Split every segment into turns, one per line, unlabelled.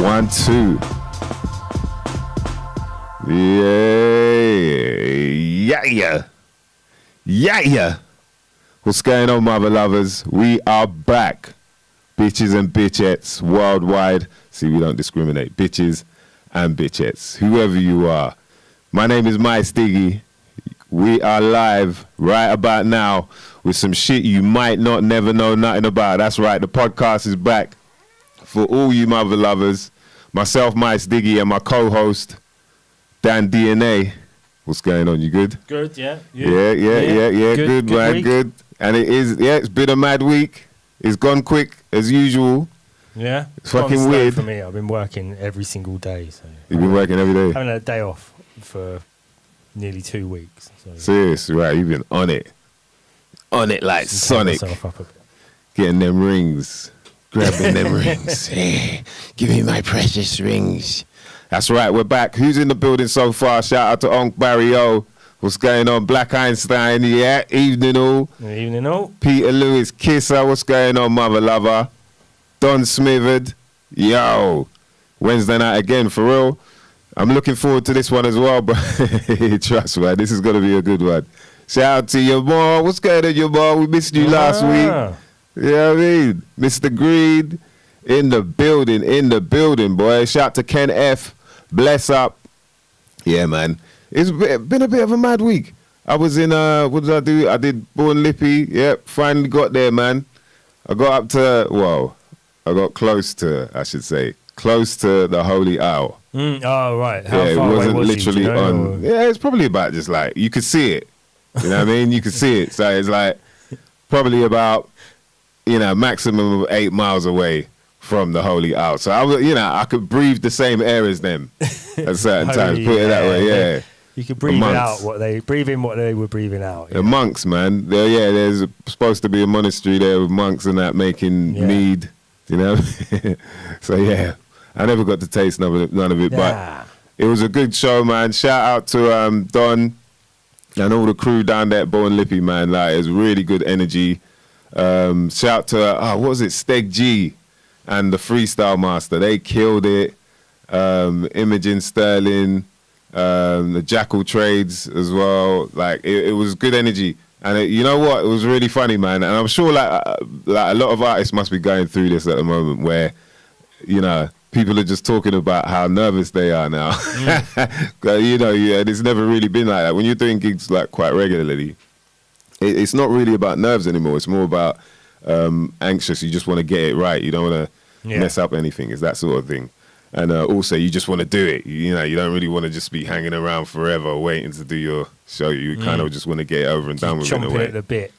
1, 2. Yeah. What's going on, mother lovers? We are back. Bitches and bitchettes worldwide. See, we don't discriminate. Bitches and bitchettes. Whoever you are. My name is My Stiggy. We are live right about now with some shit you might not never know nothing about. That's right. The podcast is back for all you mother lovers. Myself, My Stiggy, and my co-host, Dan DNA. What's going on? You good?
Good, yeah.
Yeah. Good, man, week. Good. And it's been a mad week. It's gone quick as usual.
Yeah.
It's fucking weird.
For me, I've been working every single day. So
you've been working every day?
Having a day off for nearly 2 weeks. So.
Serious, right? You've been on it. On it like Sonic. Getting them rings. Grabbing them rings. Hey, give me my precious rings. That's right, we're back. Who's in the building so far? Shout out to Onk Barry O. What's going on? Black Einstein, yeah. Evening all.
Evening all.
Peter Lewis Kisser. What's going on, mother lover? Don Smithered. Yo. Wednesday night again, for real. I'm looking forward to this one as well, but trust me, this is going to be a good one. Shout out to your mom. What's going on, your mom? We missed you last week. You know what I mean? Mr. Greed in the building, boy. Shout out to Ken F. Bless up. Yeah, man. It's been a bit of a mad week. I was in, what did I do? I did Born Lippy. Yep, finally got there, man. I got close to the Holy Owl.
Oh, right.
How far it wasn't literally on. Yeah, it's probably about just like, you could see it. You know what I mean? You could see it. So it's like probably about, maximum of 8 miles away from the Holy Owl. So I could breathe the same air as them at certain times. Put it that way, yeah.
You could breathe out breathe in what they were breathing out.
The monks, man. There's supposed to be a monastery there with monks and that making mead, So yeah, I never got to taste none of it, but it was a good show, man. Shout out to Don and all the crew down there at Born Lippy, man. Like, it was really good energy. Shout to what was it, Steg G and the Freestyle Master. They killed it. Imogen Sterling, the Jackal Trades as well. Like, it was good energy. And you know what? It was really funny, man. And I'm sure like a lot of artists must be going through this at the moment where, people are just talking about how nervous they are now. It's never really been like that. When you're doing gigs like quite regularly, it's not really about nerves anymore. It's more about anxious. You just want to get it right. You don't want to mess up anything. It's that sort of thing. And also, you just want to do it. You don't really want to just be hanging around forever waiting to do your show. You kind of just want to get it over and done with in a way.
Chomping at the bit.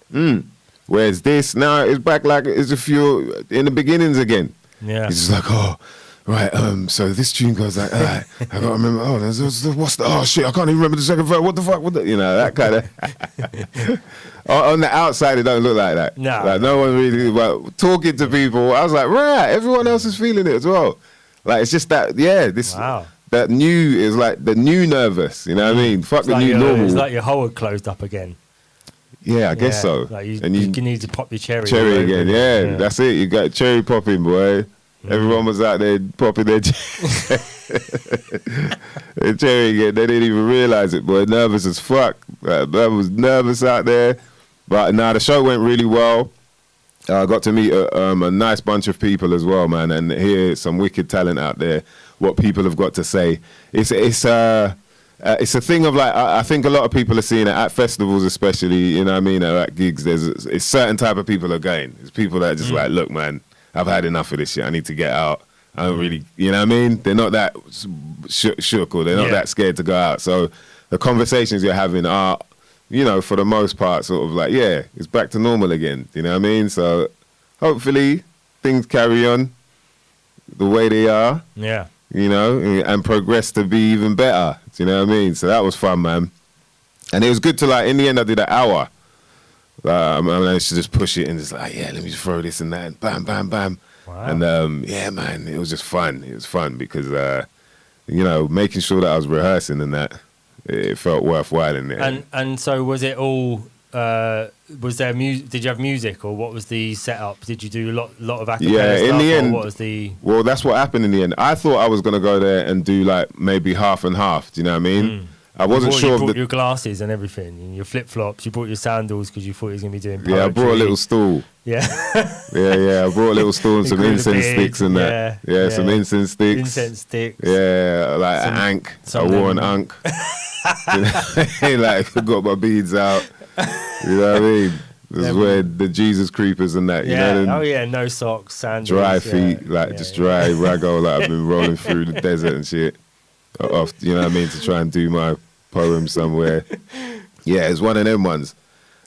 Whereas this, now it's back like as if you're in the beginnings again. Yeah. It's just like, oh, right, so this tune goes like, I gotta remember, what's the, shit, I can't even remember the second verse, what the fuck, that kind of, on the outside it don't look like that.
No.
Like, no one really, but talking to people, I was like, right, everyone else is feeling it as well. Like, it's just that, that new is like the new nervous, you know what I mean? Fuck the new normal.
It's like your hole had closed up again.
Yeah, I guess so.
Like you need to pop your cherry.
Cherry again, yeah, that's it. You got cherry popping, boy. Everyone was out there popping their cherry again. They didn't even realize it, boy. Nervous as fuck. I was nervous out there. But now the show went really well. I got to meet a nice bunch of people as well, man, and hear some wicked talent out there. What people have got to say. It's a thing of like, I think a lot of people are seeing it at festivals, especially. You know what I mean? At gigs, it's certain type of people are going. There's people that are just like, look, man, I've had enough of this shit. I need to get out. I don't really, you know what I mean? They're not that shook or they're not that scared to go out. So the conversations you're having are, for the most part, sort of like, it's back to normal again. You know what I mean? So hopefully things carry on the way they are.
Yeah.
And progress to be even better. Do you know what I mean? So that was fun, man. And it was good to, like, in the end I did an hour. I managed to just push it and just like, let me just throw this and that, and bam, bam, bam.
Wow.
And man, it was just fun. It was fun because, making sure that I was rehearsing and that, it felt worthwhile in there.
And so was it all was there music? Did you have music, or what was the setup? Did you do a lot of acapella
Yeah,
stuff,
in the
or
end,
what was the?
well, that's what happened in the end. I thought I was gonna go there and do like maybe half and half. Do you know what I mean? I wasn't sure
You
of
brought
the.
your glasses and everything, and your flip flops. You brought your sandals because you thought he was going to be doing poetry.
Yeah, I brought a little stool.
Yeah.
Yeah. I brought a little stool and some
Grew the
incense
beard,
sticks and that. Yeah, some incense sticks.
Incense sticks.
Yeah, like an ankh. I wore an ankh. You know, like got my beads out. You know what I mean? This is where the Jesus creepers and that.
Yeah.
You know,
Oh yeah. No socks, sandals.
dry feet, just dry raggo. Like I've been rolling through the desert and shit. Off, you know what I mean, to try and do my poem somewhere. Yeah, it's one of them ones.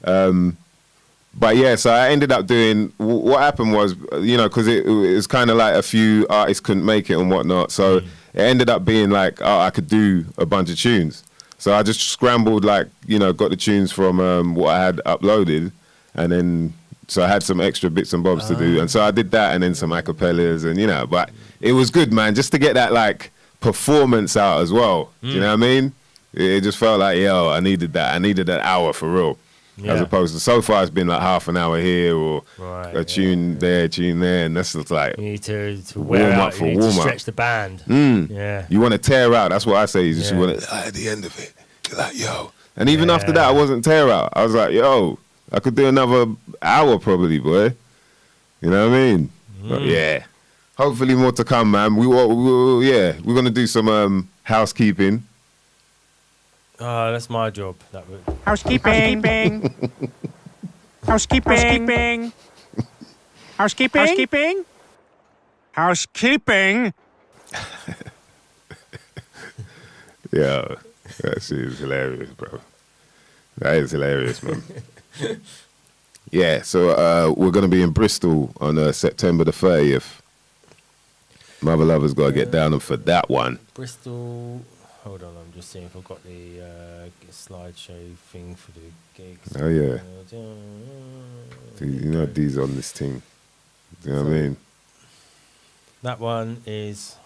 But yeah, so I ended up doing. What happened was, you know, because it was kind of like a few artists couldn't make it and whatnot. So it ended up being like, oh, I could do a bunch of tunes. So I just scrambled, like, you know, got the tunes from what I had uploaded, and then so I had some extra bits and bobs to do, and so I did that, and then some acapellas, and you know, but it was good, man, just to get that like performance out as well. Do you know what I mean? It just felt like, yo, I needed that. I needed an hour for real. Yeah. As opposed to so far it's been like half an hour here or a tune there, and that's just like
you need to wear
warm
out,
up for
you need
warm
to
up.
Stretch the band.
Yeah. You want to tear out. That's what I say. You just want to at the end of it. You're like, yo. And even after that, I wasn't tear out. I was like, yo, I could do another hour probably, boy. You know what I mean? But yeah. Hopefully more to come, man. We're gonna do some housekeeping.
That's my job. That would.
Housekeeping. Housekeeping. Housekeeping. Housekeeping.
Yeah, that shit is hilarious, bro. That is hilarious, man. Yeah, so we're gonna be in Bristol on September the 30th. Mother Lover's got to get down and for that one.
Bristol. Hold on, I'm just seeing if I've got the slideshow thing for the gigs.
Oh yeah. You know these on this thing. Do you know what I mean?
That one is.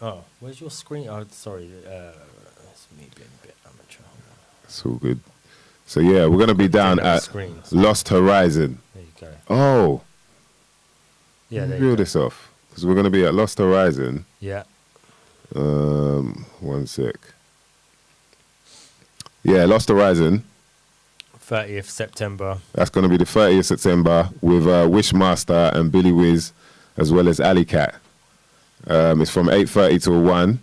Oh, where's your screen? Oh, sorry. It's me being a bit amateur.
It's all good. So yeah, we're gonna be down at Lost Horizon.
There you go.
Oh.
Yeah. There
Reel this off. Because we're going to be at Lost Horizon.
Yeah.
1 sec. Yeah, Lost Horizon.
30th September.
That's going to be the 30th September with Wishmaster and Billy Wiz, as well as Alley Cat. It's from 8:30 till 1.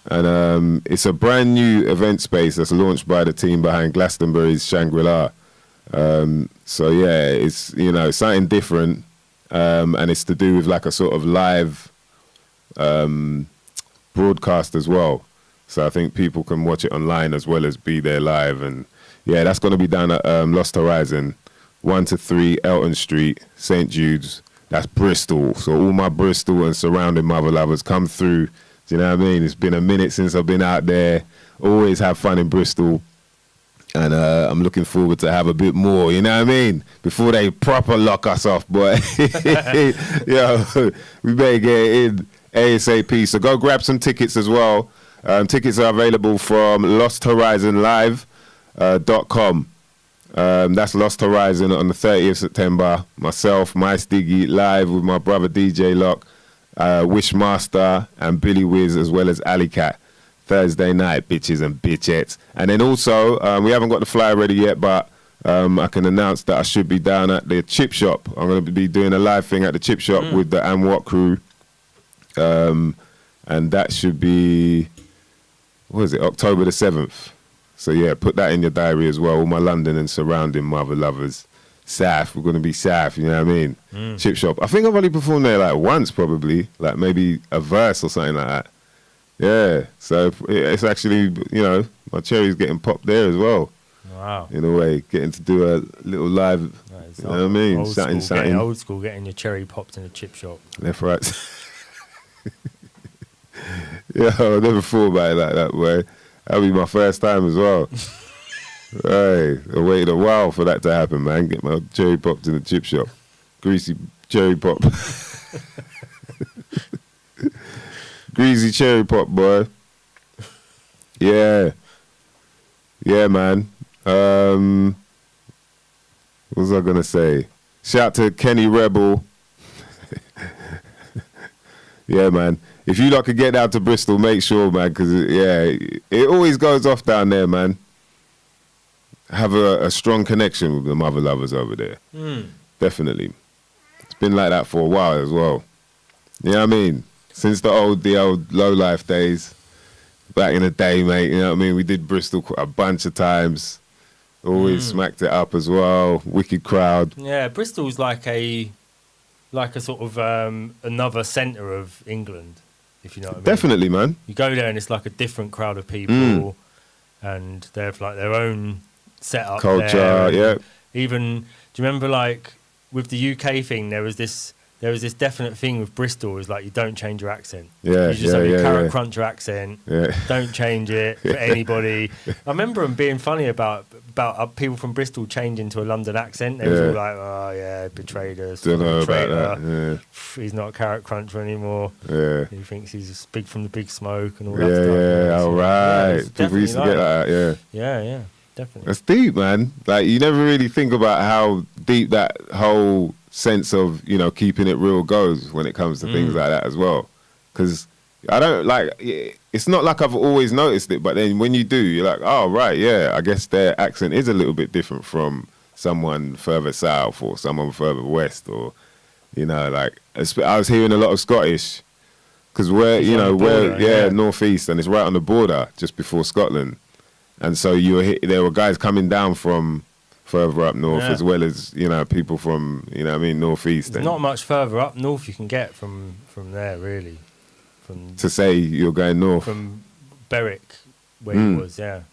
And it's a brand new event space that's launched by the team behind Glastonbury's Shangri-La. So yeah, it's, you know, something different. And it's to do with like a sort of live broadcast as well. So I think people can watch it online as well as be there live. And yeah, that's going to be down at Lost Horizon, 1 to 3 Elton Street, St. Jude's. That's Bristol. So all my Bristol and surrounding mother lovers come through. Do you know what I mean? It's been a minute since I've been out there. Always have fun in Bristol. And I'm looking forward to have a bit more, you know what I mean? Before they proper lock us off, boy. Yo, we better get in ASAP. So go grab some tickets as well. Tickets are available from losthorizonlive.com. That's Lost Horizon on the 30th September. Myself, My Stiggy, live with my brother DJ Lock, Wishmaster, and Billy Wiz, as well as Alley Cat. Thursday night, bitches and bitchettes. And then also, we haven't got the flyer ready yet, but I can announce that I should be down at the Chip Shop. I'm going to be doing a live thing at the Chip Shop with the And What crew. And that should be, what is it, October the 7th. So yeah, put that in your diary as well. All my London and surrounding mother lovers. South, we're going to be South, you know what I mean? Chip Shop. I think I've only performed there like once probably, like maybe a verse or something like that. Yeah, so it's actually, you know, my cherry's getting popped there as well.
Wow.
In a way, getting to do a little live, you know what I mean? Something.
Old school, getting your cherry popped in a chip shop.
Left, right. Yeah, I never thought about it like that, boy. That'll be my first time as well. Right, I waited a while for that to happen, man. Get my cherry popped in the chip shop. Greasy cherry pop. Greasy cherry pop, boy. Yeah. Yeah, man. What was I gonna say? Shout to Kenny Rebel. Yeah, man. If you lot could get down to Bristol, make sure, man, because it always goes off down there, man. Have a strong connection with the mother lovers over there. Definitely. It's been like that for a while as well. You know what I mean? Since the old low life days, back in the day, mate. You know what I mean? We did Bristol a bunch of times. Always smacked it up as well. Wicked crowd.
Yeah, Bristol's like a sort of another centre of England, if you know what I mean.
Definitely, man.
You go there and it's like a different crowd of people, and they have like their own setup,
Culture,
there.
yeah.
Even, do you remember like with the UK thing? There was this definite thing with Bristol. Is like you don't change your accent.
Yeah,
you just have your carrot
yeah.
cruncher accent.
Yeah.
Don't change it for anybody. I remember them being funny about people from Bristol changing to a London accent. They were all like, "Oh yeah, betrayed us.
Don't know about
traitor.
that.
He's not a carrot cruncher anymore.
Yeah.
He thinks he's big from the big smoke and all
Yeah,
that stuff."
yeah, all right.
it's
People used to
definitely
get like that, yeah.
Yeah, definitely.
That's deep, man. Like, you never really think about how deep that whole sense of, you know, keeping it real goes when it comes to things like that as well. Because I don't, like, it's not like I've always noticed it, but then when you do, you're like, oh, right, yeah, I guess their accent is a little bit different from someone further south or someone further west, or, you know, like, I was hearing a lot of Scottish, because we're,
It's
you
on
know,
the border,
we're
yeah.
northeast, and it's right on the border, just before Scotland. And so there were guys coming down from further up north,
Yeah.
as well as, you know, people from, you know what I mean, northeast.
There's not much further up north you can get from there, really.
To say you're going north.
From Berwick, where he was, yeah.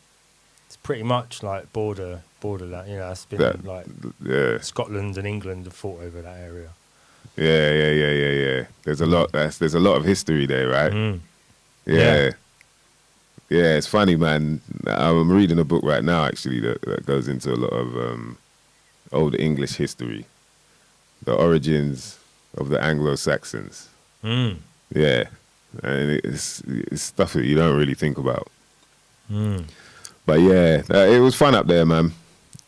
It's pretty much like borderland. You know, it's been like Scotland and England have fought over that area.
Yeah. There's a lot of history there, right?
Yeah.
Yeah, it's funny, man. I'm reading a book right now, actually, that goes into a lot of old English history, the origins of the Anglo-Saxons. Yeah, and it's stuff that you don't really think about. But yeah, it was fun up there, man.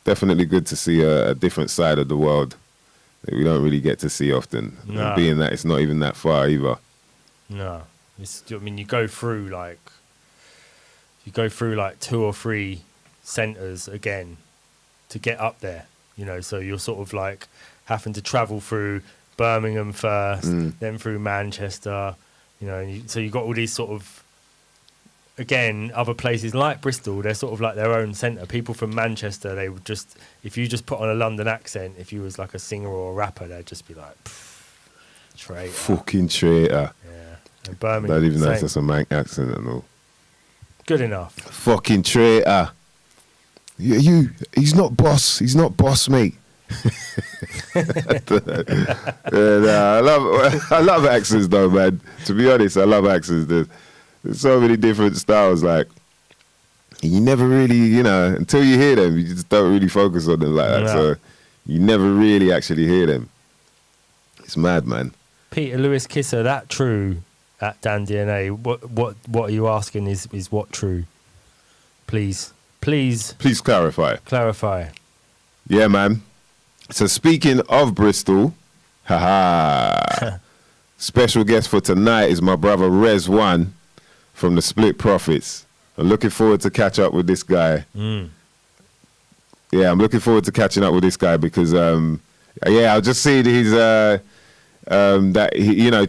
Definitely good to see a different side of the world that we don't really get to see often.
No.
And being that it's not even that far either.
No, I mean, you go through like 2 or 3 centres again to get up there, you know, so you're sort of like having to travel through Birmingham first, then through Manchester, you know, and so you've got all these sort of, again, other places like Bristol, they're sort of like their own centre. People from Manchester, they would just, if you just put on a London accent, if you was like a singer or a rapper, they'd just be like, traitor.
Fucking traitor.
Yeah. And Birmingham,
Not even know if
same.
that's a Manc accent and all.
Good enough.
Fucking traitor. He's not boss, mate. I love accents though, man. To be honest, I love accents. There's so many different styles, like, you never really, you know, until you hear them, you just don't really focus on them like that.
No.
So you never really actually hear them. It's mad, man.
Peter Lewis Kisser, that true at Dan DNA? What are you asking is what true? Please
Clarify.
clarify.
Yeah, man. So speaking of Bristol, special guest for tonight is my brother Rez One from the Split Profits. I'm looking forward to catch up with this guy. Yeah, I'm looking forward to catching up with this guy because, I'll just see his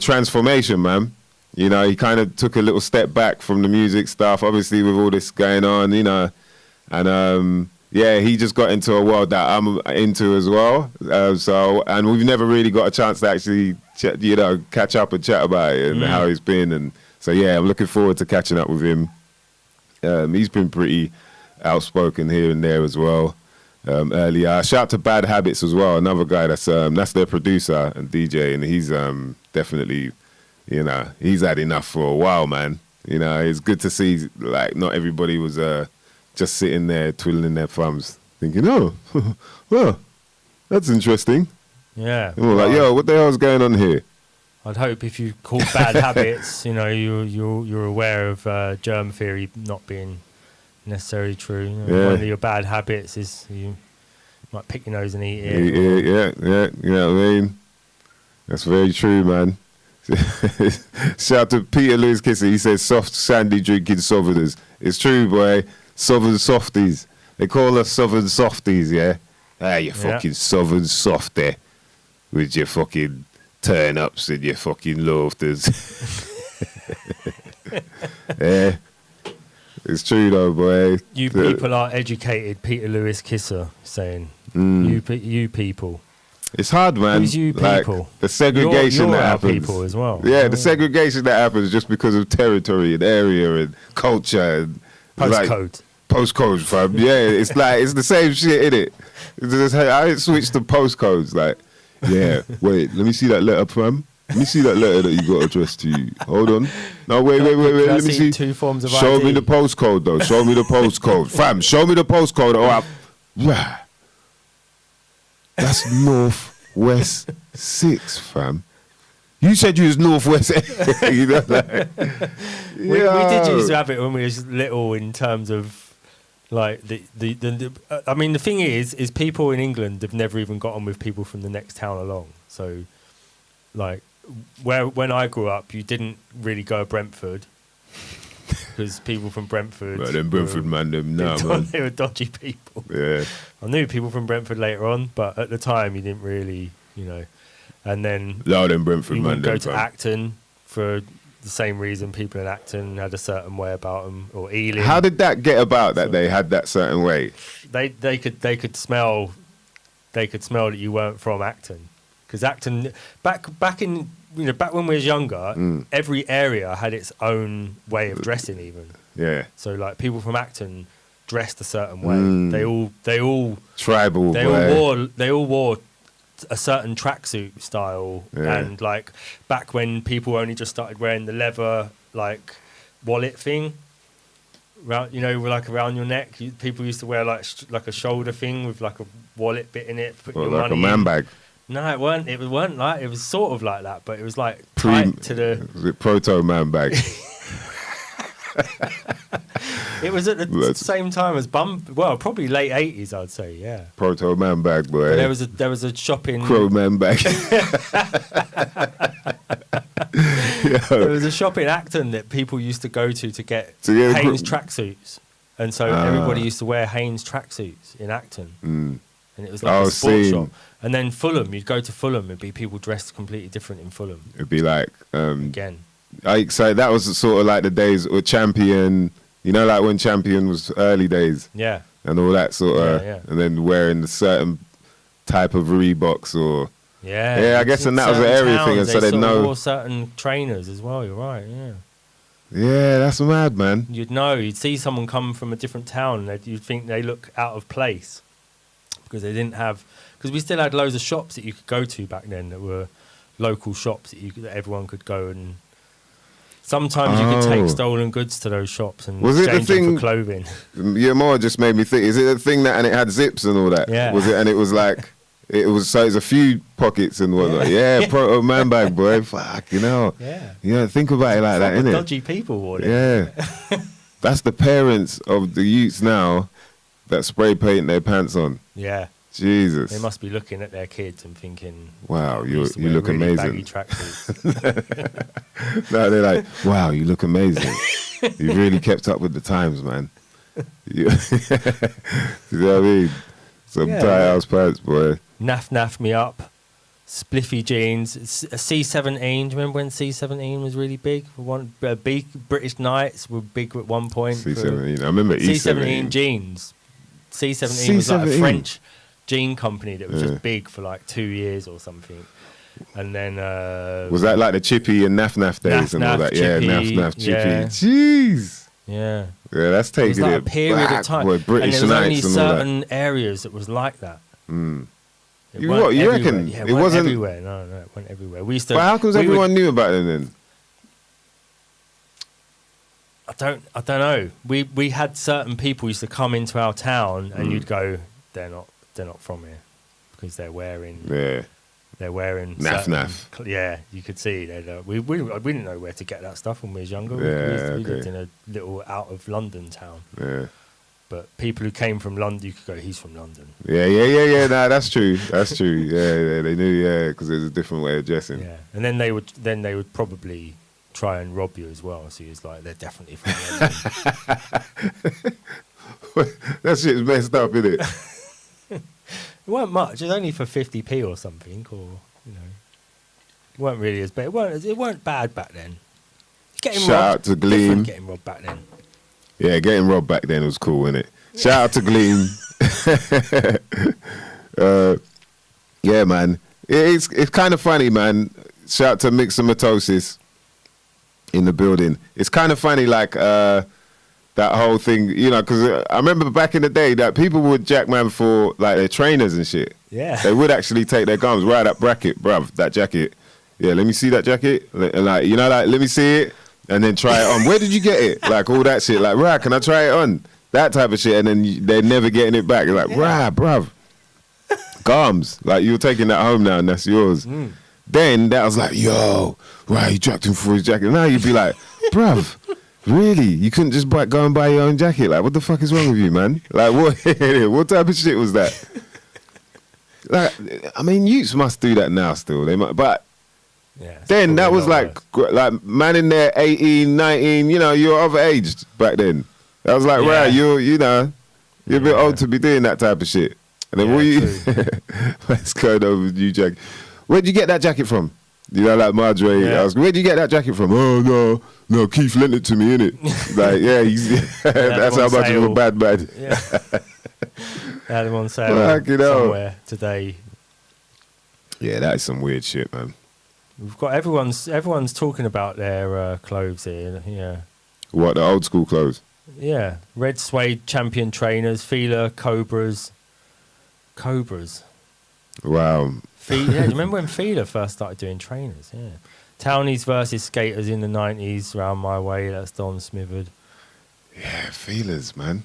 transformation, man. You know, he kind of took a little step back from the music stuff, obviously with all this going on, you know, and he just got into a world that I'm into as well. And we've never really got a chance to actually, catch up and chat about it and how he's been. And so, yeah, I'm looking forward to catching up with him. He's been pretty outspoken here and there as well. Earlier, shout out to Bad Habits as well, another guy that's their producer and DJ, and he's definitely, you know, he's had enough for a while, man. You know, it's good to see, like, not everybody was just sitting there twiddling their thumbs, thinking, oh, well, that's interesting.
Yeah.
And we're like, yo, what the hell's going on here?
I'd hope if you call Bad Habits, you know, you're aware of germ theory not being necessarily true.
Yeah.
One of your bad habits is you might pick your nose and eat it.
Yeah. You know what I mean? That's very true, man. Shout out to Peter Lewis Kisser. He says soft, sandy drinking Southerners. It's true, boy. Southern softies. They call us Southern softies, yeah? Ah, you fucking Southern softy. With your fucking turn-ups and your fucking loafters. Yeah. It's true, though, boy.
You people are educated, Peter Lewis Kisser saying. You people.
It's hard, man.
Who's you people?
Like, the segregation
you're
that
our
happens.
people as well.
Yeah, the segregation that happens just because of territory and area and culture and
Postcode.
Postcodes, fam. Yeah, it's like it's the same shit, innit? It's just, I ain't switched to postcodes. Like, yeah, wait, let me see that letter, fam. Let me see that letter that you got addressed to you. Hold on. No, wait. Let me see.
2 forms of
Show
ID.
me the postcode, though. Show me the postcode, fam. Show me the postcode. Rah. That's Northwest 6, fam. You said you was Northwest. You know, like,
we did used to have it when we was little in terms of like the I mean the thing is people in England have never even got on with people from the next town along. So like when I grew up you didn't really go to Brentford because people from Brentford
Right, them Brentford man, them nah, man.
they were dodgy people.
Yeah.
I knew people from Brentford later on, but at the time you didn't really, you know. And then
No, them Brentford
you
man,
wouldn't go
them,
to
fam.
Acton for the same reason people in Acton had a certain way about them, or Ealing.
How did that get about that they had that certain way?
They could smell that you weren't from Acton, because Acton back in back when we was younger, every area had its own way of dressing even.
Yeah.
So like people from Acton dressed a certain way. They all
Tribal,
they all wore a certain tracksuit style,
Yeah.
and like back when people only just started wearing the leather like wallet thing, around like around your neck. People used to wear like a shoulder thing with like a wallet bit in it. Put
Well,
your
like
money
a man
in.
bag.
No, it weren't. It weren't like it was sort of like that, but it was like tight to the.
Was it proto man bag?
It was at the same time as well, probably late 80s, I'd say. Yeah.
Proto man bag, boy.
But there was a shopping.
Crow man bag.
There was a shop in Acton that people used to go to get Hanes tracksuits, and so everybody used to wear Hanes tracksuits in Acton, and it was like a sports shop. And then Fulham, you'd go to Fulham, it'd be people dressed completely different in Fulham.
It'd be like
Again.
So that was sort of like the days with Champion. Like when Champion was early days.
Yeah.
And all that sort of,
Yeah.
and then wearing a certain type of Reeboks or.
Yeah.
Yeah, I guess, and that was an area thing, and so they'd know.
Wore certain trainers as well. You're right. Yeah.
Yeah, that's mad, man.
You'd see someone come from a different town, and you'd think they look out of place because they didn't have. Because we still had loads of shops that you could go to back then that were local shops that everyone could go and. Sometimes you could take stolen goods to those shops and exchange them for clothing.
Your more just made me think. Is it a thing and it had zips and all that?
Yeah.
Was it? And it was like, so it's a few pockets and whatnot. Yeah, proto man bag, boy. Fuck,
Yeah.
Yeah, think about it like that, innit?
Dodgy people wore it.
Yeah. That's the parents of the youths now that spray paint their pants on.
Yeah.
Jesus.
They must be looking at their kids and thinking,
wow, you
used to wear
look
really
amazing.
baggy tracksuits.
No, they're like, wow, you look amazing. You really kept up with the times, man. You know what I mean? Some tight house pants, boy.
Naff me up. Spliffy jeans. C17. Do you remember when C17 was really big? Big British Knights were big at one point.
C17. I remember
C17
E17
jeans. C17 was like a French jean company that was just big for like 2 years or something. And then
was that like the Chippy and Naff days and all that?
Chippy,
yeah, Naff Chippy.
yeah.
Jeez.
Yeah.
Yeah, that's
It
taking
was like
it
a period
back,
of time.
boy, British
and there was only
Knights and all that.
certain areas that was like that.
You reckon?
Yeah,
it wasn't
everywhere. No, it went everywhere. We used to.
But how comes everyone knew about it then?
I don't know. We had certain people used to come into our town, and you'd go, they're not from here because they're wearing
Naff.
Yeah, you could see we didn't know where to get that stuff when we was younger.
Yeah,
we lived in a little out of London town.
Yeah.
but people who came from London, you could go, he's from London.
Yeah. Nah, that's true. That's true. Yeah, they knew. Because there's a different way of dressing.
Yeah, and then they would probably try and rob you as well. So it's like they're definitely from London.
That shit's messed up, isn't it?
It weren't much. It was only for 50p or something, or you know, it weren't really as bad. It weren't bad back then. Getting
Shout
robbed,
out to Gleam.
different getting robbed back then.
Yeah, getting robbed back then was cool, innit? Shout out to Gleam. Yeah, man. It's kind of funny, man. Shout out to Mixomatosis in the building. It's kind of funny, like that whole thing, you know, because I remember back in the day that people would jack man for like their trainers and shit.
Yeah.
They would actually take their gums, right, that bracket, bruv, that jacket. Yeah, let me see that jacket. Like, you know, like, let me see it. And then try it on. Where did you get it? Like all that shit. Like, right, can I try it on? That type of shit. And then they're never getting it back. You're like, right, bruv. Gums. Like, you're taking that home now and that's yours. Then that was like, yo, right, you jacked him for his jacket. Now you'd be like, bruv, really? You couldn't just go and buy your own jacket? Like, what the fuck is wrong with you, man? Like, what type of shit was that? Like, I mean, youths must do that now still. They might, but
Yeah,
then that was like man in there 18, 19, you know, you're overaged back then. That was like, right, you're a bit old to be doing that type of shit. And then what you let's go over with you, jacket. Where'd you get that jacket from? You know, like Marjorie asked, where'd you get that jacket from? Oh no, Keith lent it to me, innit? Like, that's how much of a bad man.
Yeah. They had them on sale somewhere today.
Yeah, that is some weird shit, man.
We've got everyone's talking about their clothes here. Yeah.
What, the old school clothes?
Yeah. Red suede champion trainers, Fila, Cobras.
Wow.
Do you remember when Fila first started doing trainers? Yeah. Townies versus skaters in the 90s, round my way. That's Don Smitherd.
Yeah, feelers, man.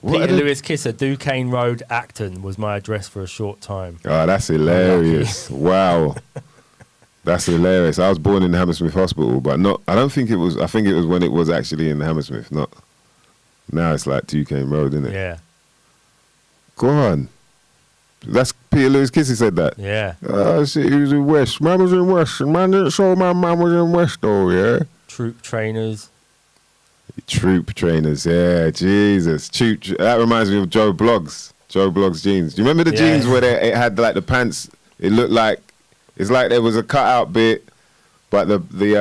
Peter Lewis Kisser, Duquesne Road, Acton was my address for a short time.
Oh, that's hilarious. Wow. That's hilarious. I was born in Hammersmith Hospital, but I think it was when it was actually in Hammersmith, not. Now it's like Duquesne Road, isn't it?
Yeah.
Go on. That's Peter Lewis Kisser said that.
Yeah.
Oh, shit, he was in West. Man was in West. Man didn't show my man was in West, though, yeah?
Troop trainers.
Troop trainers, yeah, Jesus. That reminds me of Joe Blogg's jeans. Do you remember the jeans where it had like the pants? It looked like it's like there was a cutout bit, but the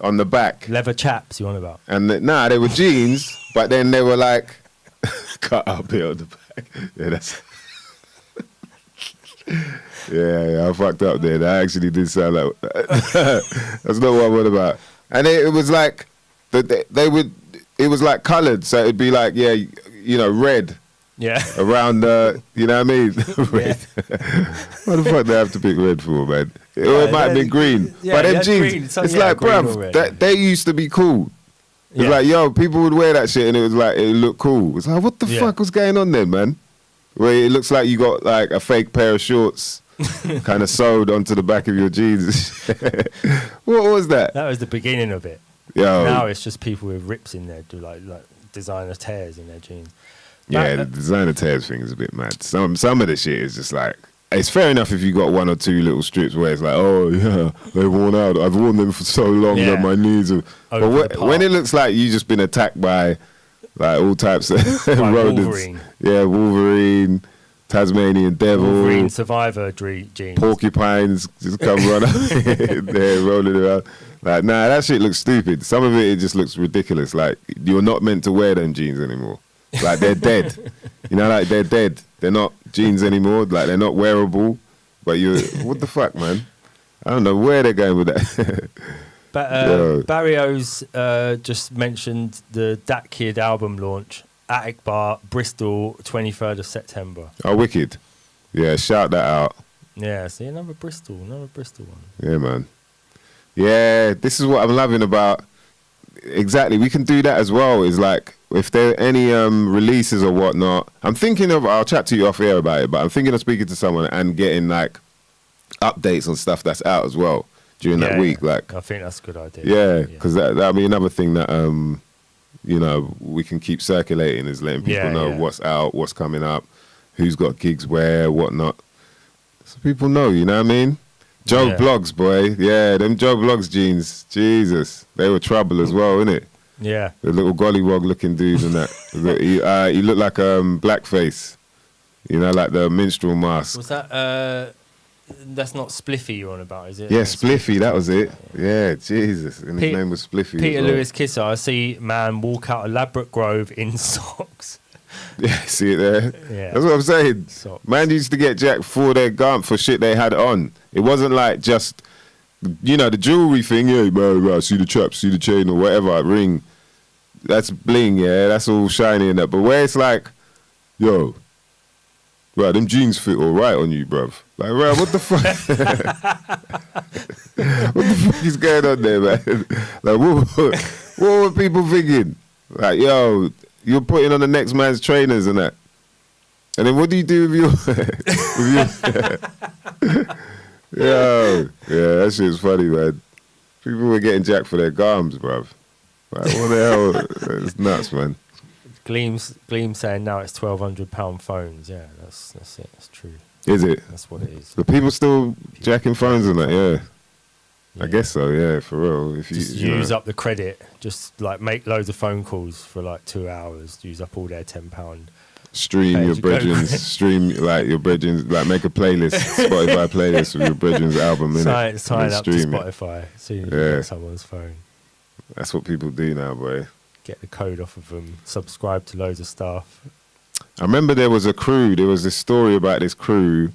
on the back
Leather chaps, you on about?
And they were jeans, but then they were like cutout bit on the back. Yeah, that's yeah, I fucked up there. That actually did sound like that's not what I'm on about. And it was like. It was like coloured, so it'd be like, red.
Yeah.
Around you know what I mean? Red. What the fuck they have to pick red for, man? It might have been green. But them jeans, it's like, bruv, they used to be cool. It's like, yo, people would wear that shit and it was like, it looked cool. It's like, what the fuck was going on then, man? Where it looks like you got like a fake pair of shorts kind of sewed onto the back of your jeans. What was that?
That was the beginning of it.
Yo.
Now it's just people with rips in there, do like designer tears in their jeans.
The designer tears thing is a bit mad. Some of the shit is just like, it's fair enough if you got one or two little strips where it's like, oh yeah, they've worn out. I've worn them for so long that my knees are. But when it looks like you just been attacked by like all types of rodents,
Wolverine.
Yeah, Wolverine, Tasmanian devil,
Wolverine survivor jeans,
porcupines just come run up there rolling around. Like, nah, that shit looks stupid. Some of it just looks ridiculous. Like, you're not meant to wear them jeans anymore. Like, they're dead. You know, like, they're dead. They're not jeans anymore. Like, they're not wearable. But what the fuck, man? I don't know where they're going with that.
But Barrio's just mentioned the Dat Kid album launch, Attic Bar, Bristol, 23rd of September.
Oh, wicked. Yeah, shout that out.
Yeah, see, another Bristol one.
Yeah, man. Yeah, this is what I'm loving about. Exactly, we can do that as well. Is like if there are any releases or whatnot. I'm thinking of. I'll chat to you off air about it, but I'm thinking of speaking to someone and getting like updates on stuff that's out as well during that week. Like,
I think that's a good idea.
Yeah, because that'll be another thing that you know, we can keep circulating is letting people know what's out, what's coming up, who's got gigs where, whatnot. So people know, you know what I mean? Joe Blogs, boy. Yeah, them Joe Blogs jeans. Jesus. They were trouble as well, innit?
Yeah.
The little gollywog looking dude and that. He looked like blackface. You know, like the minstrel mask.
Was that, that's not Spliffy you're on about, is it?
Yeah, Spliffy, that was it. Yeah, Jesus. And his name was Spliffy.
Peter Lewis Kisser, I see man walk out Elaborate Grove in socks.
Yeah, see it there?
Yeah.
That's what I'm saying.
Socks.
Man used to get jacked for their garment for shit they had on. It wasn't like just, you know, the jewelry thing. Yeah, bro, see the trap, see the chain or whatever, ring. That's bling, yeah, that's all shiny and that. But where it's like, yo, bro, them jeans fit all right on you, bruv. Like, bro, what the fuck? What the fuck is going on there, man? Like, what were people thinking? Like, yo, you're putting on the next man's trainers and that. And then what do you do with your... Yo, yeah, that shit's funny, man. People were getting jacked for their garms, bruv. Like, what the hell? It's nuts, man.
Gleam saying now it's £1,200 phones. Yeah, that's it. That's true.
Is it?
That's what it is.
The people still jacking phones and that, yeah. I guess so, yeah, for real. If you
just use up the credit, just like make loads of phone calls for like 2 hours, use up all their £10.
Stream your brethren's, like make a playlist, Spotify playlist with your brethren's album in it.
Sign up to Spotify as soon as you get someone's phone.
That's what people do now, boy.
Get the code off of them, subscribe to loads of stuff.
I remember there was this story about this crew.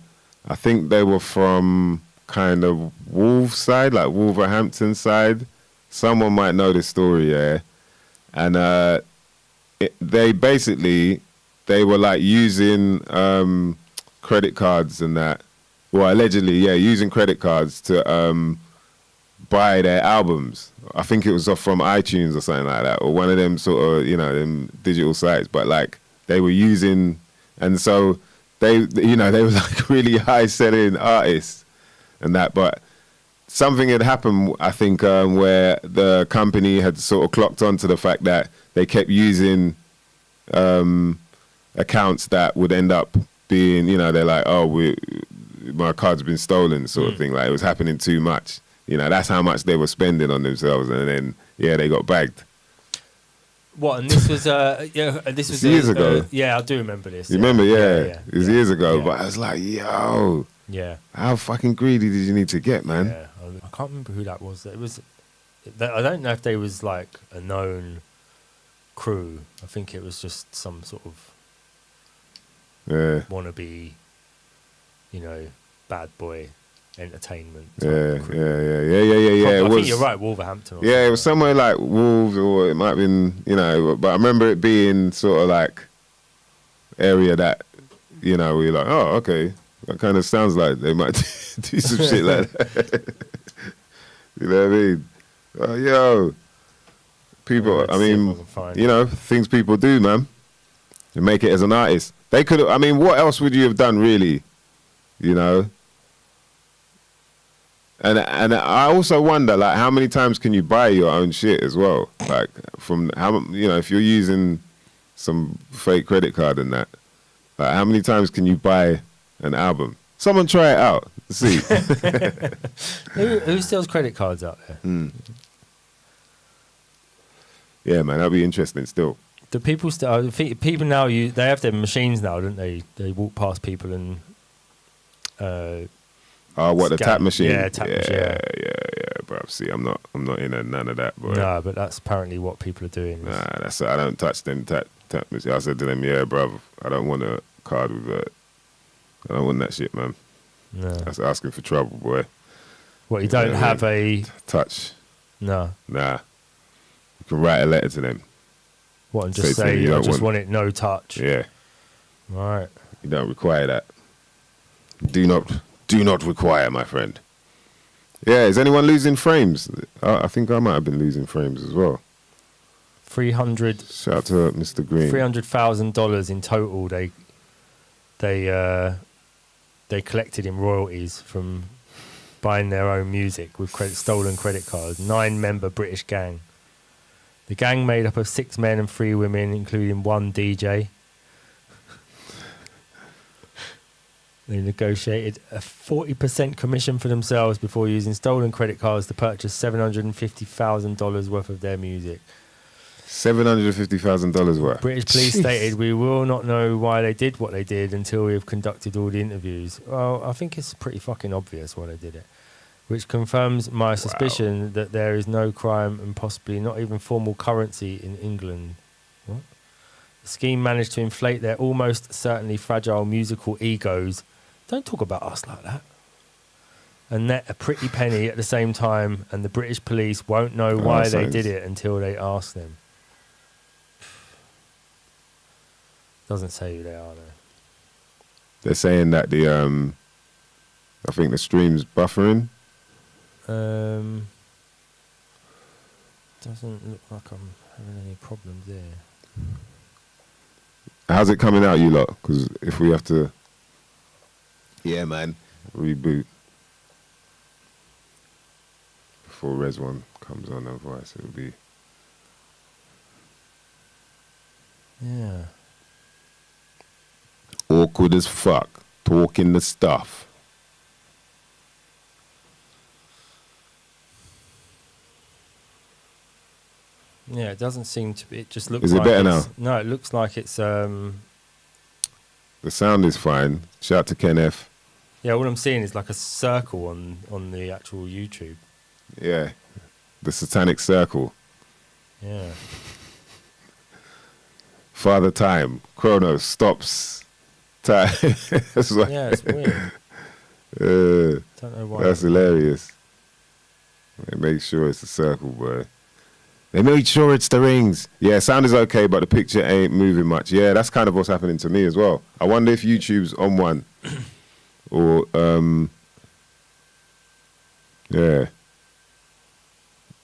I think they were from kind of Wolves side, like Wolverhampton side. Someone might know this story, yeah. And they were like using credit cards and that. Well, allegedly, yeah, using credit cards to buy their albums. I think it was off from iTunes or something like that, or one of them sort of, you know, them digital sites. But like they were using, and so they were like really high selling artists and that. But something had happened, I think, where the company had sort of clocked onto the fact that they kept using accounts that would end up being, you know, they're like, oh, my card's been stolen, sort of thing. Like it was happening too much. You know, that's how much they were spending on themselves, and then they got bagged.
What? And this was this was
years ago.
Yeah, I do remember this.
You remember? Yeah. It was years ago, but I was like, yo, how fucking greedy did you need to get, man?
Yeah, I can't remember who that was. It was. I don't know if they was like a known crew. I think it was just some sort of wannabe, you know, bad boy entertainment.
Yeah.
I
It was,
think you're right, Wolverhampton.
It was somewhere like Wolves, or it might have been, you know, but I remember it being sort of like area that, you know, we were like, oh, okay, that kind of sounds like they might do some shit like that. You know what I mean? Yo, people, I mean, you know, things people do, man. You make it as an artist. They could, I mean, what else would you have done, really? You know? And I also wonder, like, how many times can you buy your own shit as well? Like, from how, you know, if you're using some fake credit card and that, like, how many times can you buy an album? Someone try it out. See.
Who sells credit cards out there?
Yeah, man, that'd be interesting still.
Do people still? I think people now they have their machines now, don't they? They walk past people and.
What, the tap machine?
Yeah, tap machine.
Yeah, bro. See, I'm not in none of that, bro.
No, but that's apparently what people are doing.
Nah, I don't touch them tap machine. I said to them, yeah, bro, I don't want a card with that. I don't want that shit, man.
No.
That's asking for trouble, boy.
What, you don't have a
touch?
No.
Nah. You can write a letter to them.
What, and just say I just want it no touch?
Yeah.
Right.
You don't require that. Do not require, my friend. Yeah, is anyone losing frames? I think I might have been losing frames as well.
300.
Shout out to Mr. Green.
$300,000 in total. They collected in royalties from buying their own music with stolen credit cards. 9-member British gang. The gang made up of 6 men and 3 women, including 1 DJ. They negotiated a 40% commission for themselves before using stolen credit cards to purchase $750,000 worth of their music.
$750,000 worth.
British police stated, "We will not know why they did what they did until we have conducted all the interviews." Well, I think it's pretty fucking obvious why they did it, which confirms my suspicion that there is no crime and possibly not even formal currency in England. What? The scheme managed to inflate their almost certainly fragile musical egos. Don't talk about us like that. And net a pretty penny at the same time, and the British police won't know why they did it until they ask them. Doesn't say who they are, though.
They're saying that the I think the stream's buffering.
Doesn't look like I'm having any problems there.
How's it coming out, you lot? Because if we have to, yeah, man, reboot before Res One comes on. Otherwise, it'll be awkward as fuck. Talking the stuff.
Yeah, it doesn't seem to be. It just looks.
Is it
like
better now?
No, it looks like it's.
The sound is fine. Shout out to Ken F.
Yeah, all I'm seeing is like a circle on the actual YouTube.
Yeah, the satanic circle.
Yeah.
Father Time. Chronos stops time. That's like,
Yeah, it's weird. Don't know why.
That's hilarious. They make sure it's a circle, boy. They made sure it's the rings. Yeah, sound is okay, but the picture ain't moving much. Yeah, that's kind of what's happening to me as well. I wonder if YouTube's on one. Or, yeah.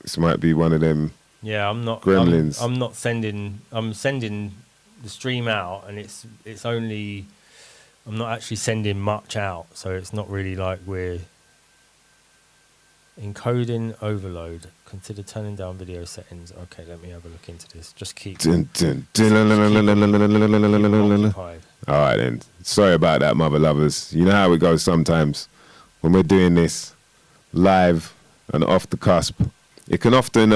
This might be one of them.
Yeah, I'm not.
Gremlins.
I'm not sending. I'm sending the stream out, and it's only. I'm not actually sending much out, so it's not really like we're encoding overload. Consider turning down video settings. Okay, let me have a look into this. Just keep.
Occupied. All right then. Sorry about that, mother lovers. You know how it goes sometimes when we're doing this live and off the cusp. It can often,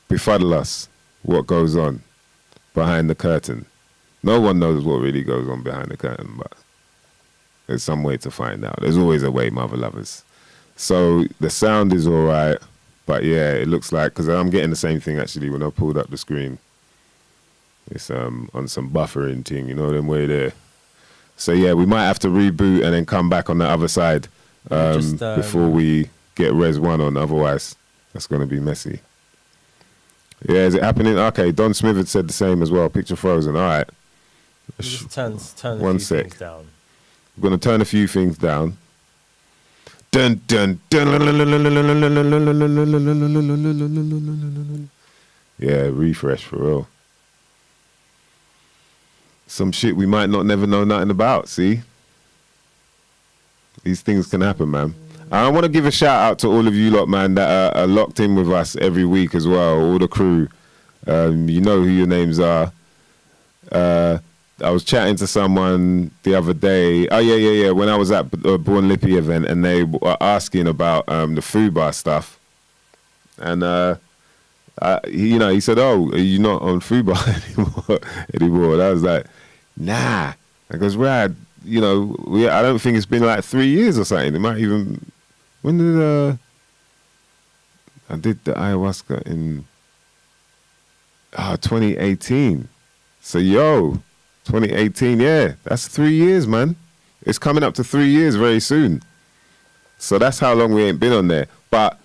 befuddle us what goes on behind the curtain. No one knows what really goes on behind the curtain, but there's some way to find out. There's always a way, mother lovers. So the sound is all right, but yeah, it looks like, because I'm getting the same thing actually when I pulled up the screen. It's on some buffering thing, you know, them way there. So yeah, we might have to reboot and then come back on the other side before we get Res 1 on, otherwise that's going to be messy. Yeah, is it happening? Okay, Don Smith had said the same as well. Picture frozen. All right.
Just turn
One
a few
sec.
things down.
I'm going to turn a few things down. Dun, dun, dun. Yeah, refresh for real. Some shit we might not never know nothing about, see? These things can happen, man. I want to give a shout out to all of you lot, man, that are locked in with us every week as well, all the crew. You know who your names are. I was chatting to someone the other day. Oh, yeah. When I was at Born Lippy event, and they were asking about the food bar stuff. And, he said, "Oh, are you not on food bar anymore?" And I was like, "Nah." I goes, "Rad, I don't think it's been like 3 years or something. It might even, when did I did the ayahuasca in 2018. So 2018, yeah, that's 3 years, man. It's coming up to 3 years very soon. So that's how long we ain't been on there. But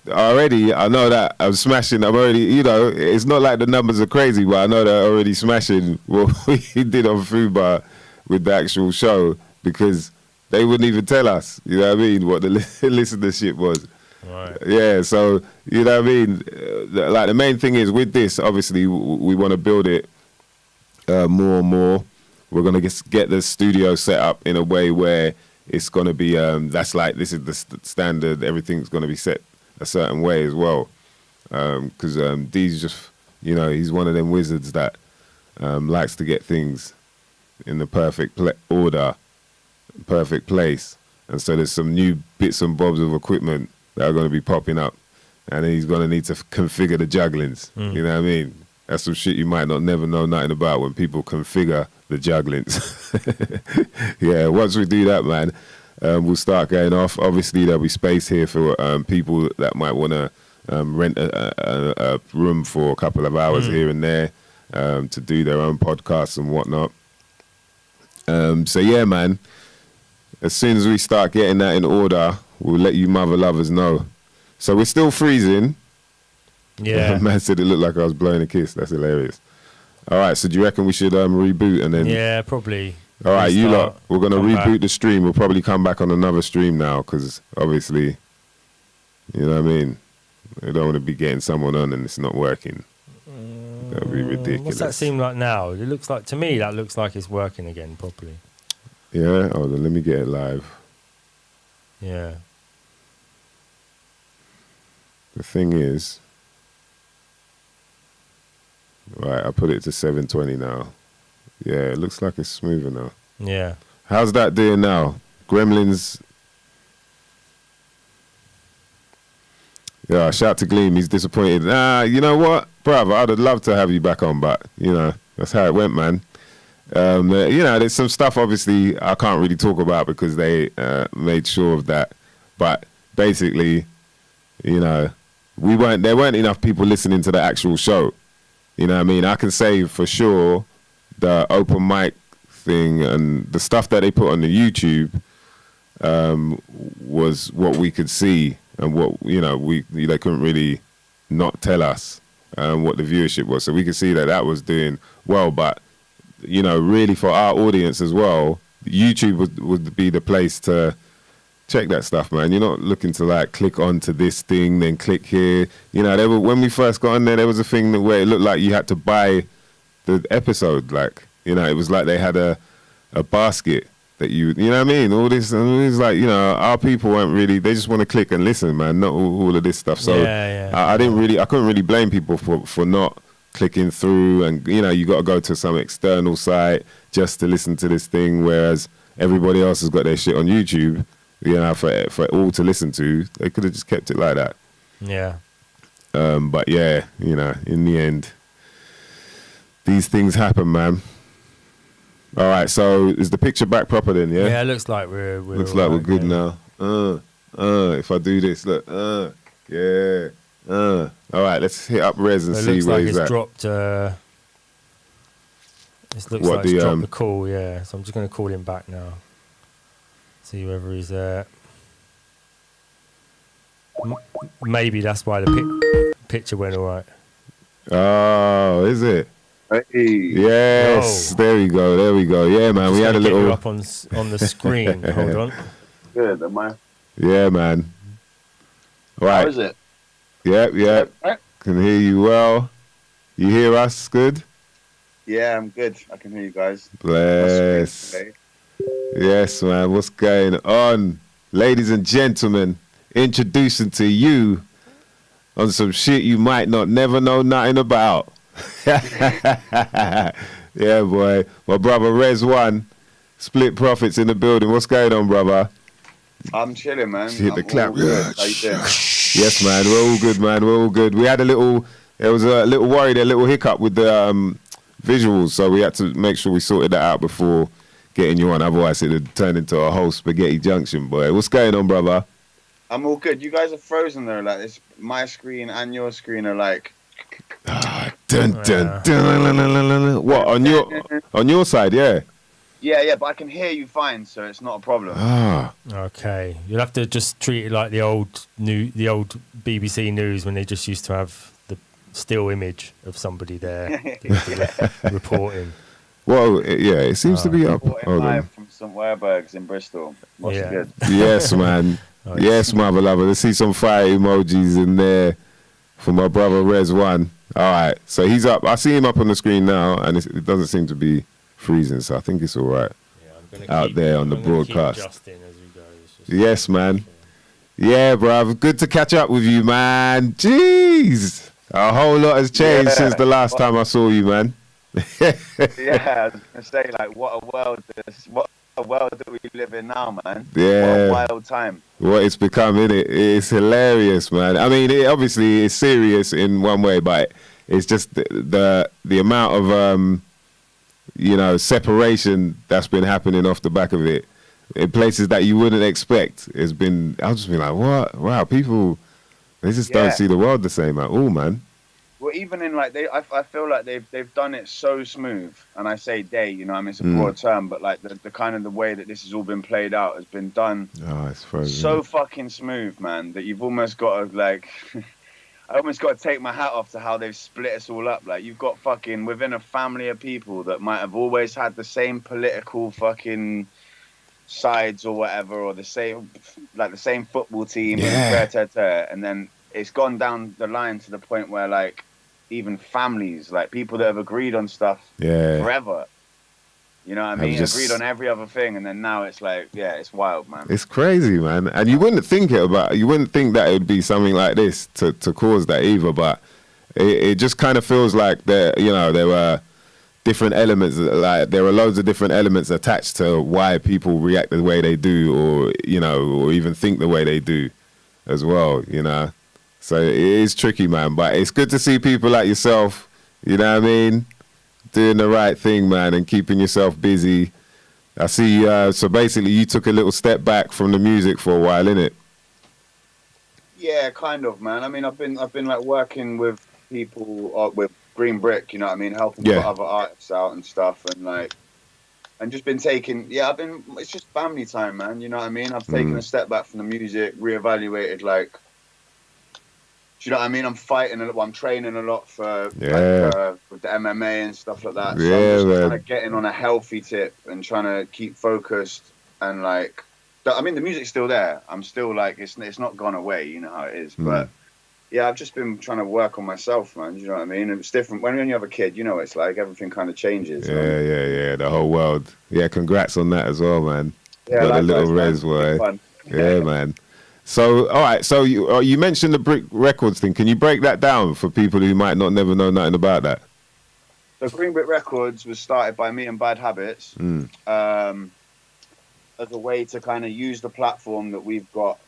already, I know that I'm smashing. I'm already, it's not like the numbers are crazy, but I know that I'm already smashing what we did on Food Bar with the actual show, because they wouldn't even tell us, you know what I mean, what the listenership was.
Right.
Yeah, so, you know what I mean, like the main thing is with this, obviously, we want to build it more and more. We're going to get the studio set up in a way where it's going to be, this is the standard, everything's going to be set a certain way as well. because D's just, he's one of them wizards that likes to get things in the perfect order, perfect place. And so there's some new bits and bobs of equipment that are going to be popping up, and he's going to need to configure the jugglings. You know what I mean? That's some shit you might not never know nothing about when people configure the jugglings. Yeah, once we do that, man, we'll start going off. Obviously, there'll be space here for people that might want to rent a room for a couple of hours here and there to do their own podcasts and whatnot. So, yeah, man, as soon as we start getting that in order, we'll let you mother lovers know. So we're still freezing.
Yeah.
Man said it looked like I was blowing a kiss. That's hilarious. All right, so do you reckon we should reboot and then...
Yeah, probably.
All right, you lot,
Restart,
we're going to
come
reboot
back.
the stream. We'll probably come back on another stream now because obviously, you know what I mean? I don't want to be getting someone on and it's not working. That would be ridiculous.
What's that seem like now? It looks like, to me, that looks like it's working again properly.
Yeah? Hold on, let me get it live.
Yeah.
The thing is... Right, I put it to 720 now. Yeah, it looks like it's smoother now.
Yeah.
How's that doing now? Gremlins. Yeah, shout to Gleam. He's disappointed. You know what, brother? I'd have loved to have you back on, but, that's how it went, man. There's some stuff, obviously, I can't really talk about because they made sure of that. But basically, there weren't enough people listening to the actual show. You know what I mean? I can say for sure the open mic thing and the stuff that they put on the YouTube was what we could see and what, they couldn't really not tell us what the viewership was. So we could see that was doing well. But, really for our audience as well, YouTube would be the place to check that stuff, man. You're not looking to click onto this thing, then click here. When we first got on there was a thing where it looked like you had to buy the episode. It was like they had a basket that you know what I mean? All this, and it was our people weren't really, they just want to click and listen, man, not all of this stuff. So I couldn't really blame people for not clicking through and, you got to go to some external site just to listen to this thing, whereas everybody else has got their shit on YouTube. For all to listen to, they could have just kept it like that.
Yeah.
But yeah, in the end, these things happen, man. All right, so is the picture back proper then? Yeah.
Yeah, it looks like we're
good now. If I do this, look. Yeah. All right, let's hit up Rez and see where he's at.
It looks like it's dropped the call. Yeah. So I'm just going to call him back now. See whether he's there. Maybe that's why the picture went all right.
Oh, is it?
Hey.
Yes.
Whoa.
There we go. Yeah, man. We had a
Get you
little
up on the screen. Hold on.
Good, am I?
Yeah, man. All right.
How is it?
Yep.
Right?
Can hear you well. You hear us? Good.
Yeah, I'm good. I can hear you guys.
Bless. Yes, man. What's going on? Ladies and gentlemen, introducing to you on some shit you might not never know nothing about. Yeah, boy. My brother Rez One, Split Profits in the building. What's going on, brother?
I'm chilling, man.
Hit the clap.
All good. How you doing?
Yes, man. We're all good, man. We're all good. We had there was a little worry there, a little hiccup with the visuals, so we had to make sure we sorted that out before getting you on. Otherwise, it would turn into a whole spaghetti junction, boy. What's going on, brother?
I'm all good. You guys are frozen though. It's my screen and your screen are like.
Dun, dun, dun. What on your side? Yeah.
Yeah, but I can hear you fine, so it's not a problem.
Okay, you'll have to just treat it like the old BBC News when they just used to have the still image of somebody there reporting.
Well, it seems to be up.
Reporting live from some Werbergs in Bristol. What's good?
Yes, man. Yes, mother lover. Let's see some fire emojis in there for my brother Rez One. All right, so he's up. I see him up on the screen now, and it doesn't seem to be freezing, so I think it's all right. Out there on the broadcast.
Keep adjusting as we go.
Yes, man. Yeah, bruv. Good to catch up with you, man. Jeez. A whole lot has changed since the last time I saw you, man.
Yeah, I was gonna say, like, what a world that we live in now, man.
Yeah.
What a wild time.
What it's become, innit? It's hilarious, man. I mean, it obviously is serious in one way, but it's just the amount of separation that's been happening off the back of it in places that you wouldn't expect has been. I've just been like, what? Wow, people, they just don't see the world the same at all, man.
Well, even in like I feel like they've done it so smooth, and I say they, you know, I mean it's a broad term, but like the kind of the way that this has all been played out has been done
It's frozen.
so fucking smooth, man, that you've almost got to like, I almost got to take my hat off to how they've split us all up. Like you've got fucking within a family of people that might have always had the same political fucking sides or whatever, or the same football team, and then it's gone down the line to the point where like even families, like people that have agreed on stuff forever, you know what I mean, agreed on every other thing, and then now it's like, it's wild, man.
It's crazy, man. And you wouldn't think that it would be something like this to cause that either, but it just kind of feels like there were different elements, like there are loads of different elements attached to why people react the way they do, or even think the way they do as well, you know. So it is tricky, man, but it's good to see people like yourself, you know what I mean, doing the right thing, man, and keeping yourself busy. I see, so basically you took a little step back from the music for a while, innit?
Yeah, kind of, man. I mean, I've been like working with people, with Green Brick, you know what I mean, helping put other artists out and stuff, and just been taking, it's just family time, man, you know what I mean? I've taken a step back from the music, reevaluated, like, do you know what I mean? I'm fighting a lot. I'm training a lot for with the MMA and stuff like that. So I'm just kind of getting on a healthy tip and trying to keep focused, and like, I mean, the music's still there. I'm still like, it's not gone away. You know how it is. But yeah, I've just been trying to work on myself, man. You know what I mean? And it's different when you have a kid. You know, it's like everything kind of changes.
Yeah. The whole world. Yeah, congrats on that as well, man.
Yeah,
got a little res, boy. Yeah, man. So, all right. So you mentioned the Brick Records thing. Can you break that down for people who might never know nothing about that?
So, Green Brick Records was started by me and Bad Habits as a way to kind of use the platform that we've got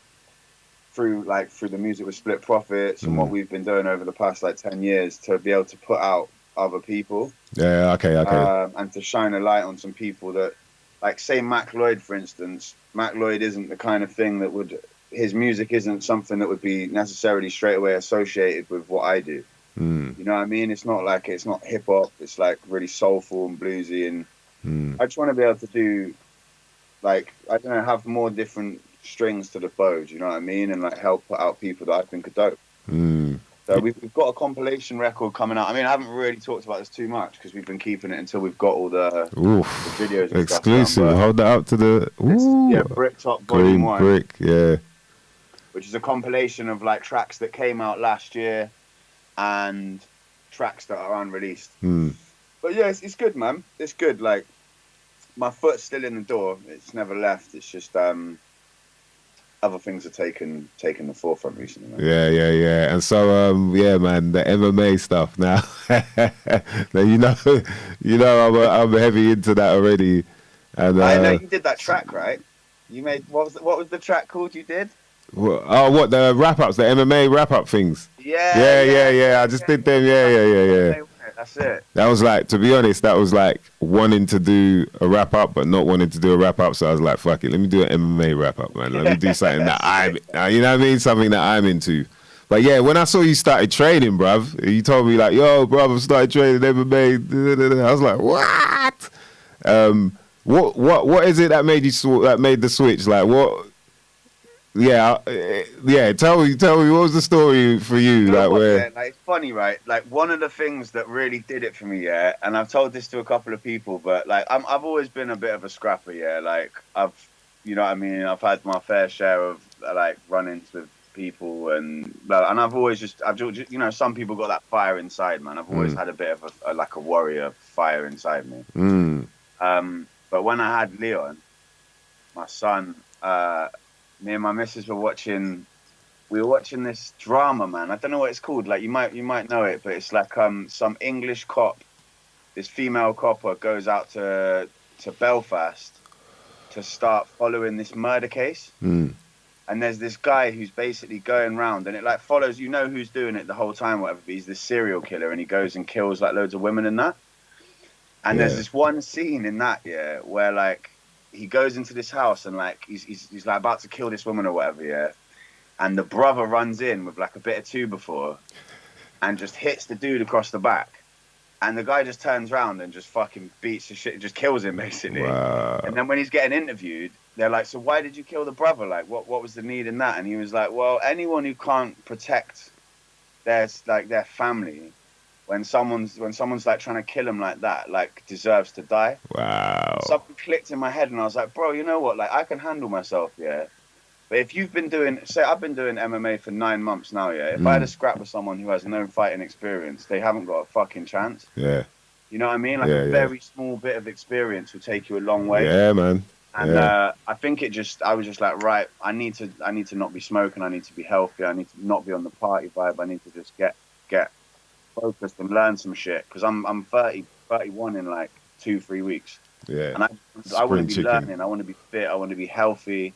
through the music with Split Profits and what we've been doing over the past like 10 years to be able to put out other people. Yeah.
Okay.
And to shine a light on some people that, like, say Mac Lloyd, for instance. Mac Lloyd isn't the kind of thing that would. His music isn't something that would be necessarily straight away associated with what I do. You know what I mean? It's not hip hop. It's like really soulful and bluesy. And I just want to be able to do, like, I don't know, have more different strings to the bow. Do you know what I mean? And like help put out people that I think are dope. So we've got a compilation record coming out. I mean, I haven't really talked about this too much because we've been keeping it until we've got all the videos. And
exclusive.
Stuff done,
hold that up to the
Brick Top Volume 1.
Brick, yeah.
Which is a compilation of like tracks that came out last year and tracks that are unreleased. But yeah, it's good, man. It's good. Like, my foot's still in the door. It's never left. It's just other things are taking the forefront recently, man.
Yeah. And so man, the MMA stuff now. now you know I'm heavy into that already. And
I know you did that track, right? You made what was the track called you did?
What the wrap ups, the MMA wrap up things?
Yeah.
I just did them. Yeah.
That's it.
That was like, to be honest, that was like wanting to do a wrap up, but not wanting to do a wrap up. So I was like, fuck it, let me do an MMA wrap up, man. Let me do something that you know what I mean, something that I'm into. But yeah, when I saw you started training, bruv, you told me like, yo, bruv, I've started training MMA. I was like, what? What is it that made the switch? Like what? Yeah. Tell me, what was the story for you?
It's funny, right? Like, one of the things that really did it for me, yeah, and I've told this to a couple of people, but like, I've always been a bit of a scrapper, yeah. Like, you know what I mean? I've had my fair share of like run-ins with people, and I've always you know, some people got that fire inside, man. I've always had a bit of a warrior fire inside me. But when I had Leon, my son, me and my missus were watching this drama, man. I don't know what it's called. Like you might know it, but it's like some English cop. This female copper goes out to Belfast to start following this murder case. And there's this guy who's basically going around, and it like follows, you know who's doing it the whole time, whatever. But he's this serial killer, and he goes and kills like loads of women and that. And there's this one scene in that, where like he goes into this house and like he's like about to kill this woman or whatever, and the brother runs in with like a bit of 2-before and just hits the dude across the back. And the guy just turns around and just fucking beats the shit, just kills him basically.
Wow.
And then when he's getting interviewed, they're like, so why did you kill the brother? Like, what was the need in that? And he was like, well, anyone who can't protect their family, when someone's like trying to kill them like that, like deserves to die.
Wow.
Something clicked in my head, and I was like, bro, you know what? Like, I can handle myself, But if you've been doing, say, I've been doing MMA for 9 months now, If I had a scrap with someone who has no fighting experience, they haven't got a fucking chance.
Yeah.
You know what I mean? Like a very small bit of experience will take you a long way.
Yeah, man.
And I think I was just like, right, I need to not be smoking. I need to be healthy. I need to not be on the party vibe. I need to just get focused and learn some shit. Because I'm 31 in like 2-3 weeks.
Yeah.
And I want to be learning. I want to be fit. I want to be healthy.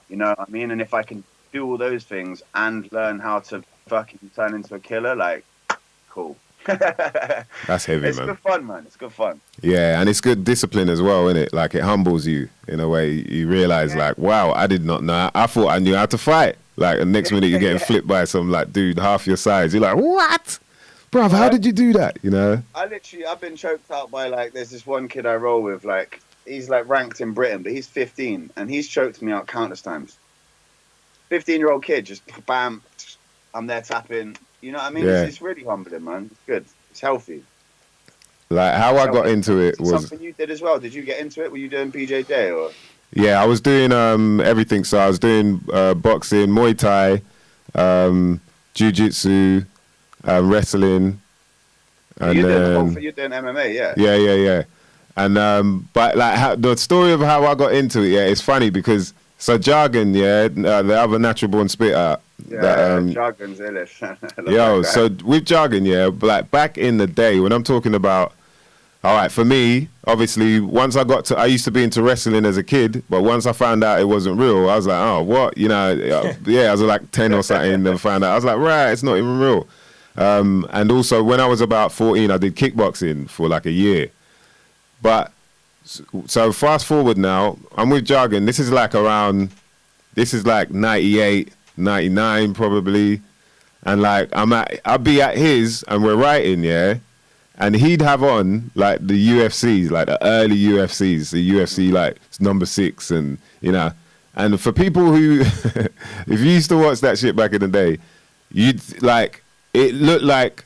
You know what I mean? And if I can do all those things and learn how to fucking turn into a killer, like, cool.
That's heavy,
it's
man.
It's good fun, man. It's good fun.
Yeah, and it's good discipline as well, isn't it? Like, it humbles you in a way. You realize, like, wow, I did not know. I thought I knew how to fight. Like, the next minute you're getting flipped by some, like, dude half your size. You're like, what? Bruv, how did you do that, you know?
I've been choked out by, like, there's this one kid I roll with, like, he's, like, ranked in Britain, but he's 15, and he's choked me out countless times. 15-year-old kid, just bam, I'm there tapping. You know what I mean?
Yeah.
It's really humbling, man. It's good. It's healthy.
Like, how I got into it was...
something you did as well. Did you get into it? Were you doing PJJ or...?
Yeah, I was doing everything. So I was doing boxing, Muay Thai, jiu-jitsu, wrestling. And
you're doing MMA, yeah.
Yeah. And but like the story of how I got into it, it's funny because Jargon, the other natural born spitter.
Yeah, Jargon's illish.
Yo, so with Jargon, like back in the day when I'm talking about, all right, for me, obviously, I used to be into wrestling as a kid, but once I found out it wasn't real, I was like, oh, what? You know, I was like 10 or something and found out. I was like, right, it's not even real. And also when I was about 14, I did kickboxing for like a year. But so fast forward now, I'm with Jargon. This is like 98, 99 probably. And like I'll be at his and we're writing, and he'd have on like the UFCs, like the early UFCs, the UFC like number 6 and you know. And for people who if you used to watch that shit back in the day, you'd like it looked like,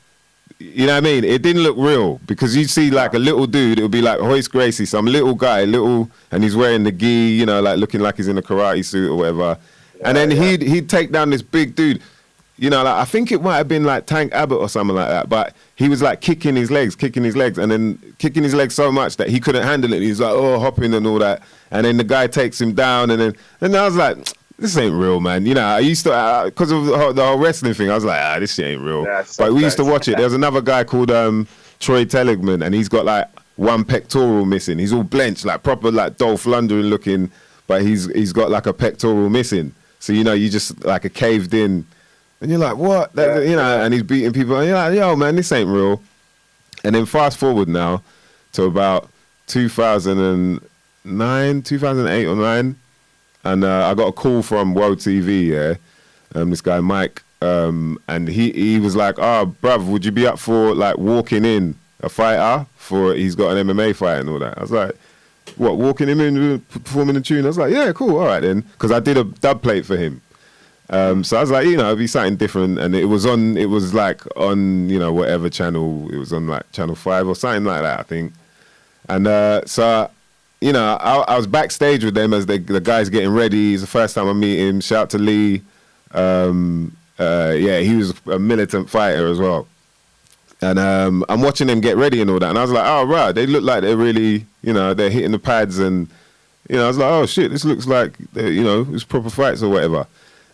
you know what I mean? It didn't look real because you'd see like a little dude, it would be like Hoist Gracie, some little guy, and he's wearing the gi, you know, like looking like he's in a karate suit or whatever. Yeah, and then he'd take down this big dude, you know, like I think it might have been like Tank Abbott or something like that, but he was like kicking his legs, and then kicking his legs so much that he couldn't handle it. He's like, hopping and all that. And then the guy takes him down, and I was like, this ain't real, man. You know, I used to, because of the whole wrestling thing, I was like, this shit ain't real. Yeah, but we used to watch it. There was another guy called Troy Telligman, and he's got like one pectoral missing. He's all blenched, like proper like Dolph Lundgren looking, but he's got like a pectoral missing. So, you know, you just like a caved in, and you're like, what? You know, and he's beating people, and you're like, yo, man, this ain't real. And then fast forward now to about 2009, 2008 or 9, and I got a call from World TV, this guy Mike, and he was like, bruv, would you be up for like walking in a fighter he's got an MMA fight and all that? I was like, what, walking him in, performing a tune? I was like, yeah, cool, all right then, because I did a dub plate for him. So I was like, you know, it'd be something different, and it was like on, you know, whatever channel, it was on like Channel 5 or something like that, I think. And so, you know, I was backstage with them as the guy's getting ready. It's the first time I meet him. Shout out to Lee. He was a militant fighter as well. And I'm watching them get ready and all that, and I was like, oh, right, they look like they're really, you know, they're hitting the pads and You know, I was like, oh shit, this looks like, you know, it's proper fights or whatever.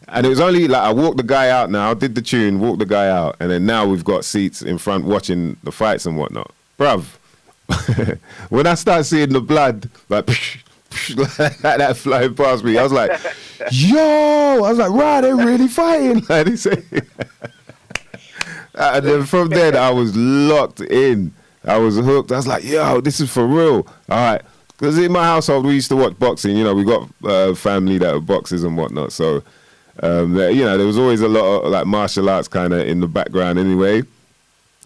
And it was only like I walked the guy out now, did the tune, walked the guy out, and then now we've got seats in front watching the fights and whatnot. Bruv, when I start seeing the blood, like, like that flying past me, I was like, yo, I was like, right, they're really fighting. Like they say. And then from then, I was locked in. I was hooked. I was like, yo, this is for real. All right. Because in my household, we used to watch boxing. You know, we got family that were boxers and whatnot. So, you know, there was always a lot of like martial arts kind of in the background anyway.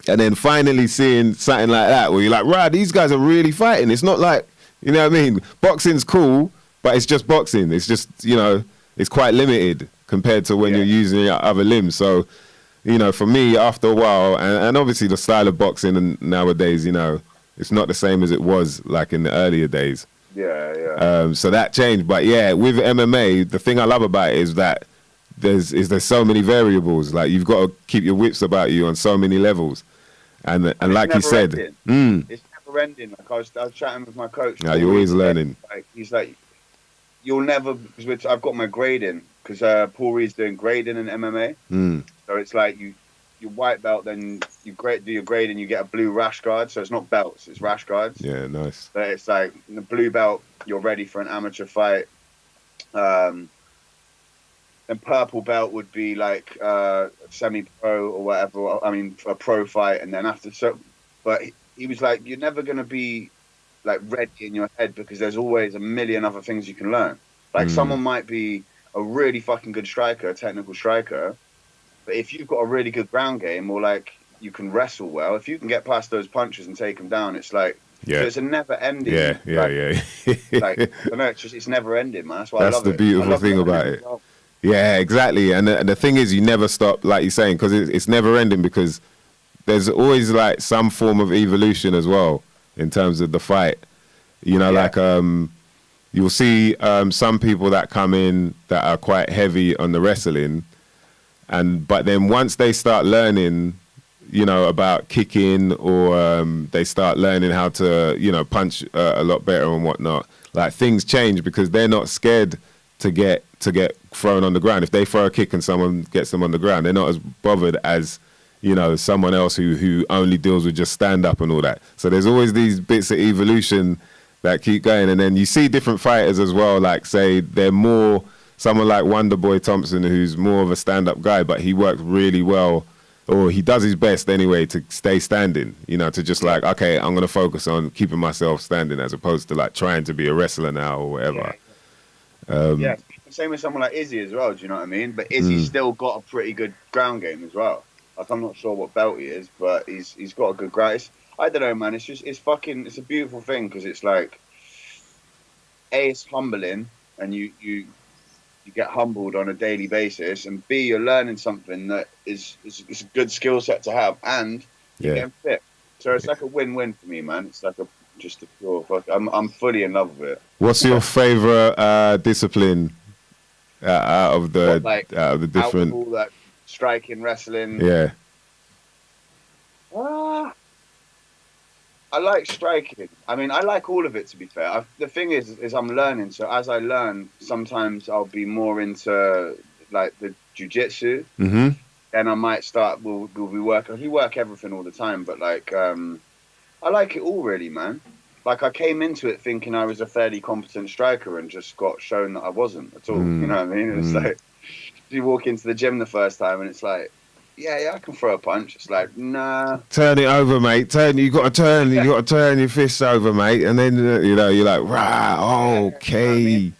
And then finally seeing something like that where you're like, right, these guys are really fighting. It's not like, you know what I mean? Boxing's cool, but it's just boxing. It's just, you know, it's quite limited compared to when you're using your other limbs. So, you know, for me, after a while, and obviously the style of boxing and nowadays, you know, it's not the same as it was like in the earlier days.
Yeah.
So that changed. But yeah, with MMA, the thing I love about it is that there's so many variables. Like you've got to keep your wits about you on so many levels. And like you said,
it's never ending. Like I was chatting with my coach.
Yeah, you're always learning.
Like, he's like, you'll never, because I've got my grading, because Paul Reed's doing grading in MMA. So it's like you white belt, then you do your grading, you get a blue rash guard. So it's not belts, it's rash guards.
Yeah, nice.
But it's like in the blue belt, you're ready for an amateur fight. Then purple belt would be like semi-pro or whatever. I mean, a pro fight, and then after but he was like, you're never gonna be like ready in your head because there's always a million other things you can learn. Like someone might be a really fucking good striker, a technical striker, but if you've got a really good ground game or like you can wrestle well, if you can get past those punches and take them down, it's like so it's a never ending.
Yeah.
Like I know it's never ending, man. That's why I love
the
it.
beautiful thing about it. Yeah, exactly. And the thing is, you never stop, like you're saying, because it's never ending because there's always like some form of evolution as well in terms of the fight. You know, like you'll see some people that come in that are quite heavy on the wrestling, but then once they start learning, you know, about kicking or they start learning how to, you know, punch a lot better and whatnot, like things change because they're not scared to get thrown on the ground. If they throw a kick and someone gets them on the ground, they're not as bothered as, you know, someone else who only deals with just stand up and all that. So there's always these bits of evolution that keep going. And then you see different fighters as well, like say they're more, someone like Wonderboy Thompson, who's more of a stand up guy, but he works really well, or he does his best anyway to stay standing, you know, to just like, okay, I'm going to focus on keeping myself standing as opposed to like trying to be a wrestler now or whatever.
Same with someone like Izzy as well. Do you know what I mean? But Izzy's still got a pretty good ground game as well. Like I'm not sure what belt he is, but he's got a good ground. I don't know, man. It's a beautiful thing because it's like, it's humbling, and you get humbled on a daily basis, and B, you're learning something that is a good skill set to have, and you're getting fit. So it's like a win-win for me, man. It's like just a pure fuck. I'm fully in love with it.
What's your favorite discipline out of the different?
Out of all that striking, wrestling.
Yeah.
I like striking. I mean, I like all of it, to be fair. The thing is I'm learning. So as I learn, sometimes I'll be more into like the jiu-jitsu.
Mm-hmm.
Then I might start. We'll be working. We work everything all the time, but like I like it all, really, man. Like I came into it thinking I was a fairly competent striker, and just got shown that I wasn't at all. You know what I mean? It's like you walk into the gym the first time, and it's like, yeah, I can throw a punch. It's like, nah.
Turn it over, mate. You got to turn your fists over, mate. And then you know you're like, right, okay.
You know what I mean?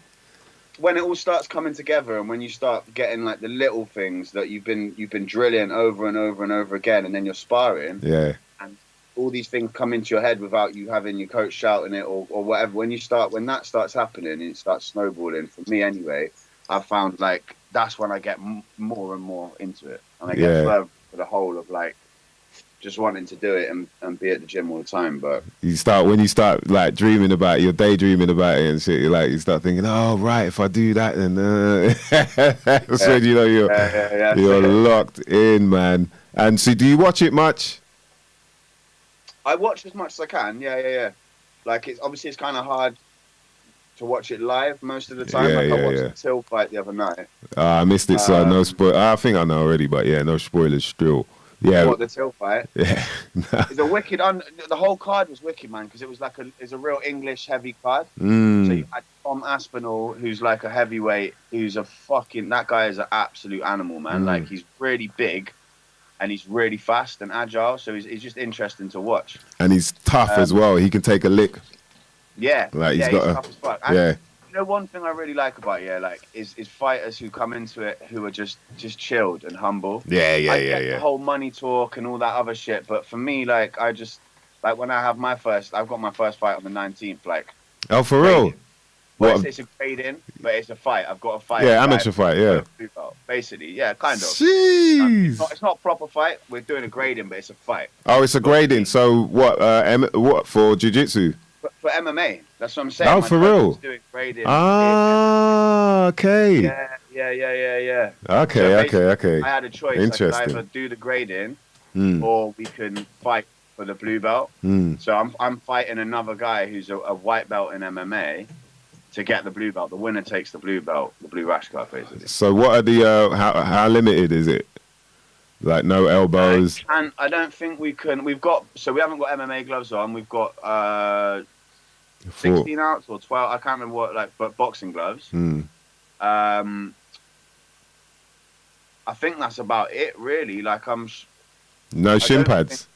When it all starts coming together, and when you start getting like the little things that you've been drilling over and over and over again, and then you're sparring, and all these things come into your head without you having your coach shouting it or whatever. When that starts happening, and it starts snowballing, for me anyway, I've found like that's when I get more and more into it, and I get further for the whole of like just wanting to do it and be at the gym all the time. But
when you start like dreaming about it, you're daydreaming about it and shit, you start thinking, oh right, if I do that, then that's when you know you're locked in, man. And so do you watch it much?
I watch as much as I can. Yeah. Like it's kind of hard watch it live most of the time. I watched the Till fight the other night.
I missed it, so no spoil. I think I know already, but yeah, no spoilers still. Yeah.
What, the Till fight?
Yeah.
It's a wicked. The whole card was wicked, man, because it was it's a real English heavy card. So you had Tom Aspinall, who's like a heavyweight, that guy is an absolute animal, man. Like, he's really big, and he's really fast and agile. So he's just interesting to watch.
And he's tough as well. He can take a lick.
Yeah.
Like he's
tough as fuck. And
yeah.
you know, one thing I really like about is fighters who come into it who are just chilled and humble.
Yeah.
The whole money talk and all that other shit, but for me, like, I just when I have I've got my first fight on the 19th. Like,
oh, for real?
Well, it's a grade in, but it's a fight. I've got a fight.
Yeah, amateur fight. Yeah.
Basically, yeah, kind of.
Jeez.
It's not a proper fight. We're doing a grading, but it's a fight.
Oh, it's a grading. So what? What for jiu-jitsu?
For MMA. That's what I'm saying.
Oh, for real?
Doing grading.
Ah, okay.
Yeah.
Okay.
I had a choice.
Interesting.
I could either do the grading, or we can fight for the blue belt. So I'm fighting another guy who's a white belt in MMA to get the blue belt. The winner takes the blue belt, the blue rash guard, basically.
So what are the how limited is it? Like no elbows?
I don't think we can. We haven't got MMA gloves on. We've got 16 ounce or 12. I can't remember what, but boxing gloves. I think that's about it, really. Like,
no shin pads.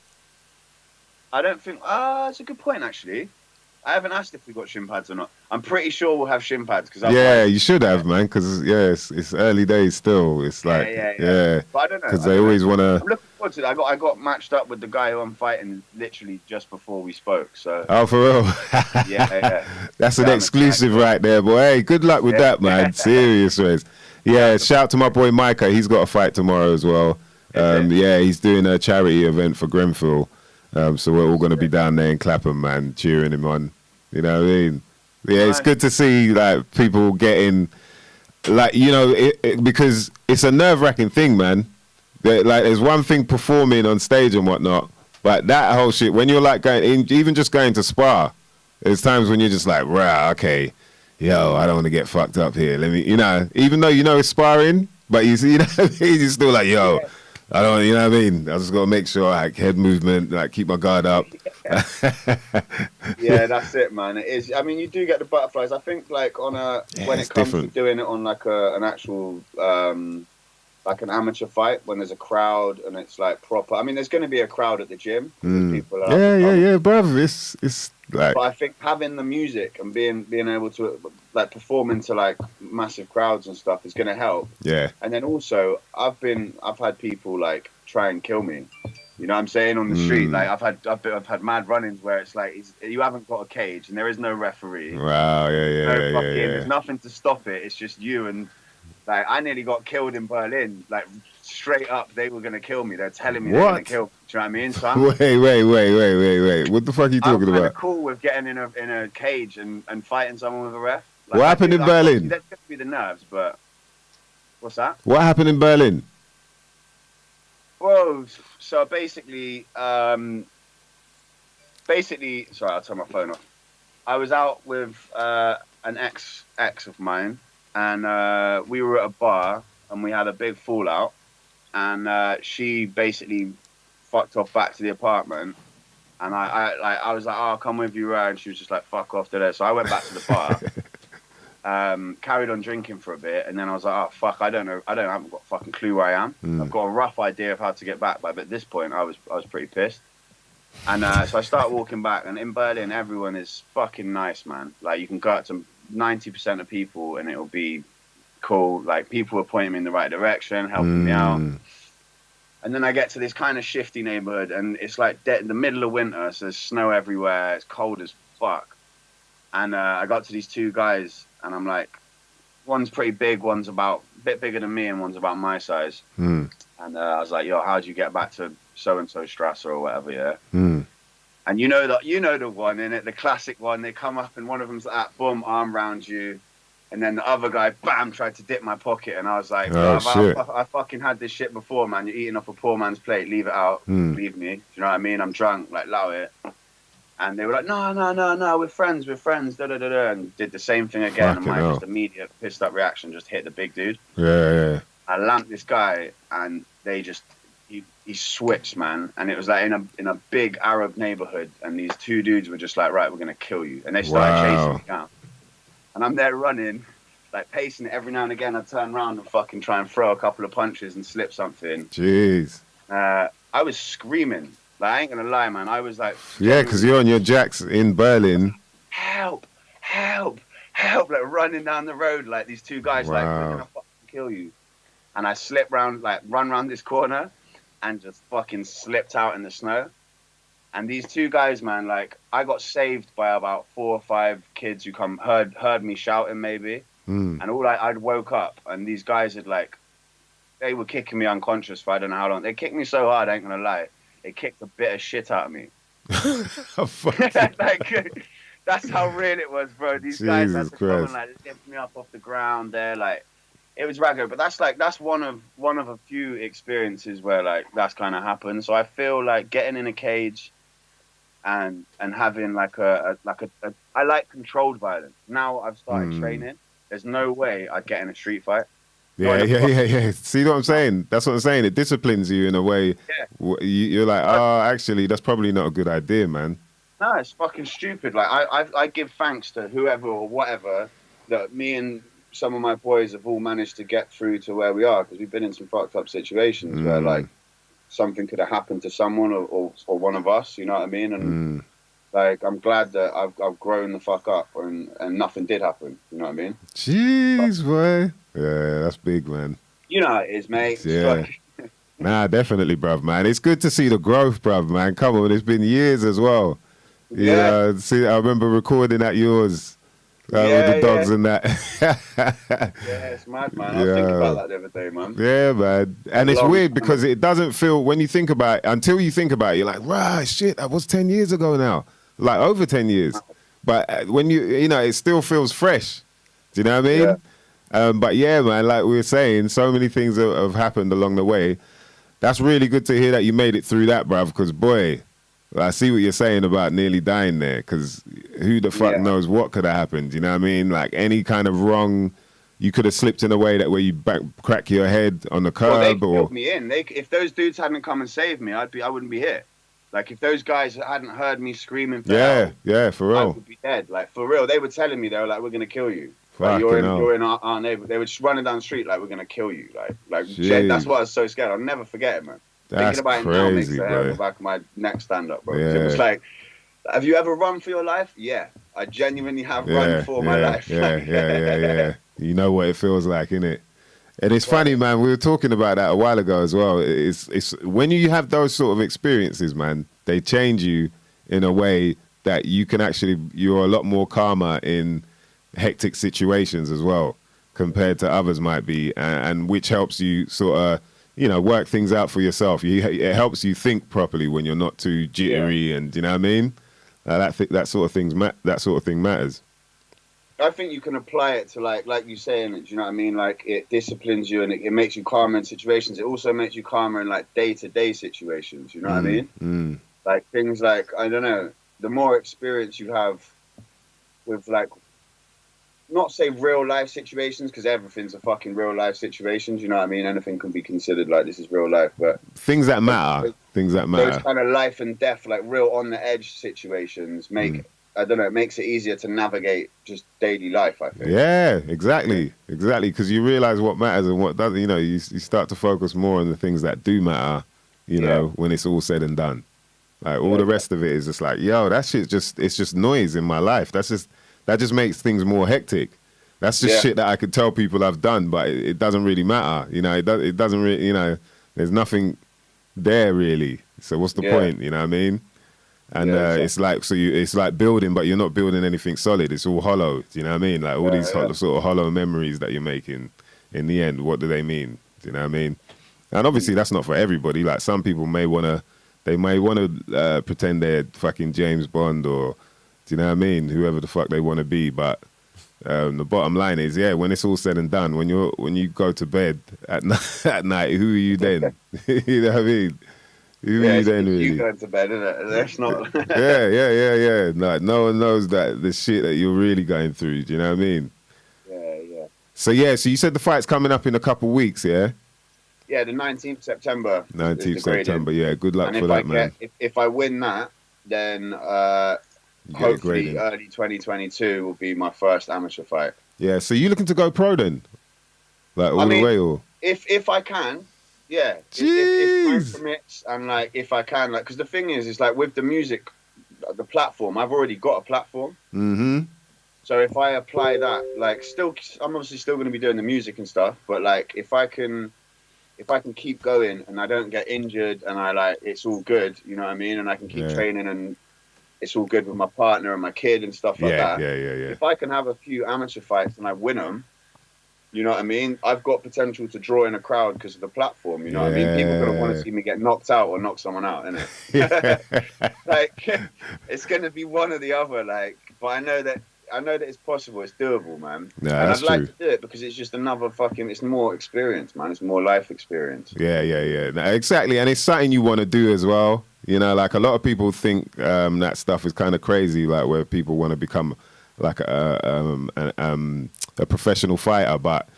I don't think. That's a good point, actually. I haven't asked if we got shin pads or not. I'm pretty sure we'll have shin pads because
you should have, man. Because it's early days still. It's like
But I don't know
because they always want to.
I'm looking forward to it. I got matched up with the guy who I'm fighting literally just before we spoke. So
oh, for real?
yeah.
That's an exclusive right there, boy. Hey, good luck with that, man. Serious ways. Yeah, shout to my boy Micah. He's got a fight tomorrow as well. He's doing a charity event for Grenfell. So we're all going to be down there in Clapham, man, cheering him on. You know what I mean? Yeah, it's good to see like people getting, like, you know, because it's a nerve-wracking thing, man. There's one thing performing on stage and whatnot, but that whole shit, when you're like even just going to spar, there's times when you're just like, rah, okay, yo, I don't want to get fucked up here. Let me, you know, even though you know it's sparring, but you see, you know, you're still like, yo. Yeah. I don't, you know what I mean? I just got to make sure, like, head movement, like, keep my guard up.
Yeah, that's it, man. It is. I mean, you do get the butterflies. I think, like, when it comes to doing it on, like, an actual, like, an amateur fight, when there's a crowd and it's, like, proper. I mean, there's going to be a crowd at the gym. People
yeah, brother. It's like.
But I think having the music and being able to, like, perform into, like, massive crowds and stuff is going to help.
Yeah.
And then also, I've had people, like, try and kill me. You know what I'm saying? On the street. Like, I've had mad run-ins where it's like, you haven't got a cage and there is no referee.
Wow, yeah.
There's nothing to stop it. It's just you and, like, I nearly got killed in Berlin. Like, straight up, they were going to kill me. They're telling me they're going to kill me. Do you know what I mean? So
Wait. What the fuck are you talking about?
I'm cool with getting in a cage and fighting someone with a ref. Like,
what happened in Berlin?
That's going to be the nerves, but what's that?
What happened in Berlin?
Whoa! So basically, sorry, I'll turn my phone off. I was out with an ex of mine, and we were at a bar, and we had a big fallout, and she basically fucked off back to the apartment, and I was like, oh, I'll come with you, and she was just like, fuck off to there. So I went back to the bar. Carried on drinking for a bit, and then I was like, oh fuck, I haven't got a fucking clue where I am. I've got a rough idea of how to get back, but at this point I was pretty pissed. And so I start walking back, and in Berlin everyone is fucking nice, man. Like, you can go up to 90% of people and it'll be cool. Like, people are pointing me in the right direction, helping me out. And then I get to this kind of shifty neighborhood, and it's like in the middle of winter, so there's snow everywhere, it's cold as fuck. And I got to these two guys, and I'm like, one's pretty big, one's about a bit bigger than me, and one's about my size. And I was like, yo, how'd you get back to so-and-so Strasse or whatever, yeah? And you know the one, innit? The classic one. They come up, and one of them's like, boom, arm round you. And then the other guy, bam, tried to dip my pocket. And I was like, I fucking had this shit before, man. You're eating off a poor man's plate. Leave it out. Leave me. Do you know what I mean? I'm drunk. Like, allow it. And they were like, no, we're friends, da da da da, and did the same thing again.
Fucking
And my
hell.
just immediate pissed up reaction just hit the big dude.
Yeah.
I lamped this guy, and they just he switched, man. And it was like in a big Arab neighborhood, and these two dudes were just like, right, we're gonna kill you, and they started chasing me down. And I'm there running, like pacing it. Every now and again, I turn around and fucking try and throw a couple of punches and slip something.
Jeez.
I was screaming. Like, I ain't gonna lie, man. I was like,
Yeah, because you're on your jacks in Berlin.
Help, like running down the road, like these two guys, like, we're gonna fucking kill you. And I slipped round, like, run round this corner and just fucking slipped out in the snow. And these two guys, man, like, I got saved by about 4 or 5 kids who heard me shouting, maybe. And I'd woke up, and these guys had, like, they were kicking me unconscious for I don't know how long. They kicked me so hard, I ain't gonna lie. They kicked a bit of shit out of me. Like, that's how real it was, bro. These guys had to come and like lift me up off the ground there, like it was ragged. But that's one of a few experiences where like that's kind of happened. So I feel like getting in a cage and having like I like controlled violence. Now I've started training. There's no way I'd get in a street fight.
Yeah. See what I'm saying? That's what I'm saying. It disciplines you in a way.
Yeah.
You're like, actually, that's probably not a good idea, man.
No, it's fucking stupid. Like I give thanks to whoever or whatever that me and some of my boys have all managed to get through to where we are, because we've been in some fucked up situations where like something could have happened to someone or one of us. You know what I mean? And like I'm glad that I've grown the fuck up and nothing did happen. You know what I mean?
Jeez, boy. Yeah, that's big, man.
You know how it is, mate.
Yeah. Nah, definitely, bruv, man. It's good to see the growth, bruv, man. Come on, it's been years as well. Yeah. See, I remember recording at yours with the dogs and that.
Yeah, it's mad, man. I was thinking about that the other day, man.
Yeah, man. And it's weird because it doesn't feel, when you think about it, until you think about it, you're like, right, shit, that was 10 years ago now. Like over 10 years. But when you know, it still feels fresh. Do you know what I mean?
Yeah.
But yeah, man, like we were saying, so many things have happened along the way. That's really good to hear that you made it through that, bruv, because, boy, I see what you're saying about nearly dying there, because who the fuck knows what could have happened, you know what I mean? Like, any kind of wrong, you could have slipped in a way that where you crack your head on the curb.
Well, they killed me in. If those dudes hadn't come and saved me, I wouldn't be here. Like, if those guys hadn't heard me screaming for help,
for real.
I would be dead. Like, for real. They were telling me, they were like, we're going to kill you. Like,
You're
in our neighborhood. They were just running down the street like, we're going to kill you. Like that's why I was so scared. I'll never forget it, man.
That's
Thinking about
crazy,
it now makes the hair on
bro.
the back of my neck stand up, bro.
Yeah.
It was like, have you ever run for your life? Yeah. I genuinely have run for my life.
Yeah. You know what it feels like, innit? And it's funny, man, we were talking about that a while ago as well. It's when you have those sort of experiences, man, they change you in a way that you're a lot more calmer in hectic situations as well, compared to others might be, and which helps you sort of, you know, work things out for yourself. It helps you think properly when you're not too jittery, and you know what I mean. That sort of thing matters.
I think you can apply it to like you saying it. Do you know what I mean? Like, it disciplines you and it makes you calmer in situations. It also makes you calmer in like day-to-day situations. You know what I mean? Like things like, I don't know, the more experience you have with like, not say real life situations, because everything's a fucking real life situation. You know what I mean? Anything can be considered like this is real life, but
things that matter.
Those kind of life and death, like real on the edge situations, I don't know, it makes it easier to navigate just daily life, I think.
Yeah, exactly, because you realize what matters and what doesn't. You know, you start to focus more on the things that do matter. You know, when it's all said and done, like all the rest of it is just like, yo, that shit's it's just noise in my life. That just makes things more hectic. That's just shit that I could tell people I've done, but it doesn't really matter. You know, it doesn't really, you know, there's nothing there really. So what's the point? You know what I mean? And it's like building, but you're not building anything solid. It's all hollow. Do you know what I mean? Like all these sort of hollow memories that you're making. In the end, what do they mean? Do you know what I mean? And obviously that's not for everybody. Like some people may want to pretend they're fucking James Bond or, do you know what I mean? Whoever the fuck they want to be. But the bottom line is, when it's all said and done, when you go to bed at night, who are you then? You know what I mean?
it's
then
you
really.
going to bed, isn't it? That's not.
Yeah. Like, no one knows that the shit that you're really going through. Do you know what I mean?
Yeah.
So you said the fight's coming up in a couple weeks, yeah?
Yeah, the 19th September. is
19th
the grading.
September, yeah. Good luck
And
for
if
that, man.
if I win that, then
You get it
hopefully
grading.
early 2022 will be my first amateur fight.
Yeah, so you looking to go pro then? Like all
I
the
mean,
way, or?
If I can, yeah. If
Jeez.
time permits, and like if I can, like, because the thing is like with the music, the platform, I've already got a platform.
Mm-hmm.
So if I apply that, like, I'm obviously still going to be doing the music and stuff, but like if I can keep going and I don't get injured and it's all good, you know what I mean, and I can keep training and it's all good with my partner and my kid and stuff like that.
Yeah.
If I can have a few amateur fights and I win them, you know what I mean, I've got potential to draw in a crowd because of the platform. You know what I mean, people are gonna want to see me get knocked out or knock someone out, innit? Like, it's gonna be one or the other. Like, but I know that it's possible. It's doable, man.
Nah,
and
that's
I'd like
true.
to do it because it's just another it's more experience, man. It's more life experience.
Yeah. Nah, exactly, and it's something you want to do as well. You know, like a lot of people think that stuff is kind of crazy, like where people want to become like a professional fighter, but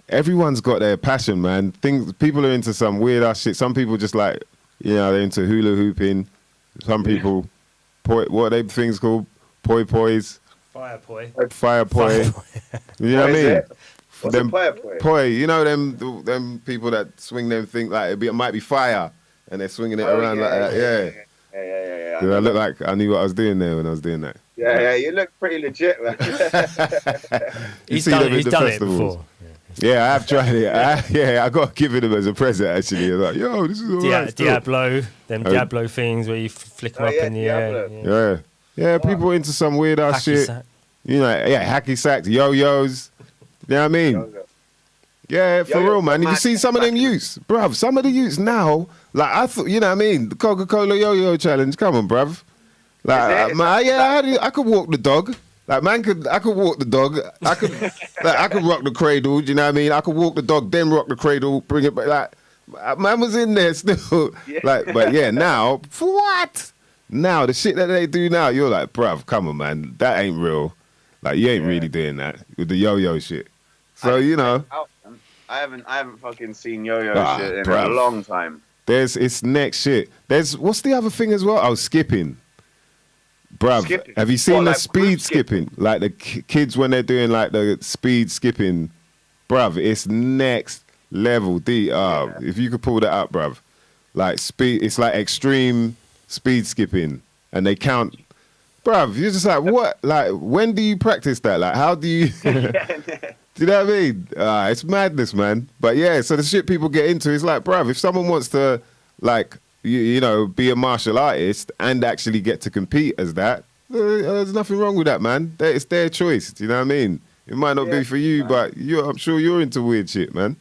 everyone's got their passion, man. People are into some weird ass shit. Some people just like, you know, they're into hula hooping. Some people, what are they things called? Pois.
Fire poi.
You know what I mean?
What's a player
Poi, you know them people that swing them thing like it might be fire, and they're swinging it around like that. Yeah. I look like I knew what I was doing there when I was doing that.
Yeah, you look pretty legit, man.
He's done it before.
Yeah, I have tried it. I got to give it him as a present, actually. I was like, yo, this is all right.
Diablo, Diablo things where you flick them up in the air.
Yeah, people are into some weird ass shit.
Sack.
You know, hacky sacks, yo-yos. You know what I mean?
Yo-yo.
Yeah, for real, man. You see some of them youths, bruv. Some of the youths now, like I thought, you know what I mean? The Coca-Cola yo-yo challenge. Come on, bruv. Like, I could walk the dog. Like, I could walk the dog. I could rock the cradle. Do you know what I mean? I could walk the dog, then rock the cradle, bring it back. Like, man was in there still.
Yeah.
Like, but yeah, now, for what? Now, the shit that they do now, you're like, bruv, come on, man. That ain't real. Like, you ain't really doing that with the yo-yo shit. So, you know.
I haven't fucking seen yo-yo shit in
bruv.
a long time.
It's next shit. What's the other thing as well? Oh, skipping. Bruv,
Skipping.
have you seen the
like
speed
group
skipping? Like the kids when they're doing like the speed skipping. Bruv, it's next level. If you could pull that up, bruv. Like speed, it's like extreme speed skipping. And they count. Bruv, you're just like, what? Like, when do you practice that? Like, how do you... Do you know what I mean? It's madness, man. But yeah, so the shit people get into is like, bruv, if someone wants to, like, you know, be a martial artist and actually get to compete as that, there's nothing wrong with that, man. It's their choice. Do you know what I mean? It might not be for you, but I'm sure you're into weird shit, man.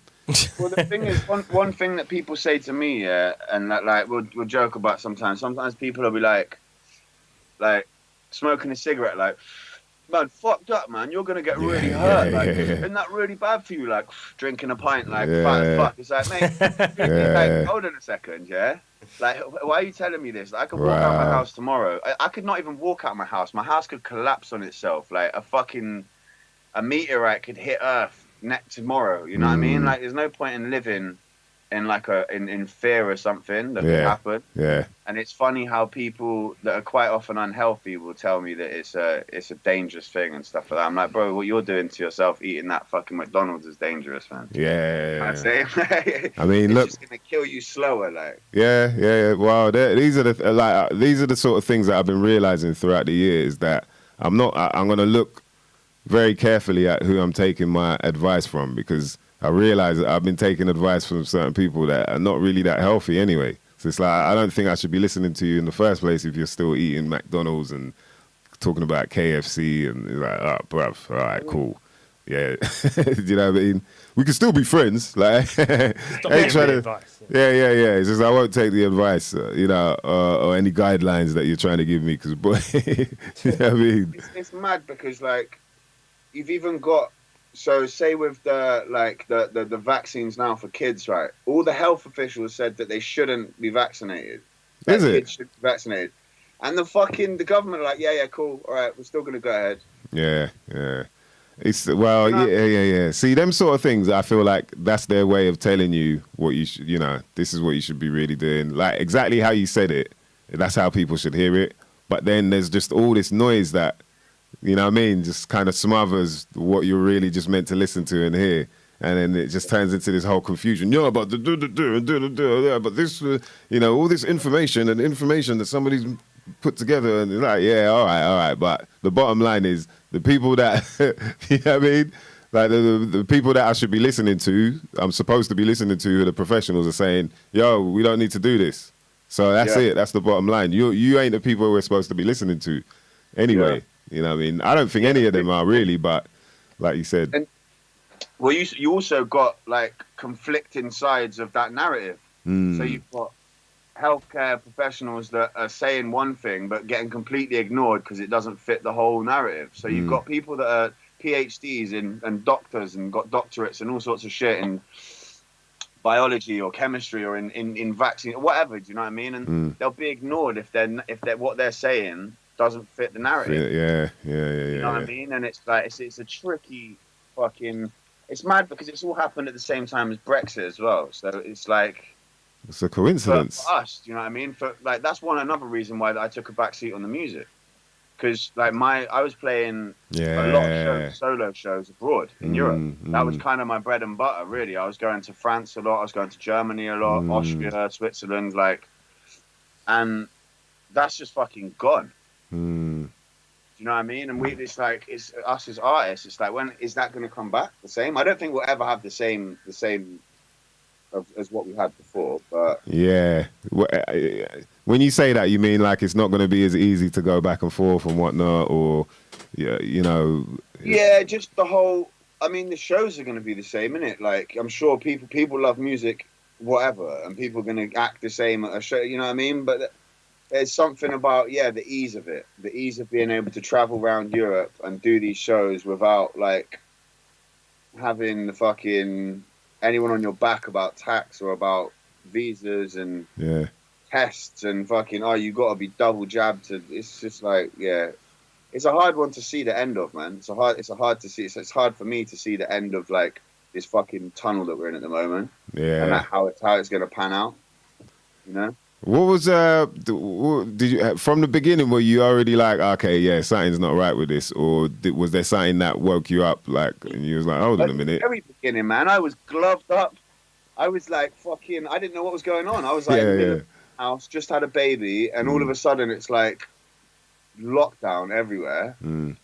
Well, the thing is, one thing that people say to me, and that, like, we'll joke about sometimes. Sometimes people will be like smoking a cigarette, like, man, fucked up, man. You're gonna get really hurt. Like, isn't that really bad for you? Like, drinking a pint, like, fuck. It's like, mate, like, hold on a second, yeah. Like, why are you telling me this? Like, I could walk out my house tomorrow. I could not even walk out my house. My house could collapse on itself. Like, a meteorite could hit Earth tomorrow. You know what I mean? Like, there's no point in living in like in fear or something that could happen. Yeah. And it's funny how people that are quite often unhealthy will tell me that it's a dangerous thing and stuff like that. I'm like, bro, what you're doing to yourself eating that fucking McDonald's is dangerous, man.
Yeah.
I say,
I mean, look,
it's just gonna kill you slower, like.
Yeah. Well, these are the sort of things that I've been realizing throughout the years that I'm gonna look very carefully at who I'm taking my advice from, because I realize that I've been taking advice from certain people that are not really that healthy anyway. So it's like, I don't think I should be listening to you in the first place if you're still eating McDonald's and talking about KFC and it's like, oh, bruv, all right, cool. Yeah. Do you know what I mean? We can still be friends. Like,
Stop giving me advice.
Yeah. It's just I won't take the advice, or any guidelines that you're trying to give me, because, boy, you know what I mean?
It's mad because, like, you've even got, so say with the vaccines now for kids, right? All the health officials said that they shouldn't be vaccinated. that
Is it?
kids should be vaccinated. And the government are like, yeah, cool, all right, we're still gonna go ahead.
Yeah. It's well,
You know?
yeah. See, them sort of things, I feel like that's their way of telling you what you should, this is what you should be really doing. Like exactly how you said it. That's how people should hear it. But then there's just all this noise that, you know what I mean, just kind of smothers what you're really just meant to listen to and hear. And then it just turns into this whole confusion. Yeah, but but this, all this information that somebody's put together, and like, yeah, all right. But the bottom line is the people that, you know what I mean? Like the people that I should be listening to, I'm supposed to be listening to, who the professionals are saying, yo, we don't need to do this. So that's it. That's the bottom line. You ain't the people we're supposed to be listening to anyway.
Yeah.
You know what I mean? I don't think any of them are really, but like you said.
And, well, you also got like conflicting sides of that narrative. So you've got healthcare professionals that are saying one thing but getting completely ignored because it doesn't fit the whole narrative. So you've got people that are PhDs and doctors and got doctorates and all sorts of shit in biology or chemistry or in vaccine or whatever. Do you know what I mean? And they'll be ignored if they're what they're saying doesn't fit the narrative.
Yeah.
You know what I mean? And it's like it's a tricky fucking. It's mad because it's all happened at the same time as Brexit as well. So it's like
it's a coincidence.
For us, do you know what I mean? For like that's another reason why I took a back seat on the music, because like I was playing a lot of solo shows abroad in Europe. That was kind of my bread and butter, really. I was going to France a lot. I was going to Germany a lot, Austria, Switzerland, and that's just fucking gone. You know what I mean? And it's like it's us as artists. It's like, when is that going to come back the same? I don't think we'll ever have the same as what we had before. But
yeah, when you say that, you mean like it's not going to be as easy to go back and forth and whatnot, or
Yeah, just the whole. I mean, the shows are going to be the same, innit? Like, I'm sure people love music, whatever, and people are going to act the same at a show. You know what I mean? But there's something about, the ease of it. The ease of being able to travel around Europe and do these shows without, like, having the fucking anyone on your back about tax or about visas and tests and fucking, you got to be double jabbed. It's just like, it's a hard one to see the end of, man. It's hard to see. It's hard for me to see the end of, like, this fucking tunnel that we're in at the moment. Yeah. And how it's going to pan out, you know?
What was did you from the beginning? Were you already like, okay, something's not right with this, or was there something that woke you up, like, and you was like, hold on a minute?
Very beginning, man. I was gloved up. I was like, fucking, I didn't know what was going on. I was like, in the house, just had a baby, and all of a sudden it's like lockdown everywhere, and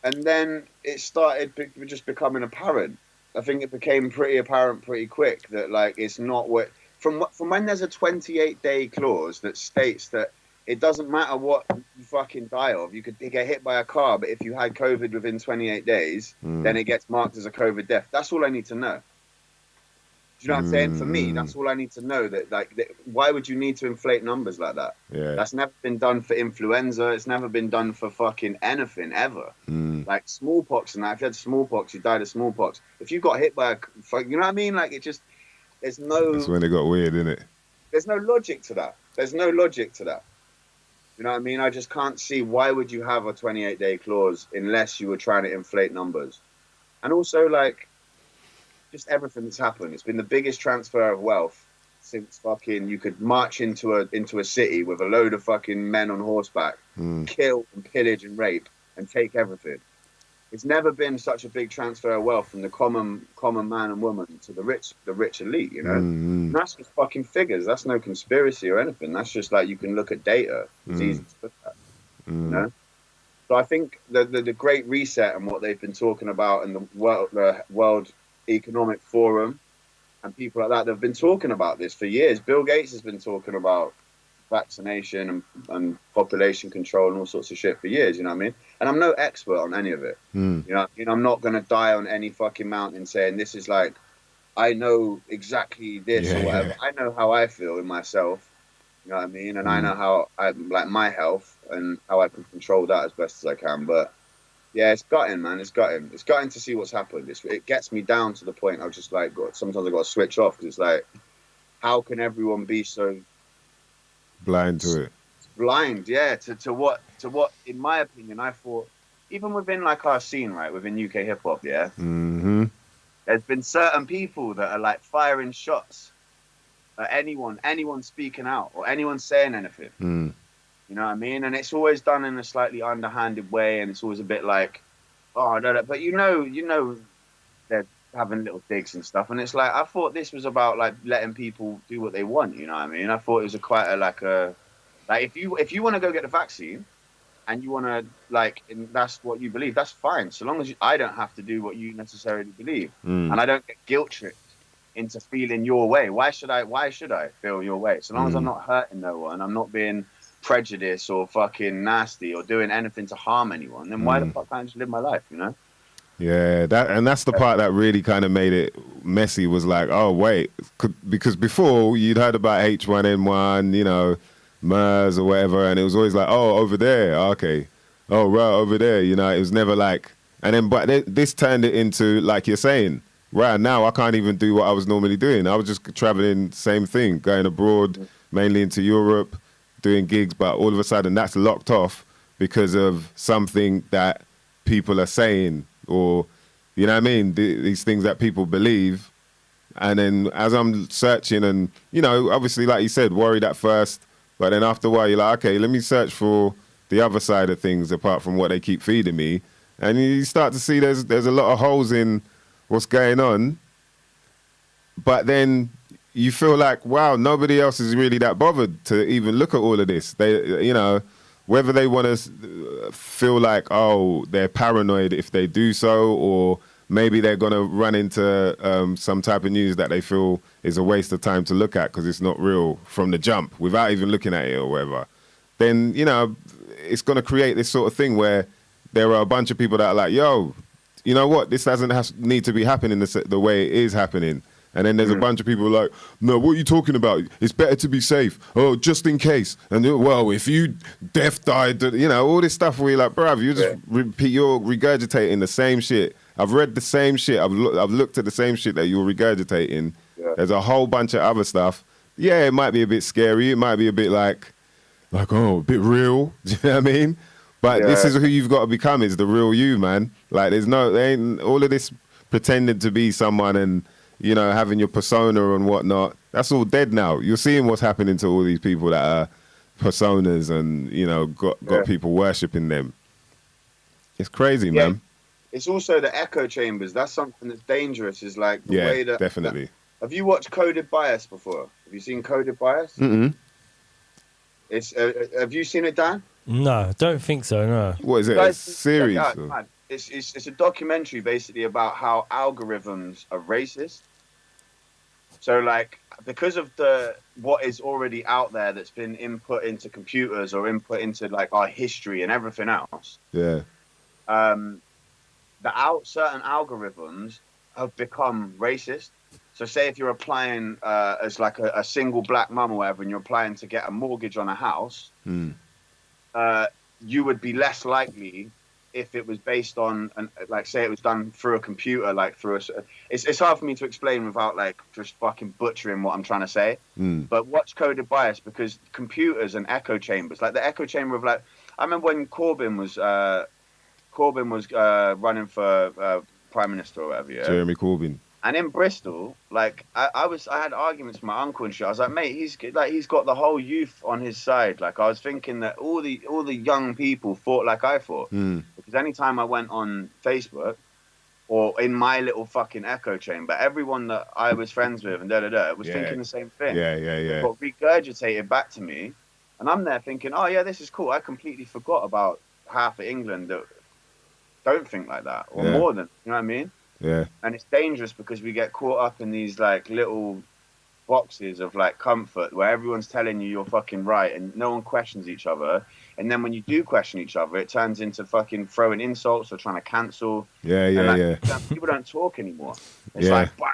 then it started just becoming apparent. I think it became pretty apparent pretty quick that, like, it's not what. From when there's a 28-day clause that states that it doesn't matter what you fucking die of, you could get hit by a car, but if you had COVID within 28 days, then it gets marked as a COVID death. That's all I need to know. Do you know what I'm saying? For me, that's all I need to know. Why would you need to inflate numbers like that? Yeah. That's never been done for influenza. It's never been done for fucking anything ever. Like smallpox and that. If you had smallpox, you died of smallpox. If you got hit by you know what I mean? Like, it just. That's
when it got weird, isn't it?
There's no logic to that. You know what I mean? I just can't see why would you have a 28-day clause unless you were trying to inflate numbers. And also, like, just everything that's happened. It's been the biggest transfer of wealth since fucking you could march into a city with a load of fucking men on horseback, kill and pillage and rape and take everything. It's never been such a big transfer of wealth from the common man and woman to the rich elite, you know? And that's just fucking figures. That's no conspiracy or anything. That's just like, you can look at data. It's easy to look at, you know? So I think the Great Reset and what they've been talking about in the World Economic Forum and people like that, they've been talking about this for years. Bill Gates has been talking about vaccination and population control and all sorts of shit for years, you know what I mean? And I'm no expert on any of it. You know, I'm not going to die on any fucking mountain saying this is like, I know exactly this or whatever. I know how I feel in myself, you know what I mean? And I know how I like my health and how I can control that as best as I can. But yeah, it's gutting, man. It's gutting. It's gutting to see what's happened. It gets me down to the point I just like, sometimes I got to switch off because it's like, how can everyone be so
Blind to it.
blind, yeah, to what, in my opinion, I thought, even within like our scene, right, within UK hip hop, yeah,
Mm-hmm.
there's been certain people that are like firing shots at anyone speaking out or anyone saying anything.
Mm.
You know what I mean? And it's always done in a slightly underhanded way, and it's always a bit like, oh, no, but you know, they're having little digs and stuff, and it's like, I thought this was about like letting people do what they want. You know what I mean? I thought it was like if you want to go get the vaccine and you want to like, and that's what you believe, that's fine, so long as I don't have to do what you necessarily believe, and I don't get guilt tripped into feeling your way. Why should I feel your way? So long as I'm not hurting no one, I'm not being prejudiced or fucking nasty or doing anything to harm anyone, then why the fuck can't I just live my life, you know?
Yeah, that's the part that really kind of made it messy, was like, oh wait, because before you'd heard about H1N1, you know, MERS or whatever, and it was always like, oh, over there, okay, oh right, over there, you know, it was never like, and then but this turned it into, like you're saying, right now I can't even do what I was normally doing. I was just traveling, same thing, going abroad, mainly into Europe, doing gigs, but all of a sudden that's locked off because of something that people are saying, or, you know what I mean, these things that people believe. And then as I'm searching, and, you know, obviously, like you said, worried at first, but then after a while you're like, okay, let me search for the other side of things apart from what they keep feeding me. And you start to see there's a lot of holes in what's going on. But then you feel like, wow, nobody else is really that bothered to even look at all of this. They, you know, whether they want to feel like, oh, they're paranoid if they do so, or maybe they're going to run into some type of news that they feel is a waste of time to look at because it's not real from the jump without even looking at it or whatever, then, you know, it's going to create this sort of thing where there are a bunch of people that are like, yo, you know what, this doesn't need to be happening the way it is happening. And then there's a bunch of people like, no, what are you talking about? It's better to be safe. Oh, just in case. And well, if you died, you know, all this stuff where you're like, bruv, you're just you're regurgitating the same shit. I've read the same shit. I've looked at the same shit that you're regurgitating. Yeah. There's a whole bunch of other stuff. Yeah, it might be a bit scary. It might be a bit like, oh, a bit real. Do you know what I mean? But this is who you've got to become, is the real you, man. Like, there ain't all of this pretending to be someone and, you know, having your persona and whatnot. That's all dead now. You're seeing what's happening to all these people that are personas and, you know, got people worshipping them. It's crazy, man.
It's also the echo chambers. That's something that's dangerous, is like the way that...
definitely.
Have you watched Coded Bias before? Have you seen Coded Bias?
Mm-mm.
It's have you seen it, Dan?
No, don't think so, no.
What is it, a series?
It's a documentary basically about how algorithms are racist. So, like, because of what is already out there that's been input into computers or input into, like, our history and everything else.
Yeah.
Certain algorithms have become racist. So say if you're applying as like a single black mum or whatever, and you're applying to get a mortgage on a house, you would be less likely if it was based on, like, say it was done through a computer, like through it's hard for me to explain without like just fucking butchering what I'm trying to say. But watch Coded Bias, because computers and echo chambers, like the echo chamber of, like, I remember when Corbyn was running for Prime Minister or whatever,
Jeremy Corbyn.
And in Bristol, like, I had arguments with my uncle and shit. I was like, mate, he's got the whole youth on his side. Like, I was thinking that all the young people thought like I thought. Because anytime I went on Facebook or in my little fucking echo chamber, everyone that I was friends with and was thinking the same thing.
Yeah.
It got regurgitated back to me, and I'm there thinking, oh yeah, this is cool. I completely forgot about half of England that don't think like that, or more than, you know what I mean?
Yeah.
And it's dangerous because we get caught up in these like little boxes of like comfort where everyone's telling you you're fucking right and no one questions each other. And then when you do question each other, it turns into fucking throwing insults or trying to cancel. People don't talk anymore. It's like, bang,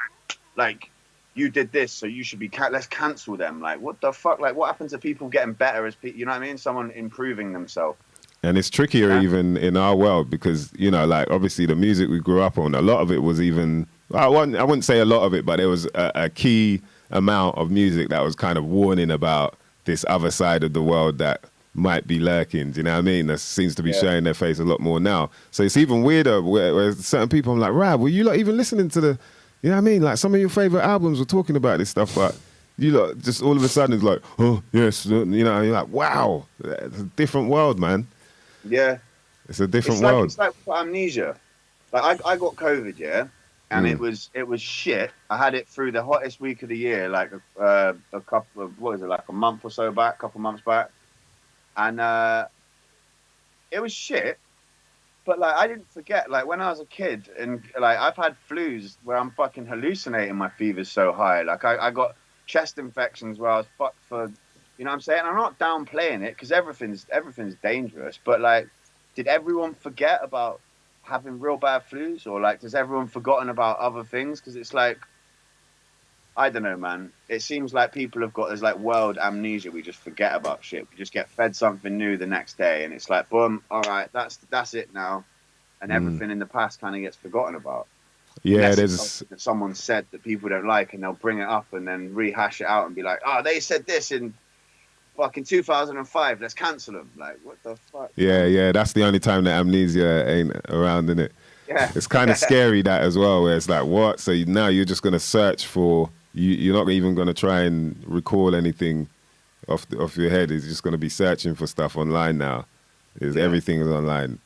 like, you did this, so you should be, let's cancel them. Like, what the fuck? Like, what happens to people getting better as people, you know what I mean? Someone improving themselves.
And it's trickier even in our world because, you know, like, obviously the music we grew up on, a lot of it was even, I wouldn't say a lot of it, but there was a key amount of music that was kind of warning about this other side of the world that might be lurking. Do you know what I mean? That seems to be showing their face a lot more now. So it's even weirder where certain people, I'm like, Rab, were you lot even listening to the, you know what I mean? Like some of your favorite albums were talking about this stuff, but you lot just all of a sudden it's like, oh yes, you know, you're like, wow, it's a different world, man.
Yeah.
It's a different world.
It's like amnesia. Like I got COVID, yeah, and it was shit. I had it through the hottest week of the year, like a couple of, what is it, like a month or so back, couple months back. And it was shit, but like I didn't forget. Like when I was a kid, and like I've had flus where I'm fucking hallucinating. My fever's so high. Like I got chest infections where I was fucked for, you know what I'm saying? I'm not downplaying it because everything's dangerous. But like, did everyone forget about having real bad flus, or like has everyone forgotten about other things? Because it's like, I don't know, man. It seems like people have got this like world amnesia. We just forget about shit. We just get fed something new the next day, and it's like, boom, all right, that's it now, and everything in the past kind of gets forgotten about.
Yeah,
there's someone said that people don't like, and they'll bring it up and then rehash it out and be like, oh, they said this in fucking 2005. Let's cancel them. Like, what the fuck?
Yeah. That's the only time that amnesia ain't around, innit?
Yeah.
It's kind of scary that as well, where it's like, what? So now you're just gonna search for. You're not even going to try and recall anything off your head. It's just going to be searching for stuff online now. Everything is online.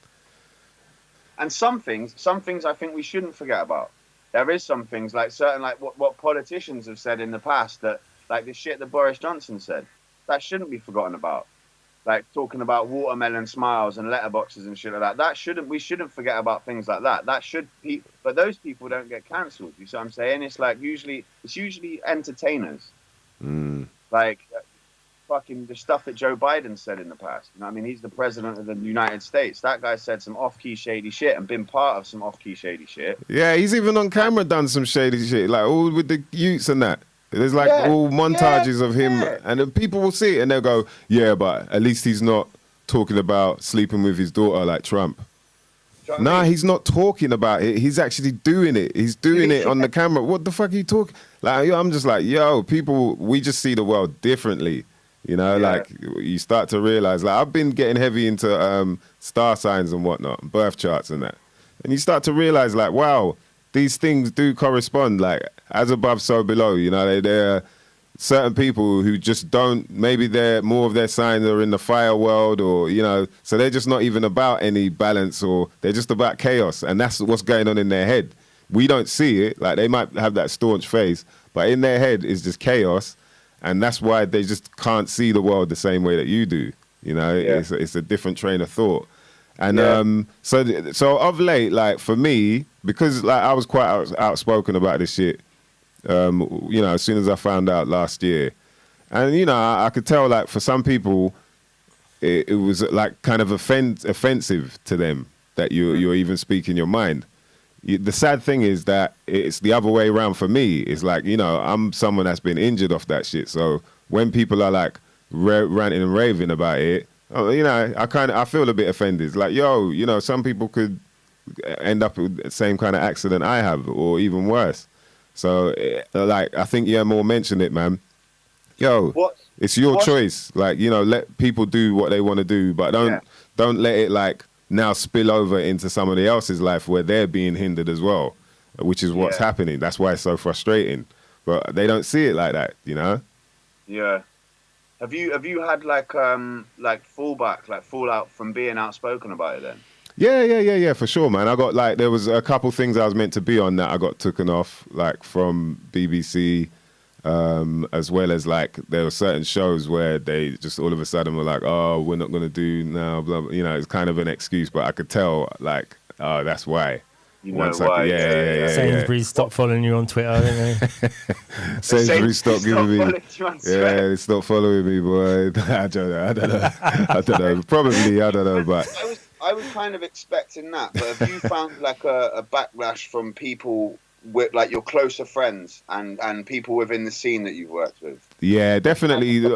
And some things I think we shouldn't forget about. There is some things like certain, like what politicians have said in the past, that like the shit that Boris Johnson said, that shouldn't be forgotten about. Like talking about watermelon smiles and letterboxes and shit like that. We shouldn't forget about things like that. That should be, but those people don't get cancelled. You see what I'm saying? It's like it's usually entertainers. Like fucking the stuff that Joe Biden said in the past. You know what I mean? He's the president of the United States. That guy said some off-key shady shit and been part of some off-key shady shit.
Yeah, he's even on camera done some shady shit, like all with the youths and that. There's like all montages of him, and then people will see it and they'll go, yeah, but at least he's not talking about sleeping with his daughter like Trump. Nah, he's not talking about it. He's actually doing it. He's doing it on the camera. What the fuck are you talking? Like, I'm just like, yo, people, we just see the world differently. You know, like you start to realize, like I've been getting heavy into star signs and whatnot, birth charts and that. And you start to realize like, wow, these things do correspond, like as above, so below. You know, there are certain people who just don't, maybe they're more of their signs are in the fire world, or, you know, so they're just not even about any balance, or they're just about chaos. And that's what's going on in their head. We don't see it. Like they might have that staunch face, but in their head is just chaos. And that's why they just can't see the world the same way that you do. You know, it's a different train of thought. And so of late, like for me, because like I was quite outspoken about this shit, you know, as soon as I found out last year, and you know, I could tell like for some people, it was like kind of offensive to them that you're even speaking your mind. The sad thing is that it's the other way around for me. It's like, you know, I'm someone that's been injured off that shit. So when people are like ranting and raving about it, you know, I feel a bit offended. It's like, yo, you know, some people could end up with the same kind of accident I have, or even worse. So, like, I think more mentioned it, man. Yo, it's your choice. Like, you know, let people do what they want to do, but don't let it like now spill over into somebody else's life where they're being hindered as well, which is what's happening. That's why it's so frustrating. But they don't see it like that, you know?
Yeah. Have you had like fallback, like fallout from being outspoken about it then?
Yeah, for sure, man. I got like, there was a couple things I was meant to be on that I got taken off, like from BBC, as well as like there were certain shows where they just all of a sudden were like, oh, we're not going to do now, blah, blah. You know, it's kind of an excuse, but I could tell like, oh, that's why.
You know why?
Yeah.
Sainsbury's stopped following you on Twitter, didn't they?
Sainsbury's stopped giving me. Yeah, they stopped following me, boy. I don't know. Probably, I don't know, but
I was kind of expecting that. But have you found like a backlash from people with like your closer friends and people within the scene that you've worked with?
Yeah, definitely.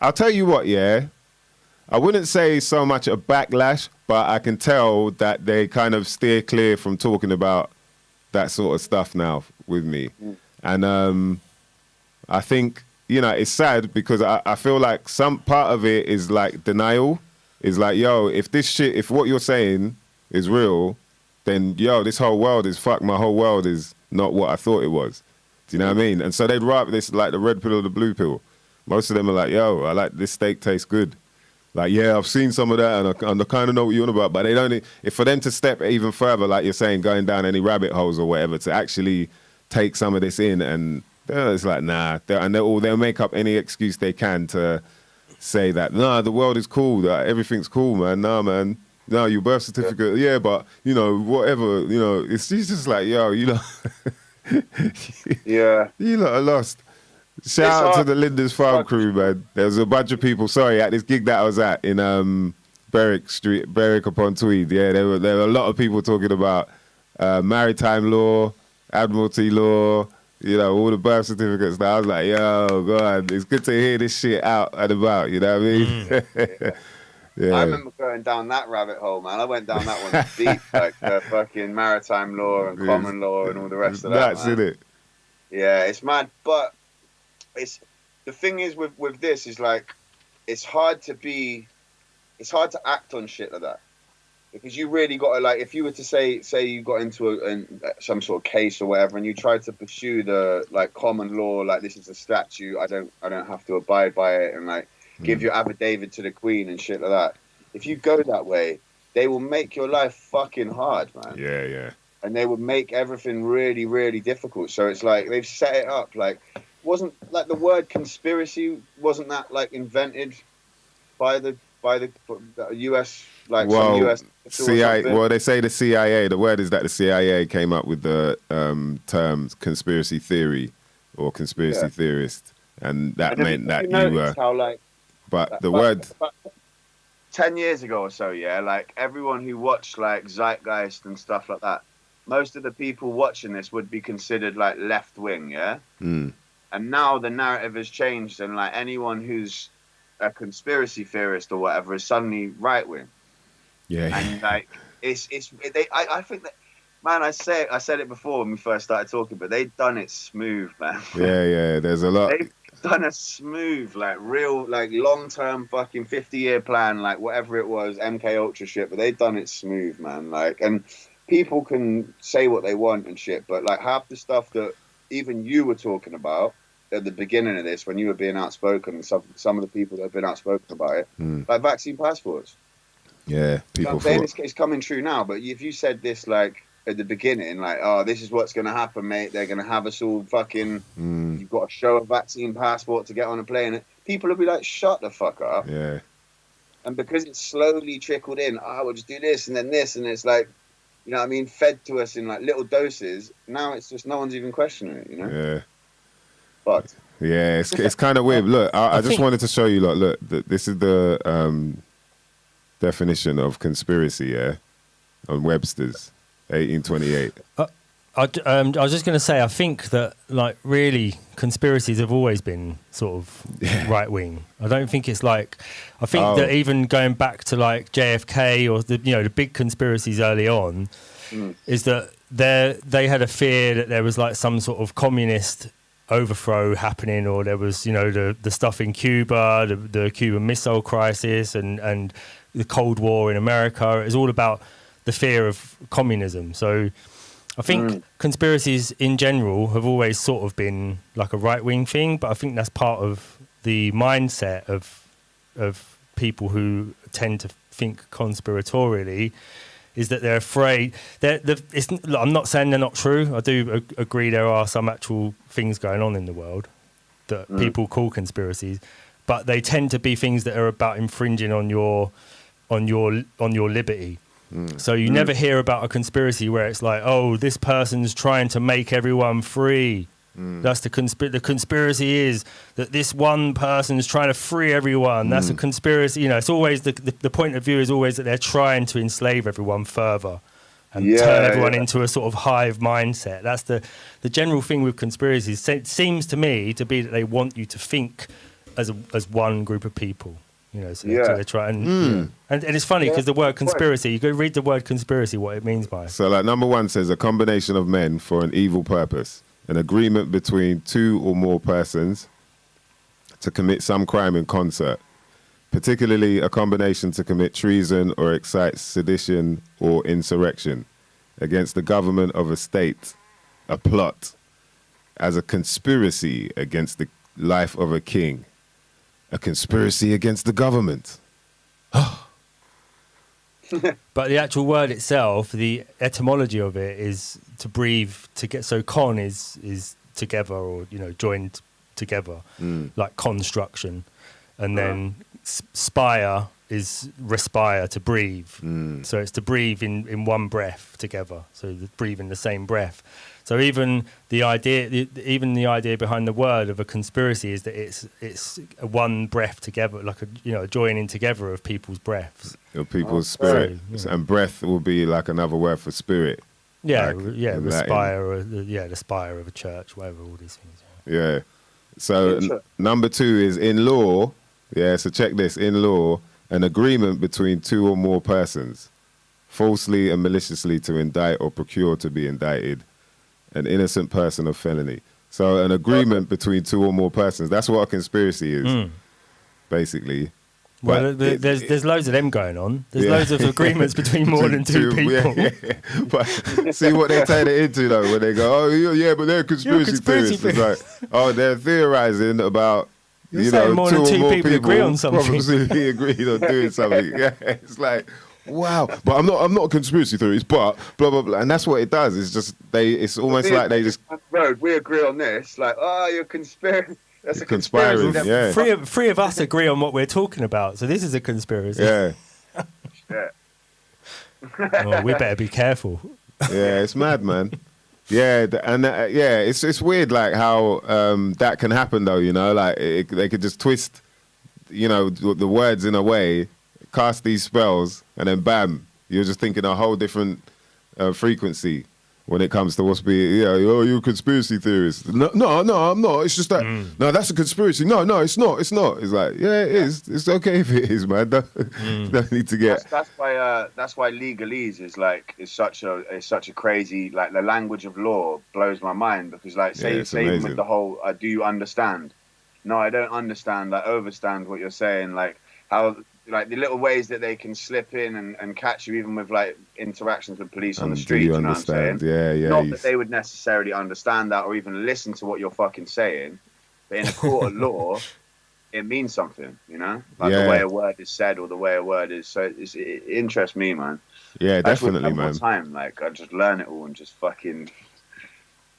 I'll tell you what. Yeah. I wouldn't say so much a backlash, but I can tell that they kind of steer clear from talking about that sort of stuff now with me. And I think you know, it's sad because I feel like some part of it is like denial. Is like, yo, if what you're saying is real, then yo, this whole world is fucked. My whole world is not what I thought it was. Do you know what I mean? And so they'd write this like the red pill or the blue pill. Most of them are like, yo, I like this steak tastes good. Like, yeah, I've seen some of that and I kind of know what you're on about. But they don't, if for them to step even further, like you're saying, going down any rabbit holes or whatever, to actually take some of this in, and it's like, nah. They'll make up any excuse they can to say that, nah, the world is cool, that everything's cool, man. Nah, man. No, your birth certificate, yeah, but, you know, whatever, you know, it's just like, yo, you know.
Yeah.
You lot are lost. Shout out to the Linda's Farm crew, man. There was a bunch of people, sorry, at this gig that I was at in Berwick upon Tweed. Yeah, there were a lot of people talking about maritime law, admiralty law, you know, all the birth certificates. I was like, yo, God, it's good to hear this shit out and about, you know what I mean? Yeah.
I remember going down that rabbit hole, man. I went down that one deep, like fucking maritime law and common law and all the rest of that.
That's it.
Yeah, it's mad, but it's the thing is with this is like it's hard to act on shit like that because you really got to, like, if you were to say you got into some sort of case or whatever and you tried to pursue the like common law, like this is a statute, I don't have to abide by it, and like give your affidavit to the Queen and shit like that. If you go that way, they will make your life fucking hard, man.
Yeah.
And they would make everything really, really difficult. So it's like they've set it up. Like, wasn't like the word conspiracy, wasn't that like invented by the US, like some US
CIA? Well, they say the CIA. The word is that the CIA came up with the terms conspiracy theory or conspiracy theorist, and that meant that you were.
How, like,
but the word.
10 years ago or so, yeah, like everyone who watched like Zeitgeist and stuff like that, most of the people watching this would be considered like left wing, yeah. And now the narrative has changed, and like anyone who's a conspiracy theorist or whatever is suddenly right wing. Yeah. And like I think that, man, I said it before when we first started talking, but they've done it smooth, man.
Yeah. There's a lot.
They've done a smooth, like real, like long-term fucking 50-year plan, like whatever it was, MK Ultra shit, but they've done it smooth, man. Like, and people can say what they want and shit, but like half the stuff that even you were talking about at the beginning of this, when you were being outspoken, and some of the people that have been outspoken about it, like vaccine passports.
Yeah, people.
So I'm saying it's coming true now, but if you said this like at the beginning, like, oh, this is what's going to happen, mate. They're going to have us all fucking, you've got to show a vaccine passport to get on a plane. People will be like, shut the fuck up.
Yeah.
And because it's slowly trickled in, we'll just do this and then this. And it's like, you know what I mean, fed to us in like little doses. Now it's just no one's even questioning it, you know?
Yeah.
But.
Yeah, it's kind of weird. Look, I just wanted to show you, look, this is the definition of conspiracy, yeah, on Webster's. 1828.
I was just going to say, I think that, like, really, conspiracies have always been sort of right wing. I don't think it's like, I think that even going back to like JFK or the big conspiracies early on, is that they had a fear that there was like some sort of communist overthrow happening, or there was the stuff in Cuba, the Cuban Missile Crisis, and the Cold War in America. It was all about the fear of communism. So I think conspiracies in general have always sort of been like a right-wing thing, but I think that's part of the mindset of people who tend to think conspiratorially, is that they're afraid. I'm not saying they're not true. I do agree there are some actual things going on in the world that people call conspiracies, but they tend to be things that are about infringing on your liberty. So you never hear about a conspiracy where it's like, oh, this person's trying to make everyone free. That's the conspiracy is that this one person's trying to free everyone. That's a conspiracy. It's always the point of view is always that they're trying to enslave everyone further and turn everyone into a sort of hive mindset. That's the general thing with conspiracies. It seems to me to be that they want you to think as one group of people. So they try and it's funny because the word conspiracy, you go read the word conspiracy, what it means by.
So like number one says a combination of men for an evil purpose, an agreement between two or more persons, to commit some crime in concert, particularly a combination to commit treason or excite sedition or insurrection against the government of a state, a plot, as a conspiracy against the life of a king, a conspiracy against the government.
But the actual word itself, the etymology of it is to breathe, to get, so con is together, or, you know, joined together, like construction. And then spire is respire, to breathe. So it's to breathe in one breath together. So breathe in the same breath. So even the idea behind the word of a conspiracy is that it's a one breath together, like a joining together of people's breaths.
Of people's spirit.
So,
And breath will be like another word for spirit.
Yeah,
like
respire, or the spire of a church, whatever, all these things.
Yeah. So number 2 is in law. Yeah, so check this. In law, an agreement between 2 or more persons, falsely and maliciously to indict or procure to be indicted an innocent person of felony. So an agreement between 2 or more persons. That's what a conspiracy is, basically.
Well, there's loads of them going on. There's loads of agreements between more than 2 people.
Yeah. But see what they turn it into, though, when they go, oh, yeah, but they're conspiracy theorists. It's like, oh, they're theorizing about,
You're saying more
2
than
or
2
more
people agree on something.
Probably agreed on doing something. Yeah, it's like, wow. But I'm not a conspiracy theorist, but blah, blah, blah. And that's what it does. It's just, it's almost like they just...
Road, we agree on this. Like, oh, you're conspiracy. That's a
conspiring,
conspiracy.
yeah.
Three of us agree on what we're talking about, so this is a conspiracy.
Yeah.
Yeah.
Well, we better be careful.
Yeah, it's mad, man. Yeah, it's weird, like how that can happen, though. Like they could just twist, the words in a way, cast these spells, and then bam, you're just thinking a whole different frequency when it comes to what's being, you're a conspiracy theorist. No, I'm not. It's just that, no, that's a conspiracy. No, it's not. It's like, yeah, it is. It's okay if it is, man. Don't need to get.
That's why legalese is such a crazy, like, the language of law blows my mind, because, like, say with the whole, do you understand? No, I don't understand. I overstand what you're saying. Like, how, like, the little ways that they can slip in and catch you, even with, like, interactions with police on the street.
You know what I'm saying? Yeah.
Not that they would necessarily understand that or even listen to what you're fucking saying, but in a court of law, it means something, like the way a word is said or the way a word is. So it interests me, man.
Yeah, definitely, man.
More time, like, I just learn it all and just fucking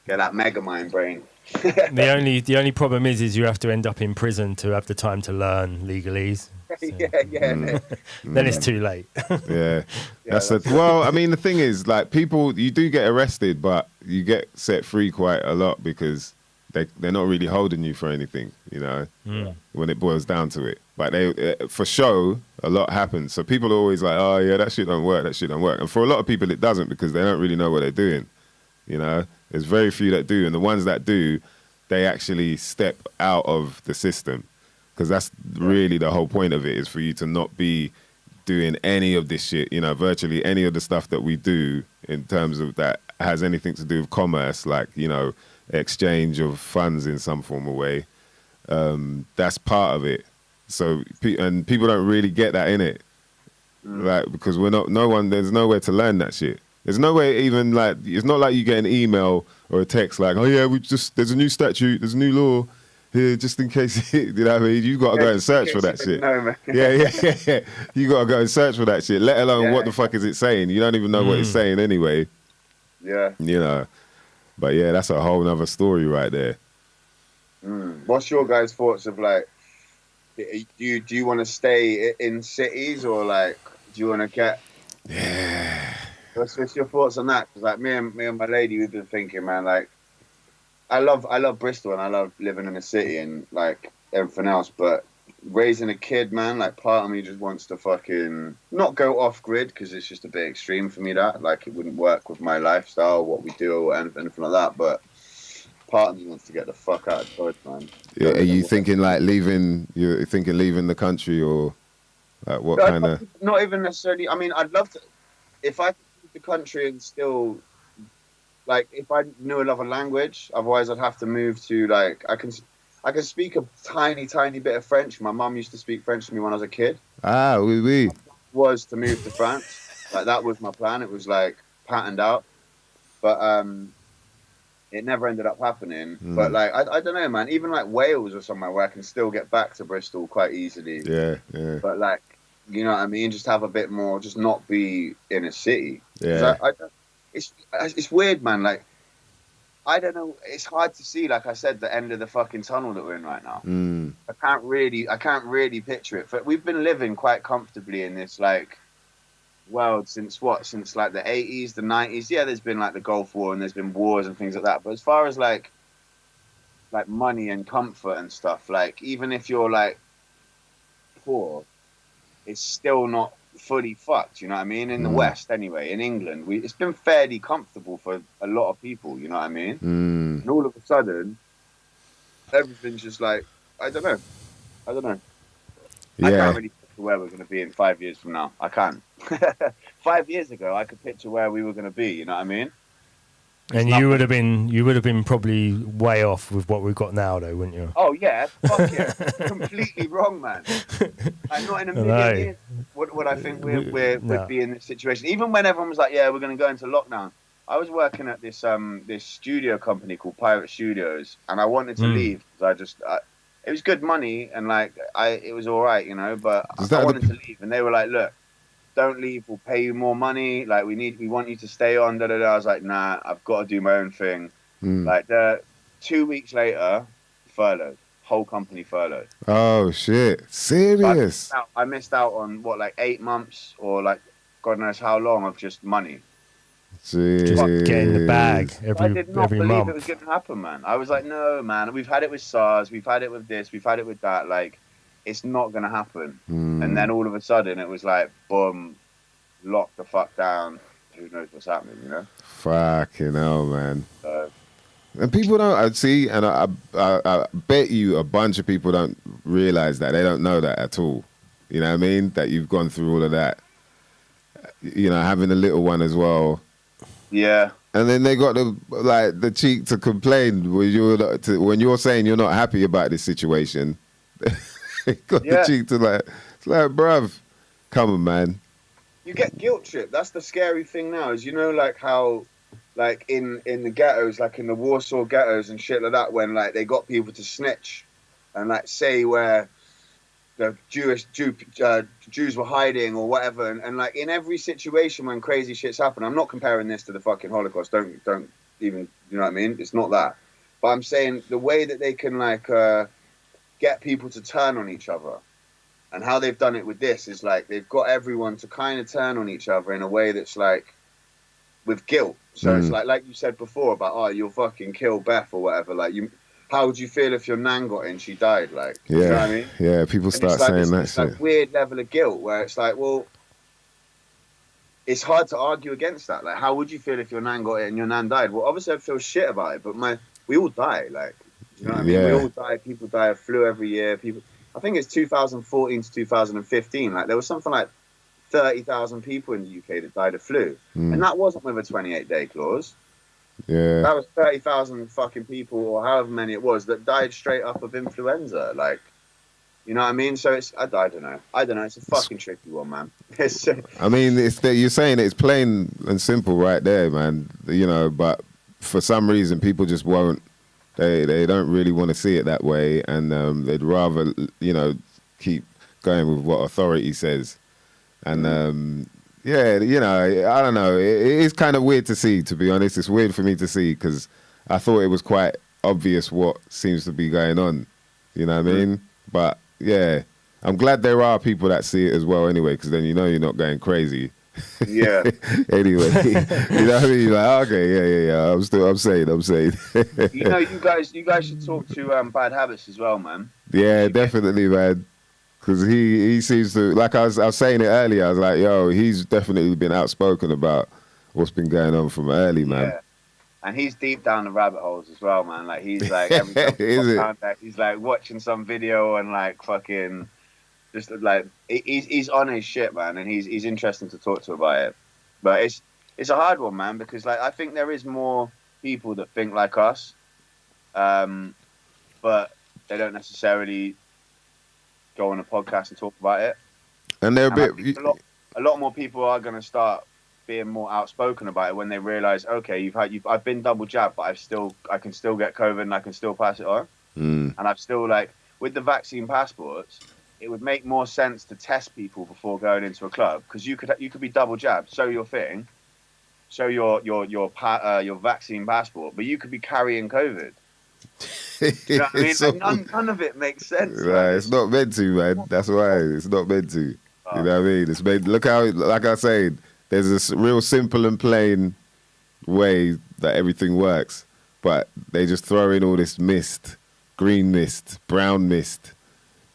get that mega mind brain.
The only problem is you have to end up in prison to have the time to learn legalese. So, then it's too late.
Well, I mean, the thing is, like, people, you do get arrested, but you get set free quite a lot because they're not really holding you for anything, when it boils down to it. But for show, a lot happens. So people are always like, oh yeah, that shit don't work. And for a lot of people, it doesn't, because they don't really know what they're doing. There's very few that do, and the ones that do, they actually step out of the system, because that's really the whole point of it, is for you to not be doing any of this shit, virtually any of the stuff that we do in terms of that has anything to do with commerce, like, exchange of funds in some form or way. That's part of it. So, and people don't really get that in it, like, because there's nowhere to learn that shit. There's no way, even, like, it's not like you get an email or a text like, oh yeah, there's a new statute, there's a new law here, just in case, you know what I mean? You got to go and search for that shit. Yeah. You got to go and search for that shit, let alone what the fuck is it saying? You don't even know what it's saying anyway.
Yeah.
But yeah, that's a whole nother story right there.
What's your guys' thoughts of, like, do you want to stay in cities, or, like, do you want to get...
Yeah.
What's your thoughts on that? Because, like, me and my lady, we've been thinking, man, like, I love Bristol and I love living in a city and, like, everything else, but raising a kid, man, like, part of me just wants to fucking not go off grid, because it's just a bit extreme for me, that, like, it wouldn't work with my lifestyle, what we do, or anything like that, but part of me wants to get the fuck out of Dodge, man.
Yeah, are you thinking, like, leaving the country, or, like, what kind of...
Not even necessarily, I mean, I'd love to, if I the country and still, like, if I knew another language, otherwise I'd have to move to, like, I can speak a tiny, tiny bit of French. My mum used to speak French to me when I was a kid.
Ah, oui, oui.
Was to move to France. Like that was my plan. It was like patterned out, but it never ended up happening. But like I don't know, man. Even like Wales or somewhere where I can still get back to Bristol quite easily.
Yeah, yeah.
But like, you know what I mean? Just have a bit more. Just not be in a city.
Yeah.
It's weird, man. Like, I don't know. It's hard to see, like I said, the end of the fucking tunnel that we're in right now. I can't really picture it. But we've been living quite comfortably in this like world since like the 80s, the 90s. Yeah, there's been like the Gulf War and there's been wars and things like that. But as far as like money and comfort and stuff, like even if you're like poor, it's still not fully fucked, you know what I mean? In the West, anyway, in England, it's been fairly comfortable for a lot of people, you know what I mean? And all of a sudden, everything's just like, I don't know.
Yeah.
I can't really picture where we're going to be in 5 years from now. I can't. 5 years ago, I could picture where we were going to be, you know what I mean?
And you would have been probably way off with what we've got now, though, wouldn't you?
Oh yeah, fuck yeah, completely wrong, man. I'm not in a million years would I think we'd be in this situation. Even when everyone was like, "Yeah, we're going to go into lockdown," I was working at this this studio company called Pirate Studios, and I wanted to leave because it was good money and like it was all right, you know. But I wanted to leave, and they were like, "Look, don't leave. We'll pay you more money. Like we want you to stay on." Da da da. I was like, "Nah, I've got to do my own thing." Like 2 weeks later, furloughed. Whole company furloughed.
Oh shit! Serious?
I missed out on what, like 8 months or like God knows how long of just money.
Jeez.
Just getting the bag every
I did not believe
month.
it was going to happen, man. I was like, no, man. We've had it with SARS. We've had it with this. We've had it with that. Like, it's not going to happen. And then all of a sudden, it was like, boom, lock the fuck down. Who knows what's happening, you know?
Fucking hell, man. And people don't see, and I bet you a bunch of people don't realize that. They don't know that at all. You know what I mean? That you've gone through all of that. You know, having a little one as well.
Yeah.
And then they got the cheek to complain when you're saying you're not happy about this situation. They got the cheek to it's like, bruv, come on, man.
You get guilt tripped. That's the scary thing now, is, you know, like how, like in the ghettos, like in the Warsaw ghettos and shit like that, when like they got people to snitch and like say where the Jews were hiding or whatever, and like in every situation when crazy shit's happen. I'm not comparing this to the fucking Holocaust. Don't even, you know what I mean? It's not that. But I'm saying the way that they can like get people to turn on each other. And how they've done it with this is like they've got everyone to kind of turn on each other in a way that's like with guilt. So it's like you said before about, oh, you'll fucking kill Beth or whatever. Like, how would you feel if your nan got in, she died? Like, you know what I mean?
Yeah, people start saying that shit.
Like weird level of guilt where it's like, well, it's hard to argue against that. Like, how would you feel if your nan got it and your nan died? Well, obviously I'd feel shit about it, but we all die. Like, you know what I mean? We all die. People die of flu every year. I think it's 2014 to 2015. Like, there was something like 30,000 people in the UK that died of flu. And that wasn't with a 28-day clause.
Yeah.
That was 30,000 fucking people, or however many it was, that died straight up of influenza. Like, you know what I mean? So I don't know. It's a fucking tricky one, man.
I mean, you're saying it's plain and simple right there, man. You know, but for some reason, people just won't. They don't really want to see it that way, and they'd rather, you know, keep going with what authority says. And yeah, you know, I don't know. It is kind of weird to see, to be honest. It's weird for me to see because I thought it was quite obvious what seems to be going on. You know what I mean? But yeah, I'm glad there are people that see it as well anyway, because then you know you're not going crazy.
Yeah.
Anyway, you know what I mean? You're like, okay, yeah. I'm saying.
You know, you guys should talk to Bad Habits as well, man.
Yeah, definitely, man. Because he seems to, like I was saying it earlier, I was like, yo, he's definitely been outspoken about what's been going on from early, man.
Yeah. And he's deep down the rabbit holes as well, man. Like, he's like, every time he's like watching some video and like fucking, just like, he's on his shit, man. And he's interesting to talk to about it. But it's a hard one, man, because like I think there is more people that think like us. But they don't necessarily go on a podcast and talk about it.
And they're a bit.
A lot more people are going to start being more outspoken about it when they realize, okay, I've been double jabbed, but I can still get COVID and I can still pass it on. And I've still, like, with the vaccine passports, it would make more sense to test people before going into a club, because you could be double jabbed, show your thing, show your vaccine passport, but you could be carrying COVID. You know what I mean?
So,
like, none of it makes sense.
Right, it's not meant to, man. That's why it's not meant to. You know what I mean? It's made. Look how, like I said, there's this real simple and plain way that everything works, but they just throw in all this mist, green mist, brown mist.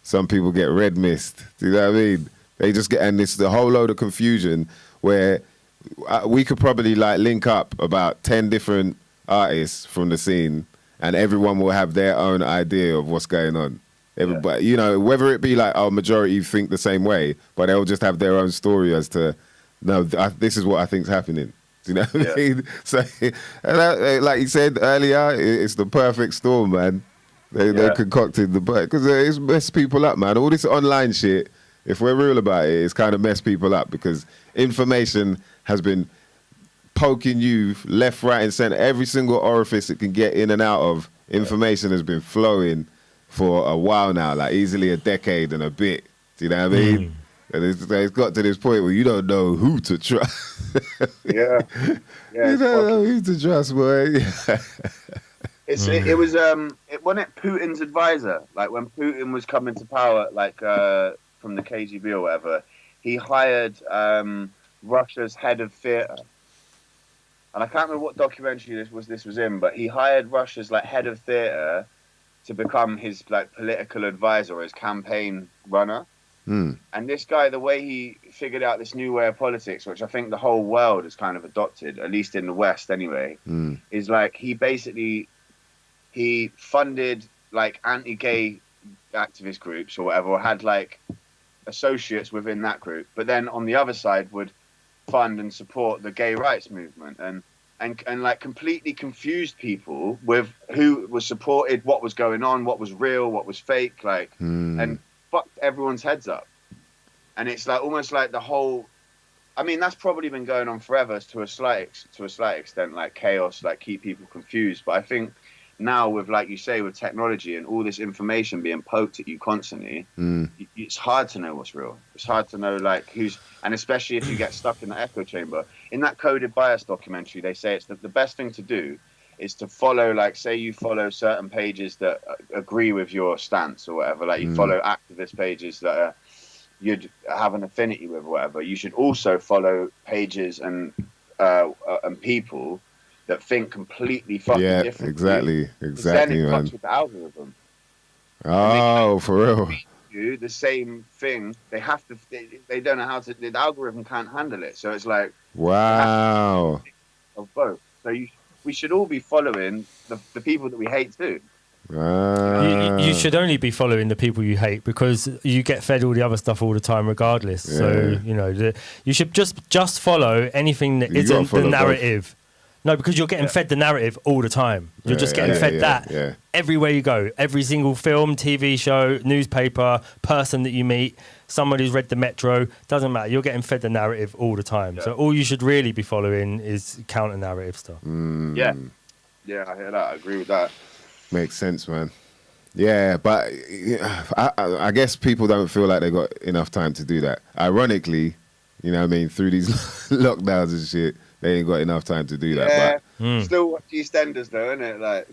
Some people get red mist. Do you know what I mean? They just get, and it's the whole load of confusion where we could probably like link up about 10 different artists from the scene, and everyone will have their own idea of what's going on. Everybody, you know, whether it be like our majority think the same way, but they'll just have their own story as to, no, this is what I think's happening. Do you know what I mean? So, like you said earlier, it's the perfect storm, man. They concocted the because it's messed people up, man. All this online shit, if we're real about it, it's kind of messed people up because information has been poking you left, right, and centre. Every single orifice it can get in and out of, information has been flowing for a while now, like easily a decade and a bit. Do you know what I mean? And it's got to this point where you don't know who to trust.
You
don't know who to trust, boy.
It was wasn't it Putin's advisor? Like when Putin was coming to power, like from the KGB or whatever, he hired Russia's head of theatre. And I can't remember what documentary this was in, but he hired Russia's like head of theatre to become his like political advisor, his campaign runner. And this guy, the way he figured out this new way of politics, which I think the whole world has kind of adopted, at least in the West anyway, is like he funded like anti-gay activist groups or whatever, or had like associates within that group, but then on the other side would fund and support the gay rights movement and like completely confused people with who was supported, what was going on, what was real, what was fake, like, and fucked everyone's heads up. And it's like almost like the whole, I mean, that's probably been going on forever to a slight extent, like chaos, like keep people confused. But I think now with, like you say, with technology and all this information being poked at you constantly, it's hard to know what's real. It's hard to know like who's, and especially if you get stuck in the echo chamber. In that Coded Bias documentary, they say it's the best thing to do is to follow, like, say you follow certain pages that agree with your stance or whatever, like you follow activist pages that you'd have an affinity with or whatever. You should also follow pages and people that think completely fucking differently.
Exactly,
then it
man.
fucks with the algorithm.
Oh, for real.
Do the same thing. They have to. They don't know how to. The algorithm can't handle it. So it's like
wow.
Of both. So we should all be following the people that we hate too.
You should only be following the people you hate because you get fed all the other stuff all the time regardless. So, you know, you should just follow anything that isn't the narrative. Both. No, because you're getting fed the narrative all the time. You're just getting fed that everywhere you go. Every single film, TV show, newspaper, person that you meet, someone who's read the Metro, doesn't matter. You're getting fed the narrative all the time. So all you should really be following is counter-narrative stuff.
Yeah, I hear that. I agree with that.
Makes sense, man. Yeah, but I guess people don't feel like they got enough time to do that. Ironically, you know what I mean, through these lockdowns and shit, they ain't got enough time to do that. But
still watch EastEnders though, isn't it? Like,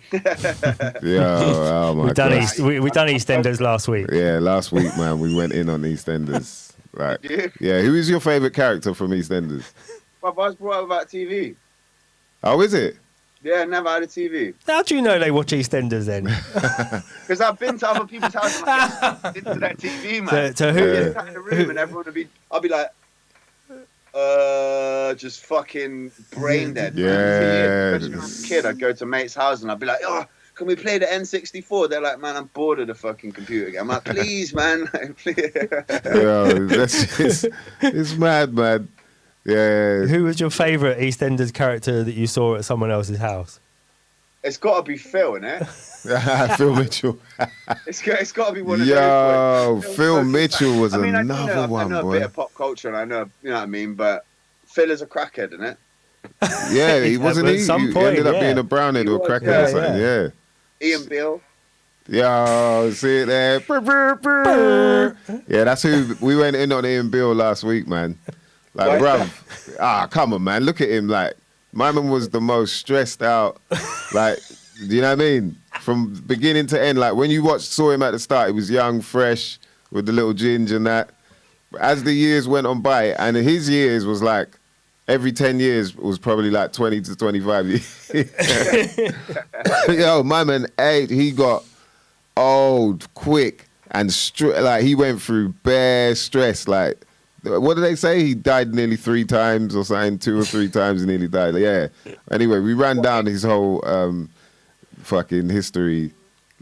oh my God.
We done EastEnders last week.
Yeah, last week, man, we went in on EastEnders. Right. Yeah, who is your favourite character from EastEnders?
My boss brought up about TV.
Oh, is it?
Yeah, never had a TV.
How do you know they watch EastEnders then?
Because I've been to other people's houses and I get into that TV, man.
To who?
I'd get in the room and everyone would be, I'll be like, just fucking brain dead.
Yeah.
Especially when I was a kid, I'd go to mates' house and I'd be like, oh, can we play the N64? They're like, man, I'm bored of the fucking computer game. I'm like, please, man.
Yo, it's mad, man. Yeah.
Who was your favourite EastEnders character that you saw at someone else's house?
It's got to be Phil, innit?
Phil Mitchell.
It's got to be one of
Yo,
those boys.
Phil Mitchell was
I mean,
another
I
one,
know a
boy.
bit of pop culture, and I know, you know what I mean. But Phil is a crackhead, isn't it?
Yeah, he wasn't.
At
He
some
He
point,
ended up
yeah.
being a brownhead
He
or a
was,
crackhead or something.
yeah.
Yeah.
Ian Beale.
Yo, see it there. Brr, brr, brr. Yeah, that's who we went in on Ian Bill last week, man. Like, bruv, come on, man. Look at him. Like, my man was the most stressed out. Like, do you know what I mean? From beginning to end. Like, when you saw him at the start, he was young, fresh, with the little ginge and that. As the years went on by, and his years was like, every 10 years was probably like 20 to 25 years. Yo, my man, he got old, quick, and like he went through bare stress. Like, what did they say? He died nearly 3 times or something, 2 or 3 times he nearly died. Yeah. Anyway, we ran down his whole fucking history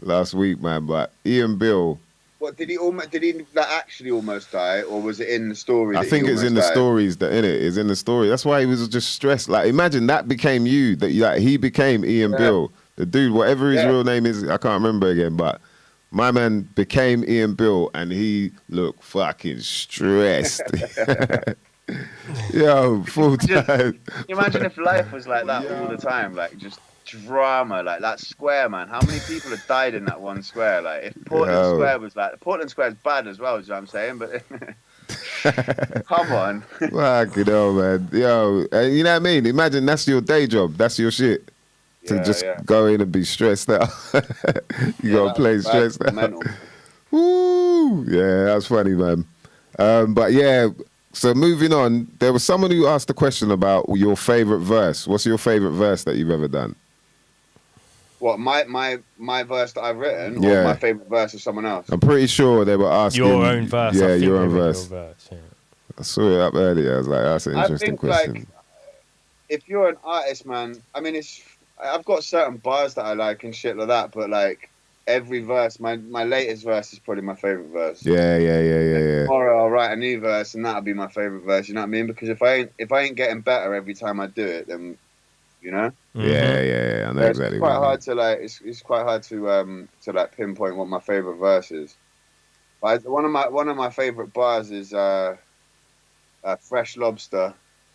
last week, man. But Ian Bill.
What did he like, actually almost die, or was it in the story?
I think it's in the stories that in it. It's in the story. That's why he was just stressed. Like, imagine that became you. That like, he became Ian Bill. The dude, whatever his real name is, I can't remember again, but my man became Ian Bill and he looked fucking stressed. Yo, full time.
Imagine if life was like that all the time, like just drama, like that square, man. How many people have died in that one square? Like, if Portland Square was like, Portland Square is bad as well, is what I'm saying, but come on.
Fucking hell, man. Yo, you know what I mean? Imagine that's your day job. That's your shit. To just go in and be stressed out. You gotta play stressed out. Woo! Yeah, that's funny, man. But yeah, so moving on, there was someone who asked a question about your favorite verse. What's your favorite verse that you've ever done?
What, my verse that I've written, or my favorite verse of someone else?
I'm pretty sure they were asking
your own verse.
Yeah, your own verse.
Yeah.
I saw it up earlier. I was like, that's an interesting question.
Like, if you're an artist, man, I mean, I've got certain bars that I like and shit like that, but like every verse, my latest verse is probably my favorite verse.
Yeah.
Tomorrow I'll write a new verse and that'll be my favorite verse. You know what I mean? Because if I ain't getting better every time I do it, then you know.
Yeah. I know exactly.
It's quite hard to like. It's quite hard to like pinpoint what my favorite verse is. But one of my favorite bars is Fresh Lobster.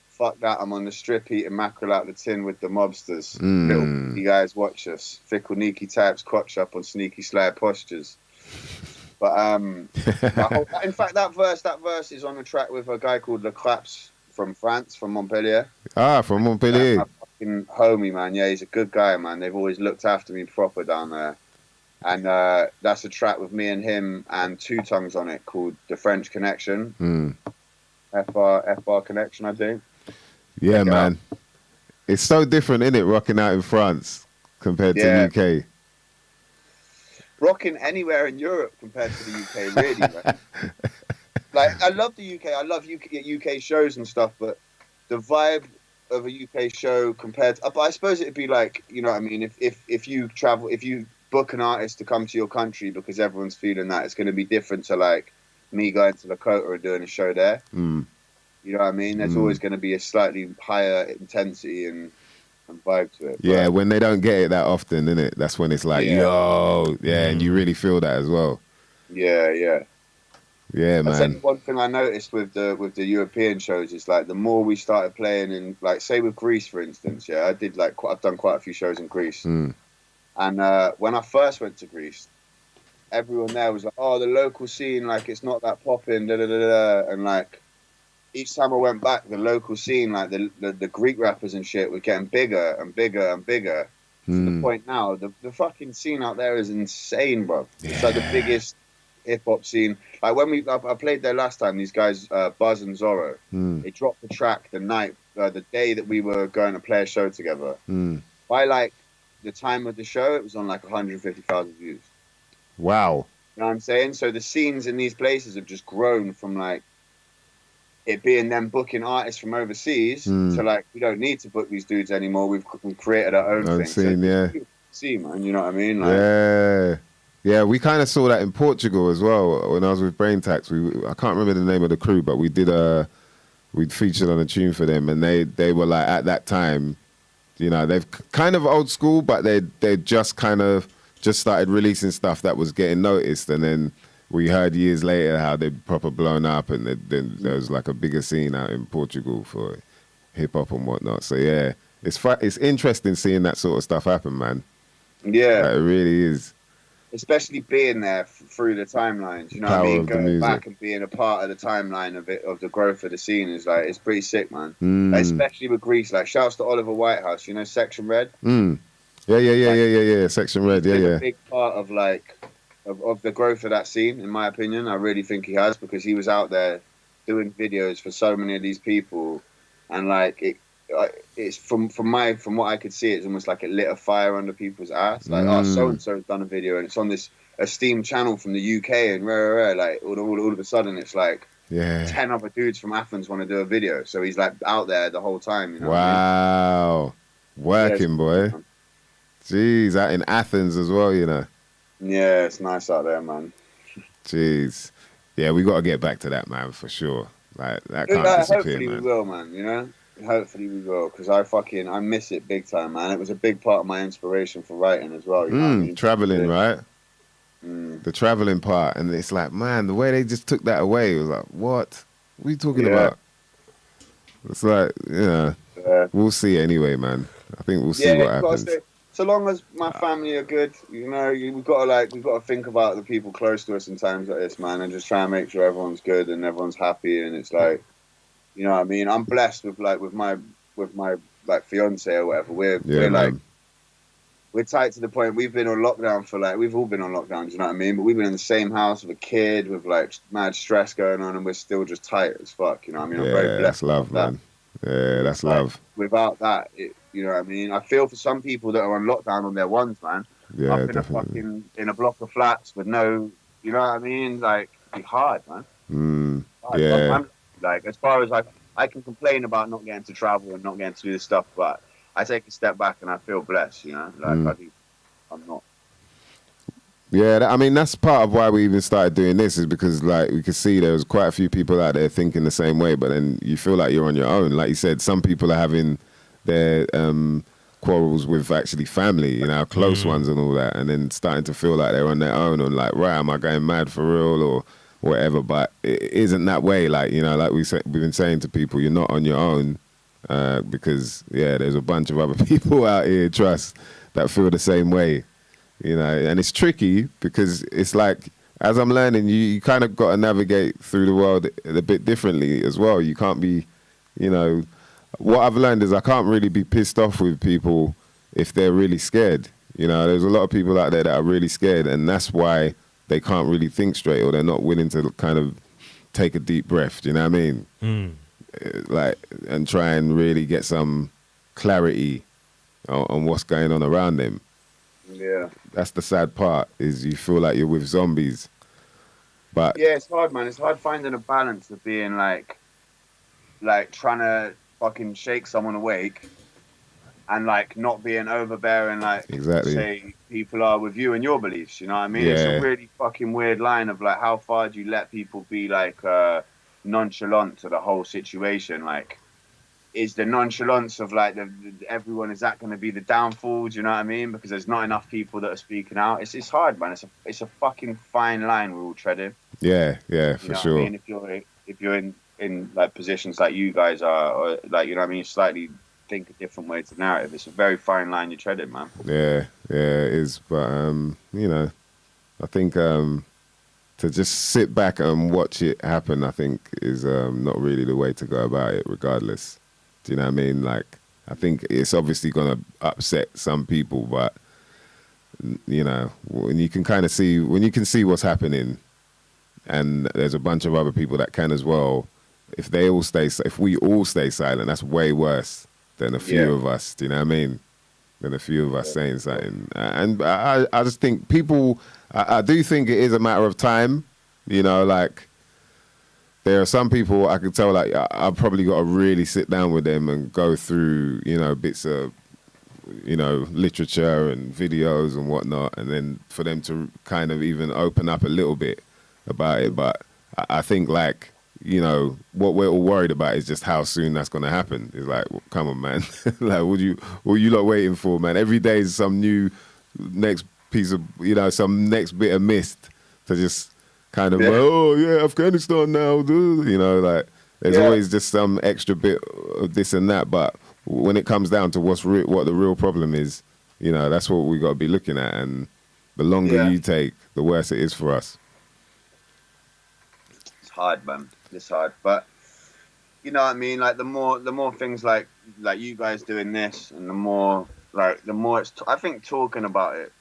Fuck that, I'm on the strip eating mackerel out the tin with the mobsters. Little you guys watch us. Fickle Neeky types crotch up on sneaky slide postures. But in fact that verse is on a track with a guy called Le Craps from France, from Montpellier.
From Montpellier.
My fucking homie, man. Yeah, he's a good guy, man. They've always looked after me proper down there. And that's a track with me and him and Two Tongues on it called The French Connection. FR Connection, I think.
Yeah, man. It's so different, innit, rocking out in France compared to the UK.
Rocking anywhere in Europe compared to the UK, really. Right? Like, I love the UK. I love UK shows and stuff, but the vibe of a UK show compared to... But I suppose it'd be like, you know what I mean, if you travel, if you book an artist to come to your country because everyone's feeling that, it's going to be different to, like, me going to Lakota and doing a show there. You know what I mean? There's always going to be a slightly higher intensity and vibe to it.
Yeah, when they don't get it that often, innit? That's when it's like, and you really feel that as well.
Yeah,
man.
One thing I noticed with the European shows is like the more we started playing in, like, say with Greece, for instance. Yeah, I've done quite a few shows in Greece, and when I first went to Greece, everyone there was like, "Oh, the local scene, like, it's not that popping," and like. Each time I went back, the local scene, like the Greek rappers and shit, were getting bigger and bigger and bigger. To the point now, the fucking scene out there is insane, bro. It's like the biggest hip hop scene. Like when I played there last time, these guys, Buzz and Zorro, they dropped the track the day that we were going to play a show together. By like the time of the show, it was on like 150,000 views.
Wow.
You know what I'm saying? So the scenes in these places have just grown from like it being them booking artists from overseas to like, we don't need to book these dudes anymore. We've created our own thing.
Scene,
See, man, you know what I mean? Like,
yeah. We kind of saw that in Portugal as well. When I was with Brain Tax, I can't remember the name of the crew, but we'd featured on a tune for them, and they were like, at that time, you know, they've kind of old school, but they just kind of just started releasing stuff that was getting noticed, and then we heard years later how they'd proper blown up, and then there was like a bigger scene out in Portugal for hip hop and whatnot. So yeah, it's interesting seeing that sort of stuff happen, man.
Yeah,
like, it really is.
Especially being there through the timelines, you know
Power
what I mean?
of the
Going
music.
back and being a part of the timeline of the growth of the scene is like, it's pretty sick, man. Like, especially with Greece, like shouts to Oliver Whitehouse, you know, Section Red.
Yeah. Section Red,
He's been
yeah.
a big part of like of the growth of that scene, in my opinion. I really think he has, because he was out there doing videos for so many of these people, and like it's from what I could see, it's almost like it lit a fire under people's ass. Like, oh, so and so's done a video, and it's on this esteemed channel from the UK, and rare, like all of a sudden it's like 10 other dudes from Athens want to do a video. So he's like out there the whole time. You know
Wow,
what I mean?
working, boy.
Cool,
Jeez, out in Athens as well, you know.
yeah, it's nice out there, man.
Jeez, yeah, we got to get back to that, man, for sure. Like that can't disappear,
Hopefully
man.
we will, man. You know. Hopefully we will, because I miss it big time, man. It was a big part of my inspiration for writing as well. You know what I mean?
Traveling, right? The traveling part, and it's like, man, the way they just took that away, it was like, what are you talking about? It's like, we'll see anyway, man. I think we'll see what happens.
So long as my family are good, you know, we've got to think about the people close to us in times like this, man, and just try and make sure everyone's good and everyone's happy, and it's like, you know what I mean? I'm blessed with my like fiance or whatever. We're tight to the point. We've been on lockdown for like, we've all been on lockdown, do you know what I mean? But we've been in the same house with a kid, with like mad stress going on, and we're still just tight as fuck, you know what I mean? I'm very blessed.
That's love, man. Yeah, that's love.
Without that, you know what I mean? I feel for some people that are on lockdown on their ones, man.
Yeah,
up in a block of flats with no, you know what I mean? Like, it's hard, man.
Yeah.
Like, as far as I can complain about not getting to travel and not getting to do this stuff, but I take a step back and I feel blessed, you know? Like, I'm not.
Yeah, I mean, that's part of why we even started doing this, is because, like, we could see there was quite a few people out there thinking the same way, but then you feel like you're on your own. Like you said, some people are having their quarrels with actually family, you know, close ones and all that, and then starting to feel like they're on their own and like, right, am I going mad for real or whatever? But it isn't that way. Like, you know, like we've been saying to people, you're not on your own, because there's a bunch of other people out here, trust, that feel the same way, you know. And it's tricky because it's like, as I'm learning, you kind of got to navigate through the world a bit differently as well. You can't be, you know, what I've learned is I can't really be pissed off with people if they're really scared. You know, there's a lot of people out there that are really scared, and that's why they can't really think straight, or they're not willing to kind of take a deep breath. Do you know what I mean? Like, and try and really get some clarity on what's going on around them.
Yeah.
That's the sad part, is you feel like you're with zombies. But
yeah, it's hard, man. It's hard finding a balance of being like trying to fucking shake someone awake and like not being overbearing, like
exactly.
say people are with you and your beliefs, you know what I mean? It's a really fucking weird line of like, how far do you let people be like nonchalant to the whole situation? Like, is the nonchalance of like everyone, is that going to be the downfall? Do you know what I mean? Because there's not enough people that are speaking out. It's hard, man. It's a fucking fine line we're all treading.
Yeah,
you
for
know
sure.
What I mean? If you're in like positions like you guys are, or like, you know what I mean, slightly think a different way to narrative. It's a very fine line you're treading, man.
Yeah, it is. But you know, I think to just sit back and watch it happen, I think is not really the way to go about it, regardless. Do you know what I mean? Like, I think it's obviously going to upset some people, but, you know, when you can kind of see, when you can see what's happening, and there's a bunch of other people that can as well, if we all stay silent, that's way worse than a few of us. Do you know what I mean? Than a few of us saying something. And I just think people, I do think it is a matter of time, you know, like, there are some people I could tell, like, I've probably got to really sit down with them and go through, you know, bits of, you know, literature and videos and whatnot, and then for them to kind of even open up a little bit about it. But I think, like, you know, what we're all worried about is just how soon that's going to happen. It's like, well, come on, man. Like, what are you lot waiting for, man? Every day is some new next piece of, you know, some next bit of mist to just kind of, oh, yeah, Afghanistan now, you know, like, there's always just some extra bit of this and that. But when it comes down to what the real problem is, you know, that's what we got to be looking at. And the longer you take, the worse it is for us.
It's hard, man. It's hard. But, you know what I mean? Like, the more things like you guys doing this, and the more it's, I think talking about it,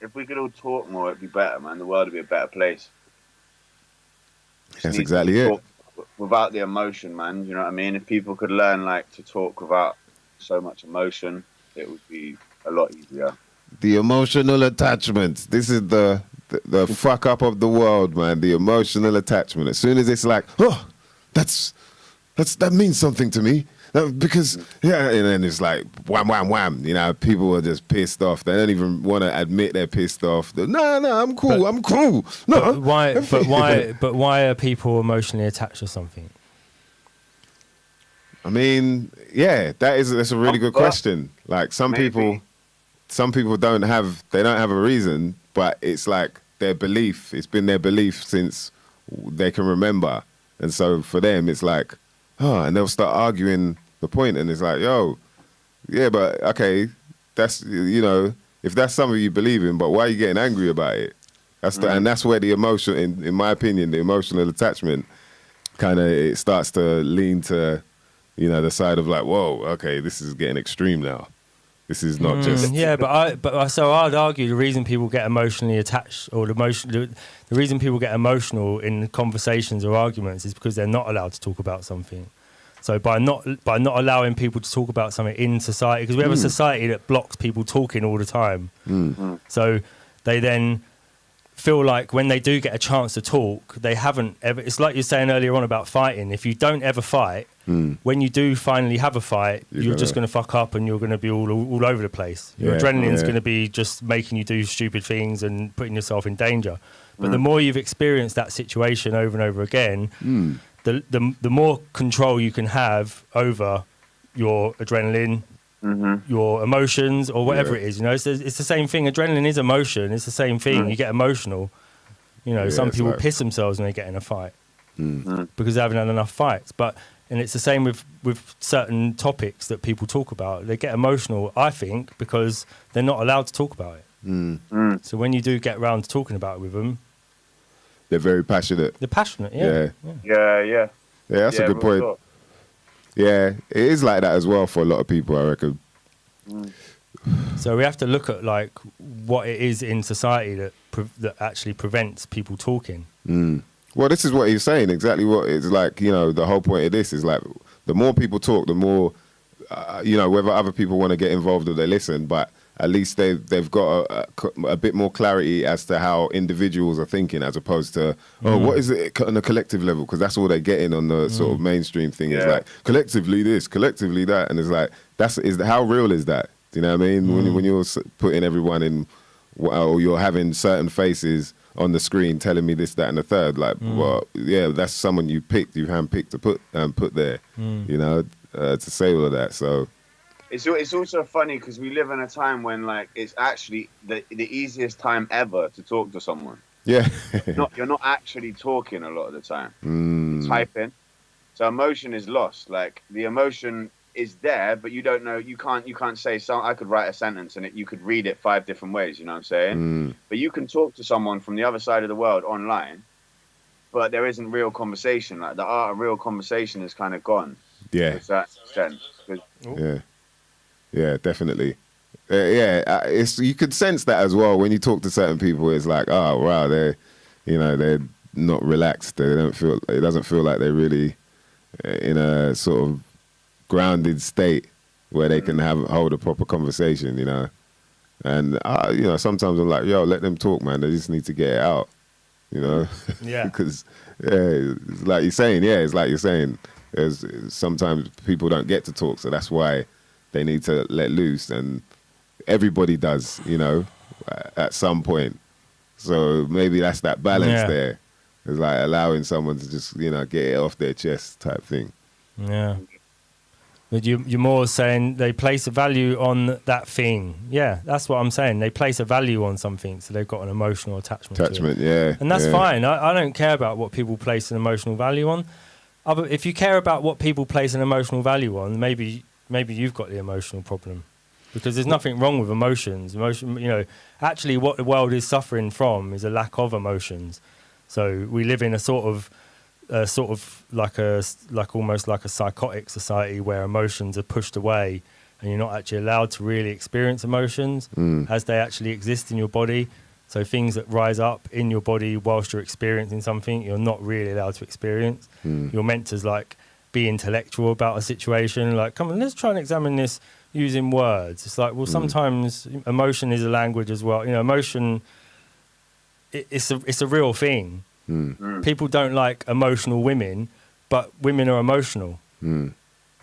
if we could all talk more, it'd be better, man. The world would be a better place.
That's exactly it.
Without the emotion, man, you know what I mean? If people could learn, like, to talk without so much emotion, it would be a lot easier.
The emotional attachment. This is the fuck up of the world, man. The emotional attachment. As soon as it's like, oh, that means something to me. Because, yeah, and then it's like, wham, wham, wham. You know, people are just pissed off. They don't even want to admit they're pissed off. No, I'm cool. I'm cool. No.
But why are people emotionally attached to something?
I mean, yeah, that's a really good question. Like, some people don't have a reason, but it's like their belief. It's been their belief since they can remember. And so for them, it's like, oh, and they'll start arguing the point, and it's like, yo, yeah, but okay, that's, you know, if that's something you believe in, but why are you getting angry about it? And that's where the emotion, in my opinion, the emotional attachment kind of, it starts to lean to, you know, the side of like, whoa, okay, this is getting extreme now. This is not just
so I'd argue the reason people get emotionally attached, or the reason people get emotional in conversations or arguments, is because they're not allowed to talk about something. So by not allowing people to talk about something in society, because we have a society that blocks people talking all the time. So they then feel like when they do get a chance to talk, they haven't ever. It's like you're saying earlier on about fighting. If you don't ever fight, when you do finally have a fight, you're just going to fuck up, and you're going to be all over the place. Your adrenaline's going to be just making you do stupid things and putting yourself in danger. But the more you've experienced that situation over and over again, the more control you can have over your adrenaline, your emotions, or whatever it is. You know, it's the same thing. Adrenaline is emotion. It's the same thing. You get emotional. You know, some people piss themselves when they get in a fight because they haven't had enough fights. And it's the same with certain topics that people talk about. They get emotional, I think, because they're not allowed to talk about it. So when you do get around to talking about it with them,
they're very passionate.
They're passionate,
Yeah,
that's a good point.
Sure.
Yeah, it is like that as well for a lot of people, I reckon.
So we have to look at like what it is in society that actually prevents people talking.
Well, this is what he's saying. Exactly what it's like. You know, the whole point of this is like, the more people talk, the more, you know, whether other people want to get involved or they listen, but at least they've got a bit more clarity as to how individuals are thinking, as opposed to, what is it on a collective level? Because that's all they're getting on the sort of mainstream thing. Is like, collectively this, collectively that. And it's like, how real is that? Do you know what I mean? When you're putting everyone in, or you're having certain faces on the screen telling me this, that, and the third, like, well, yeah, that's someone you handpicked to put there, you know, to say all of that. So
it's also funny because we live in a time when, like, it's actually the easiest time ever to talk to someone.
Yeah,
you're not actually talking a lot of the time. You're typing, so emotion is lost. Like, the emotion is there, but you don't know. You can't say so. I could write a sentence and you could read it 5 different ways. You know what I'm saying? But you can talk to someone from the other side of the world online, but there isn't real conversation. Like, the art of real conversation is kind of gone.
Yeah.
To that extent.
Yeah, definitely. It's, you could sense that as well when you talk to certain people. It's like, oh wow, they're not relaxed. It doesn't feel like they're really in a sort of grounded state where they can hold a proper conversation, you know. And you know, sometimes I'm like, yo, let them talk, man. They just need to get it out, you know.
Yeah.
Because it's like you're saying. There's sometimes people don't get to talk, so that's why they need to let loose, and everybody does, you know, at some point. So maybe that's that balance there. It's like allowing someone to just, you know, get it off their chest type thing.
Yeah. But you're more saying they place a value on that thing. Yeah, that's what I'm saying. They place a value on something, so they've got an emotional attachment to it.
Yeah.
And that's
yeah.
fine. I don't care about what people place an emotional value on. If you care about what people place an emotional value on, maybe you've got the emotional problem. Because there's nothing wrong with emotions. Actually what the world is suffering from is a lack of emotions. So we live in a sort of almost like a psychotic society where emotions are pushed away and you're not actually allowed to really experience emotions as they actually exist in your body. So things that rise up in your body whilst you're experiencing something, you're not really allowed to experience. You're meant to like be intellectual about a situation. Like, come on, let's try and examine this using words. It's like, well, sometimes emotion is a language as well. You know, emotion, it's a real thing. People don't like emotional women, but women are emotional.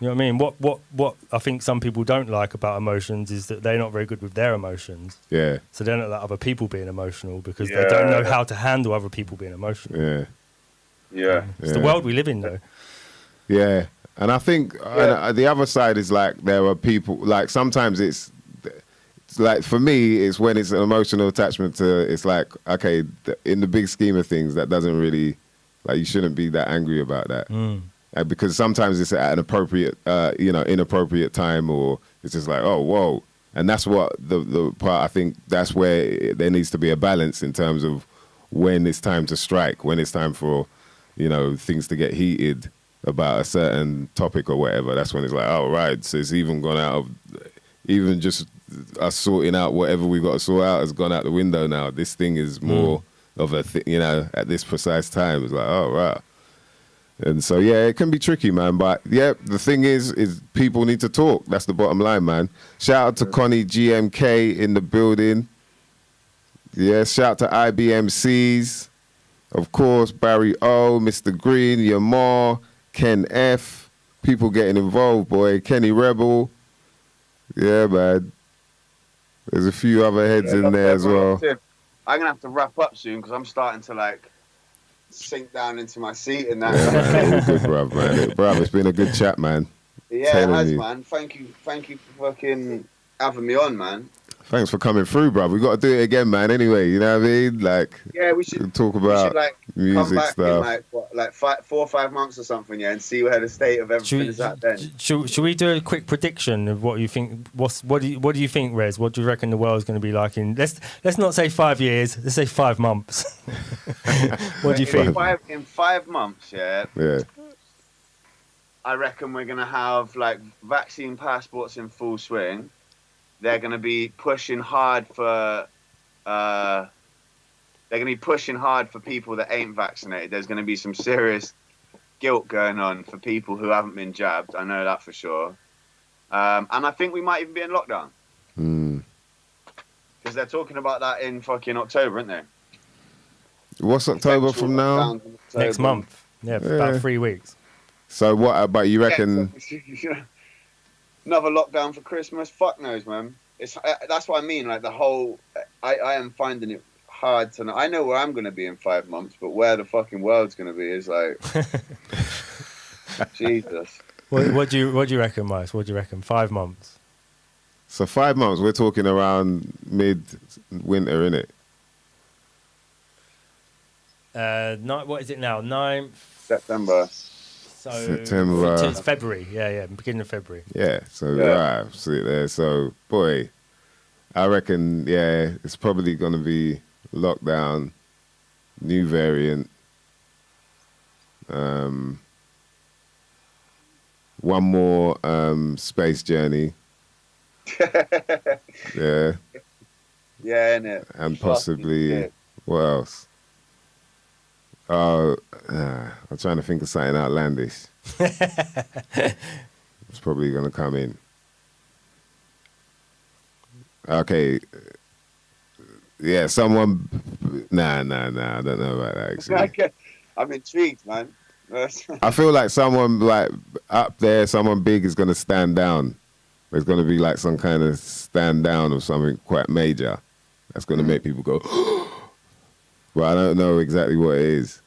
You know what I mean? What I think some people don't like about emotions is that they're not very good with their emotions.
Yeah.
So they don't like other people being emotional because they don't know how to handle other people being emotional.
Yeah.
Yeah.
It's the world we live in, though.
Yeah. And I think the other side is like there are people, like sometimes it's like, for me, it's when it's an emotional attachment to, it's like, okay, in the big scheme of things, that doesn't really, like, you shouldn't be that angry about that. Because sometimes it's at an appropriate, inappropriate time, or it's just like, oh, whoa. And that's what the part, I think that's where there needs to be a balance in terms of when it's time to strike, when it's time for, you know, things to get heated about a certain topic or whatever. That's when it's like, oh, right, so it's even gone out of, even just us sorting out whatever we got to sort out has gone out the window now. This thing is more of a thing, you know, at this precise time. It's like, oh, right. And so, yeah, it can be tricky, man. But, yeah, the thing is people need to talk. That's the bottom line, man. Shout out to Connie GMK in the building. Yeah, shout out to IBMCs. Of course, Barry O, Mr. Green, Yamar, Ken F. People getting involved, boy. Kenny Rebel. Yeah, man. There's a few other heads in there as well.
I'm going to have to wrap up soon because I'm starting to, like, sink down into my seat and that.
Yeah, man, all good, bruv, man. Bruv, it's been a good chat, man.
Yeah, it has, man. Thank you for fucking having me on, man.
Thanks for coming through, bruv. We got to do it again, man. Anyway, you know what I mean? Like,
yeah, we should
talk about music
come back
stuff.
in like 4 or 5 months or something, yeah, and see where the state of everything is at then.
Should we do a quick prediction of what you think? What do you think, Rez? What do you reckon the world's going to be like in? Let's not say 5 years. Let's say 5 months. What do you think?
In 5 months, yeah.
Yeah.
I reckon we're going to have like vaccine passports in full swing. They're going to be pushing hard for people that ain't vaccinated. There's going to be some serious guilt going on for people who haven't been jabbed. I know that for sure. And I think we might even be in lockdown. Because they're talking about that in fucking October, aren't they?
What's October from now?
Next month. Yeah, about 3 weeks.
So what about, you reckon...
Another lockdown for Christmas? Fuck knows, man. That's what I mean. Like the whole, I am finding it hard to know. I know where I'm going to be in 5 months, but where the fucking world's going to be is like, Jesus.
What do you reckon, Mice? What do you reckon? 5 months.
So 5 months. We're talking around mid-winter, innit?
What is it now? 9th
September.
So
September.
It's February. Yeah, beginning of February.
Yeah, so right, see it there. So, boy, I reckon, yeah, it's probably going to be lockdown, new variant, one more space journey. Yeah.
Yeah, innit?
And possibly, what else? I'm trying to think of something outlandish. It's probably going to come in. Okay. Yeah, someone... Nah, I don't know about that, actually.
I'm intrigued, man.
I feel like someone like up there, someone big is going to stand down. There's going to be like some kind of stand down of something quite major. That's going to make people go... But I don't know exactly what it is.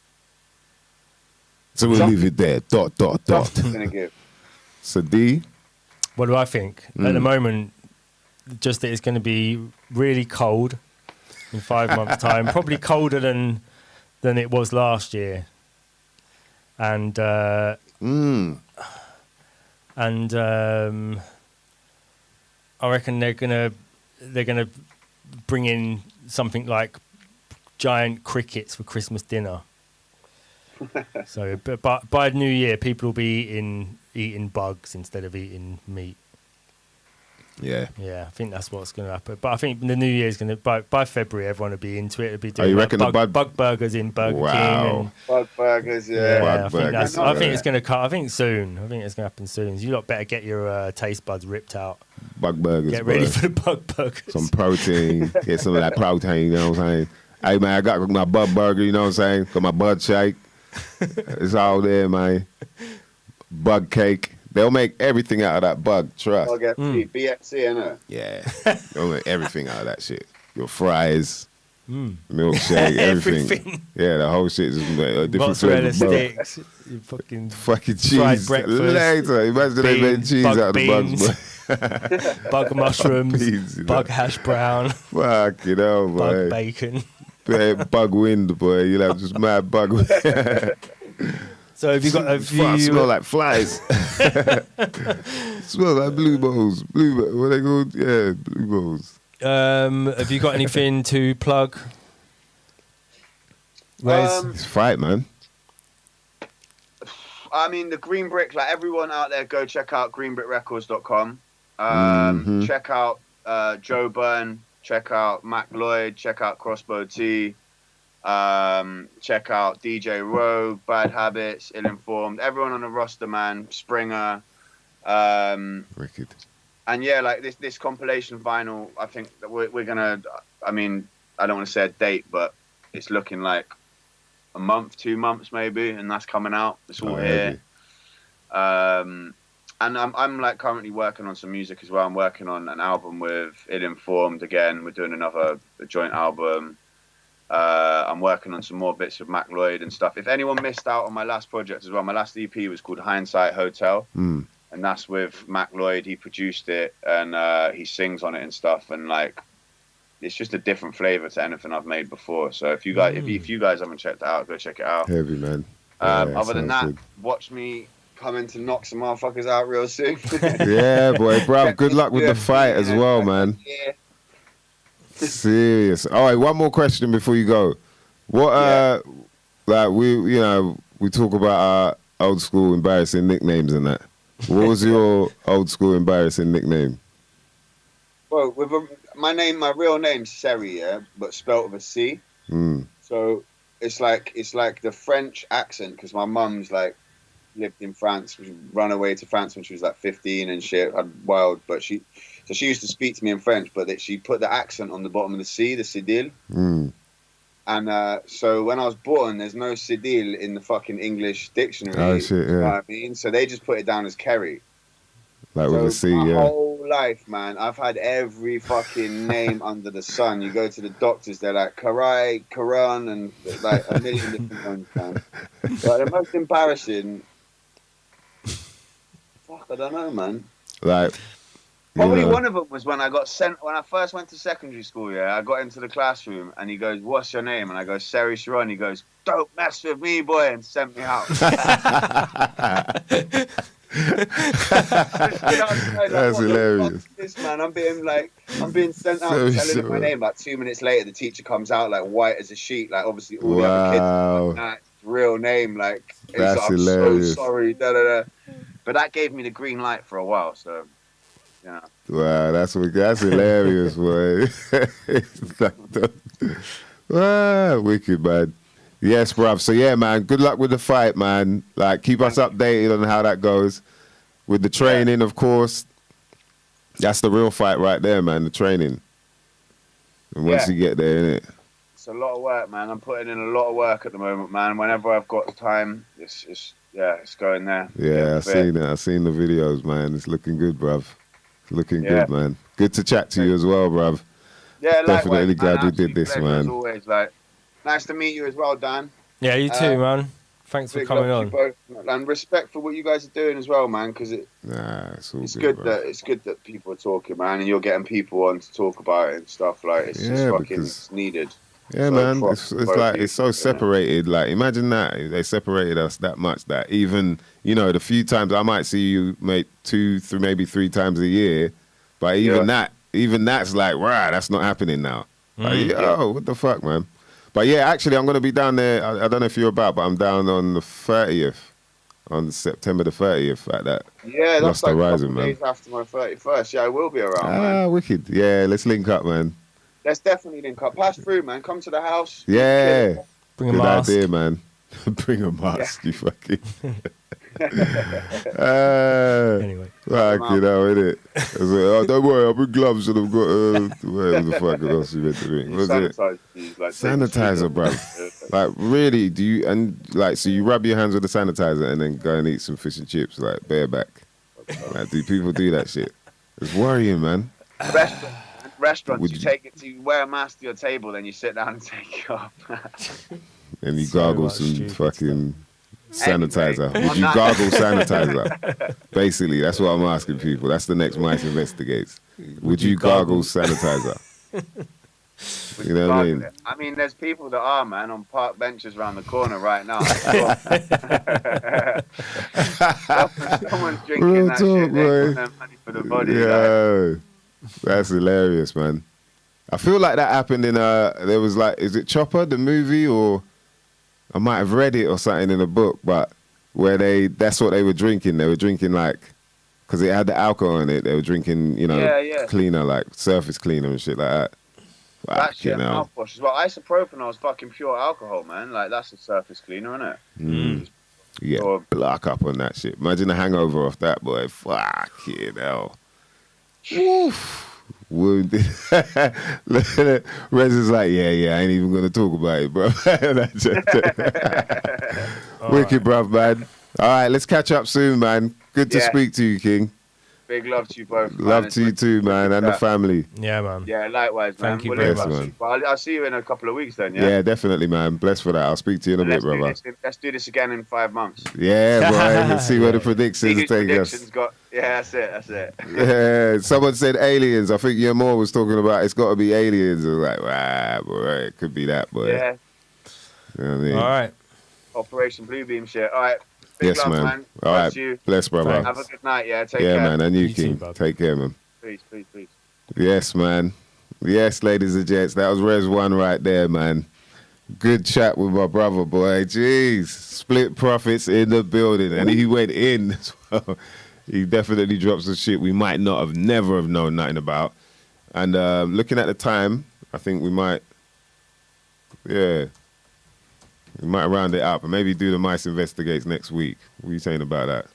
So we'll leave it there. Dot.
I'm gonna give.
So D.
What do I think? At the moment, just that it's going to be really cold in 5 months' time. Probably colder than it was last year. And I reckon they're gonna bring in something like giant crickets for Christmas dinner. So, but by New Year, people will be eating bugs instead of eating meat.
Yeah.
Yeah, I think that's what's going to happen. But I think the New Year's going to by February, everyone will be into it. It'll be doing
you reckon the
bug burgers in Burger King. And,
Bug burgers,
yeah,
Bug
I think
burgers,
I think it's going to cut. I think soon. I think it's going to happen soon. You lot better get your taste buds ripped out.
Bug burgers.
Get ready
bro.
for the bug burgers.
Some protein. Get some of that protein, you know what I'm saying? Hey, man, I got my bug burger, you know what I'm saying? Got my bud shake. It's all there, man. Bug cake. They'll make everything out of that bug, trust.
I'll get BFC, innit?
Yeah. They'll make everything out of that shit. Your fries, milkshake, everything. Yeah, the whole shit is a different
Mozzarella
flavor.
sticks, you fucking
Fucking
fried
cheese.
breakfast,
Later. Imagine they made cheese
bug
out of the bugs,
beans,
boy.
bug mushrooms,
Beans, you know.
bug hash brown,
Fuck it out, boy.
bug bacon.
Bug wind, boy. You'll have just mad bug wind.
So have you got a
Fuck,
view?
smell like flies. Smell like blue balls. What they called? Yeah, blue balls.
Have you got anything to plug? Wes?
It's fight, man.
I mean, the Green Brick, like everyone out there, go check out greenbrickrecords.com. Check out Joe Byrne. Check out Mac Lloyd. Check out Crossbow T. Check out DJ Rogue, Bad Habits, Ill Informed, everyone on the roster, man. Springer.
Wicked.
And yeah, like this compilation vinyl, I think that we're gonna. I mean, I don't want to say a date, but it's looking like a month, 2 months maybe, and that's coming out. It's all here. And I'm like currently working on some music as well. I'm working on an album with Ill Informed again. We're doing a joint album. I'm working on some more bits with Mac Lloyd and stuff. If anyone missed out on my last project as well, my last EP was called Hindsight Hotel, and that's with Mac Lloyd. He produced it and he sings on it and stuff. And like, it's just a different flavor to anything I've made before. So if you guys, if you guys haven't checked it out, go check it out.
Heavy, man.
Other than that, watch me coming to knock some motherfuckers out real soon.
Yeah, boy, bro. Good luck with the fight as well, man.
Yeah.
Serious. All right, one more question before you go. What like we talk about our old school embarrassing nicknames and that. What was your old school embarrassing nickname?
Well, my real name's Seri, yeah, but spelt with a C. So it's like the French accent because my mum's like lived in France, run away to France when she was like 15 and shit, wild. But she used to speak to me in French, but she put the accent on the bottom of the C, the Cédille. And so when I was born, there's no Cédille in the fucking English dictionary.
Oh shit, yeah.
You know what I mean? So they just put it down as Kerry.
Like with a C,
my
yeah.
whole life, man, I've had every fucking name under the sun. You go to the doctors, they're like Karai, Karan, and like a million different ones, man. But the most embarrassing, fuck, I don't know, man.
Like,
probably one of them was when I first went to secondary school, yeah, I got into the classroom and he goes, "What's your name?" And I go, "Seri Sharon." He goes, "Don't mess with me, boy," and sent me out.
That's hilarious.
This man, I'm being sent out and telling him my name. Like 2 minutes later, the teacher comes out like white as a sheet. Like obviously all the other kids are like, "Nah, it's real name." Like,
that's
I'm
hilarious.
so sorry. Da, da, da. But that gave me the green light for a while. So, yeah.
Wow, that's hilarious, boy. Wow, wicked, man. Yes, bruv. So yeah, man, good luck with the fight, man. Like, keep us updated on how that goes. With the training, of course. That's the real fight right there, man, the training. And once you get there, innit?
It's a lot of work, man. I'm putting in a lot of work at the moment, man. Whenever I've got the time, it's going there.
Yeah, I've seen it. I've seen the videos, man. It's looking good, bruv. It's looking good, man. Good to chat to you as well, bruv.
Yeah,
definitely
likewise,
glad we did this, man.
As always, like, nice to meet you as well, Dan.
Yeah, you too, man. Thanks for
Big
coming
love
on.
to you both, and respect for what you guys are doing as well, man. Because
It's all
it's
good,
good
bro.
that people are talking, man, and you're getting people on to talk about it and stuff. Like it's just
Yeah,
fucking
because
it's needed.
yeah,
So
man,
props to
it's
both
like
of you
it's so
for doing it.
separated. Like, imagine that they separated us that much that even the few times I might see you, mate, 2, 3, maybe 3 times a year, but even that's like, right, that's not happening now. Like, what the fuck, man? But yeah, actually, I'm gonna be down there. I don't know if you're about, but I'm down on the 30th, on September the 30th at that
Yeah, that's
Lost
like a
Horizon,
couple
man.
days after my 31st. Yeah, I will be around, man.
Wicked. Yeah, let's link up, man.
Let's definitely link up. Pass through, man. Come to the house.
Yeah.
Bring a
Good
mask.
idea, man. Bring a mask, you fucking.
Anyway.
Fuck, innit? I was like, oh, don't worry, I'll bring gloves and I've got, whatever the fuck else you meant to do.
You
Was it?
sanitize these, like
Sanitizer, bro. Like, really, do you, and like, so you rub your hands with the sanitizer and then go and eat some fish and chips, like, bareback. Like, do people do that shit? It's worrying, man.
Restaurants,
Would
you
you-
take it to, you wear a mask to your table, then you sit down and take it off.
And you
So
gargle
much
some
stupid
fucking sanitizer.
Anyway,
Would you
on that-
gargle sanitizer? Basically, that's what I'm asking people. That's the next Mice Investigates. Would you gargle sanitizer? You know what I mean?
I mean, there's people that are, man, on park benches around the corner right now. Someone's drinking
Real
that
talk,
shit. They
boy.
want their money for the body. Like.
Yeah, that's hilarious, man. I feel like that happened in there was like, is it Chopper, the movie, or I might have read it or something in a book, but where that's what they were drinking. They were drinking like, because it had the alcohol in it, they were drinking, cleaner, like surface cleaner and shit like that.
That shit
Fucking hell.
mouthwash as well. Isopropyl is fucking pure alcohol, man. Like, that's a surface cleaner, isn't it?
You get block up on that shit. Imagine the hangover off that, boy. Fucking hell. Woof. Wounded. Rez is like, yeah, I ain't even gonna talk about it, bro. Wicked, bruv, man. All right, let's catch up soon, man. Good to speak to you, King.
Big love to you both.
Love
man.
to you too, man, and the family.
Yeah, man.
Yeah, likewise, man.
Thank you
We'll
very
link up
much.
soon. Well, I'll see you in a couple of weeks then, yeah?
Yeah, definitely, man. Blessed for that. I'll speak to you in a bit, brother.
Let's do this again in 5 months.
Yeah, boy. Let's see where the
See
predictions
whose
take
predictions
us.
got. Yeah, that's it.
Yeah, someone said aliens. I think Yamor was talking about it's got to be aliens. I was like, wow, boy, it could be that, boy.
Yeah,
You know what I mean?
All right.
Operation Bluebeam shit. All right. Big
Yes,
love,
man.
man.
All
Bless
right.
you.
Bless, brother.
Have a good night, yeah? Take
Yeah,
care.
man. And you,
You too,
King.
bub.
Take care, man.
Peace.
Yes, man. Yes, ladies and gents. That was Res One right there, man. Good chat with my brother, boy. Jeez. Split profits in the building. And he went in as well. He definitely dropped some shit we might never have known nothing about. And looking at the time, I think we might round it up and maybe do the Mice Investigates next week. What are you saying about that?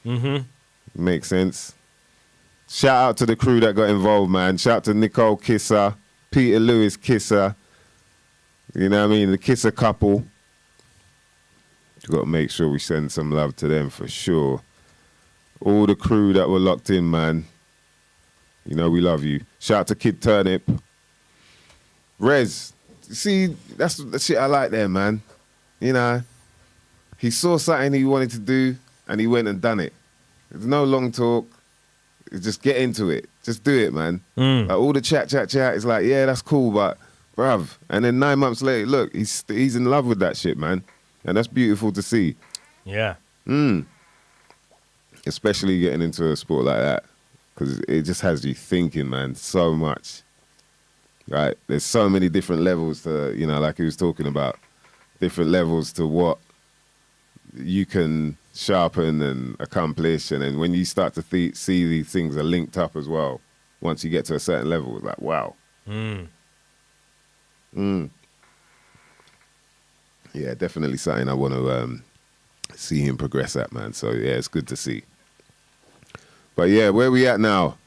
Mm-hmm.
Makes sense. Shout out to the crew that got involved, man. Shout out to Nicole Kisser, Peter Lewis Kisser. You know what I mean? The Kisser couple. Got to make sure we send some love to them for sure. All the crew that were locked in, man. You know we love you. Shout out to Kid Turnip. Rez, see, that's the shit I like there, man. You know, he saw something he wanted to do and he went and done it. There's no long talk. Just get into it. Just do it, man. Like all the chat. It's like, yeah, that's cool, but bruv. And then 9 months later, look, he's in love with that shit, man. And that's beautiful to see.
Yeah.
Especially getting into a sport like that. Because it just has you thinking, man, so much. Right? There's so many different levels to, like he was talking about. Different levels to what you can sharpen and accomplish, and then when you start to see these things are linked up as well, once you get to a certain level, it's like, wow. Yeah, definitely something I want to see him progress at, man. So yeah, it's good to see. But yeah, where we at now?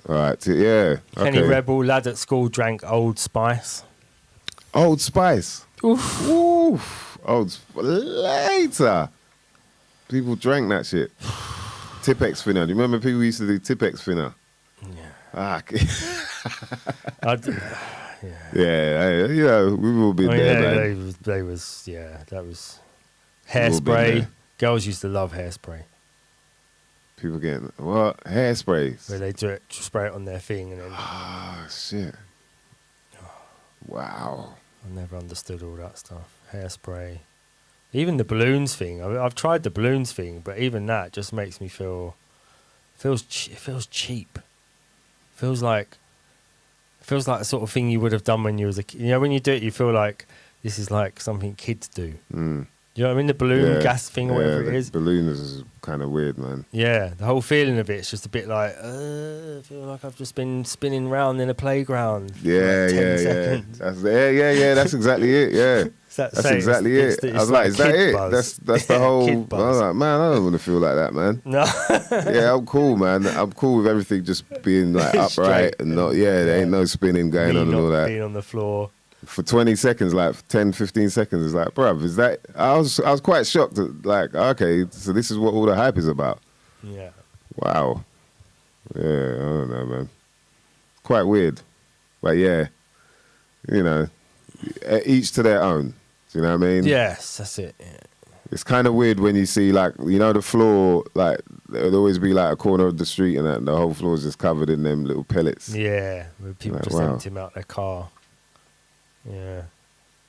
All right,
Kenny
okay.
Rebel, lad at school, drank Old Spice.
Old Spice. Oof. Later. People drank that shit. Tipex thinner. Do you remember people used to do Tipex thinner?
Yeah.
Ah, Yeah, we've all been there, man.
that was
all been
hairspray.
there.
Girls used to love hairspray.
People getting what hairspray?
Where they do it, spray it on their thing, and then
Oh shit! Wow.
I never understood all that stuff. Hairspray, even the balloons thing. I've tried the balloons thing, but even that just makes me feel it feels cheap. Feels like the sort of thing you would have done when you was a kid. You know, when you do it, you feel like this is like something kids do. You know what I mean? The balloon gas thing or whatever it is.
Balloon is kind of weird, man.
Yeah, the whole feeling of it's just a bit like, I feel like I've just been spinning round in a playground. For like 10 seconds.
That's exactly it. Yeah, that's exactly it. I was like, is that it?
Buzz.
That's the whole. I
Kid
was
buzz.
like, man, I don't want to feel like that, man.
No.
Yeah, I'm cool, man. I'm cool with everything just being like upright
Straight.
and not. Yeah, there ain't no spinning going on and all that.
Being on the floor.
For 20 seconds, like 10, 15 seconds, it's like, bruv, is that? I was quite shocked. Like, okay, so this is what all the hype is about.
Yeah.
Wow. Yeah, I don't know, man. Quite weird. But yeah, you know, each to their own. Do you know what I mean?
Yes, that's it. Yeah.
It's kind of weird when you see, like, you know, the floor, like, there'd always be like a corner of the street and the whole floor is just covered in them little pellets.
Yeah, where people
Like,
just
wow.
empty them out their car. Yeah,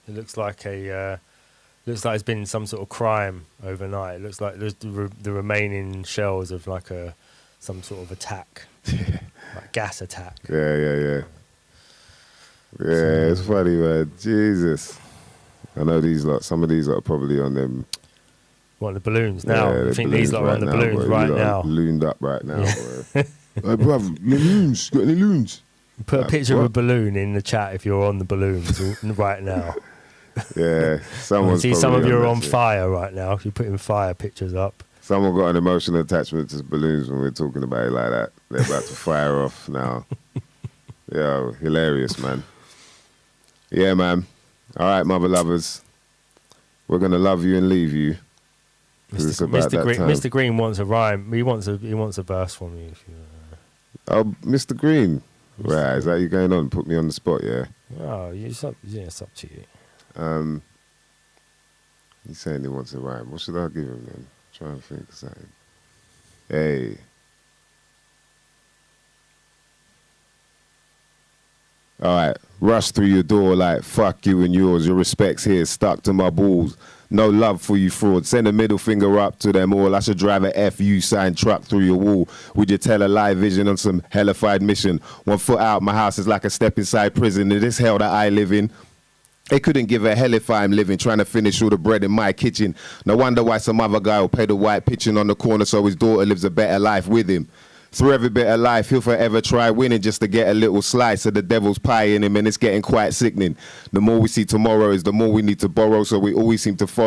it looks like it's been some sort of crime overnight. It looks like there's the remaining shells of like some sort of attack, like gas attack.
Yeah, it's funny, man. Jesus. I know some of these lot are probably on them.
What, the balloons now?
Yeah,
I think these lot are on the balloons
boy.
right
These lot
now.
are looned up right now, boy. Hey, bruv, loons. Got any loons?
Put a
Like,
picture of
what?
a balloon in the chat if you're on the balloons right now.
Yeah, someone's
See, some of
probably
you are
that
on
shit.
fire right now. If you're putting fire pictures up.
Someone got an emotional attachment to balloons when we're talking about it like that. They're about to fire off now. Yo, hilarious, man. Yeah, man. All right, mother lovers. We're going to love you and leave you. 'Cause it's about that time.
Mr. Green wants a rhyme. He wants a verse from you. If you
Oh, Mr. Green. Right, is that you going on? Put me on the spot, yeah?
it's up to you.
He's saying he wants a rhyme. What should I give him then? Trying to think of something. Hey. All right. Rush through your door like, fuck you and yours. Your respect's here, stuck to my balls. No love for you fraud. Send a middle finger up to them all. I should drive a FU sign truck through your wall. Would you tell a live vision on some hellified mission? 1 foot out, my house is like a step inside prison. In this hell that I live in. They couldn't give a hell if I'm living, trying to finish all the bread in my kitchen. No wonder why some other guy will pay the white pitching on the corner so his daughter lives a better life with him. Through every bit of life, he'll forever try winning just to get a little slice of the devil's pie in him, and it's getting quite sickening. The more we see tomorrow is the more we need to borrow, so we always seem to follow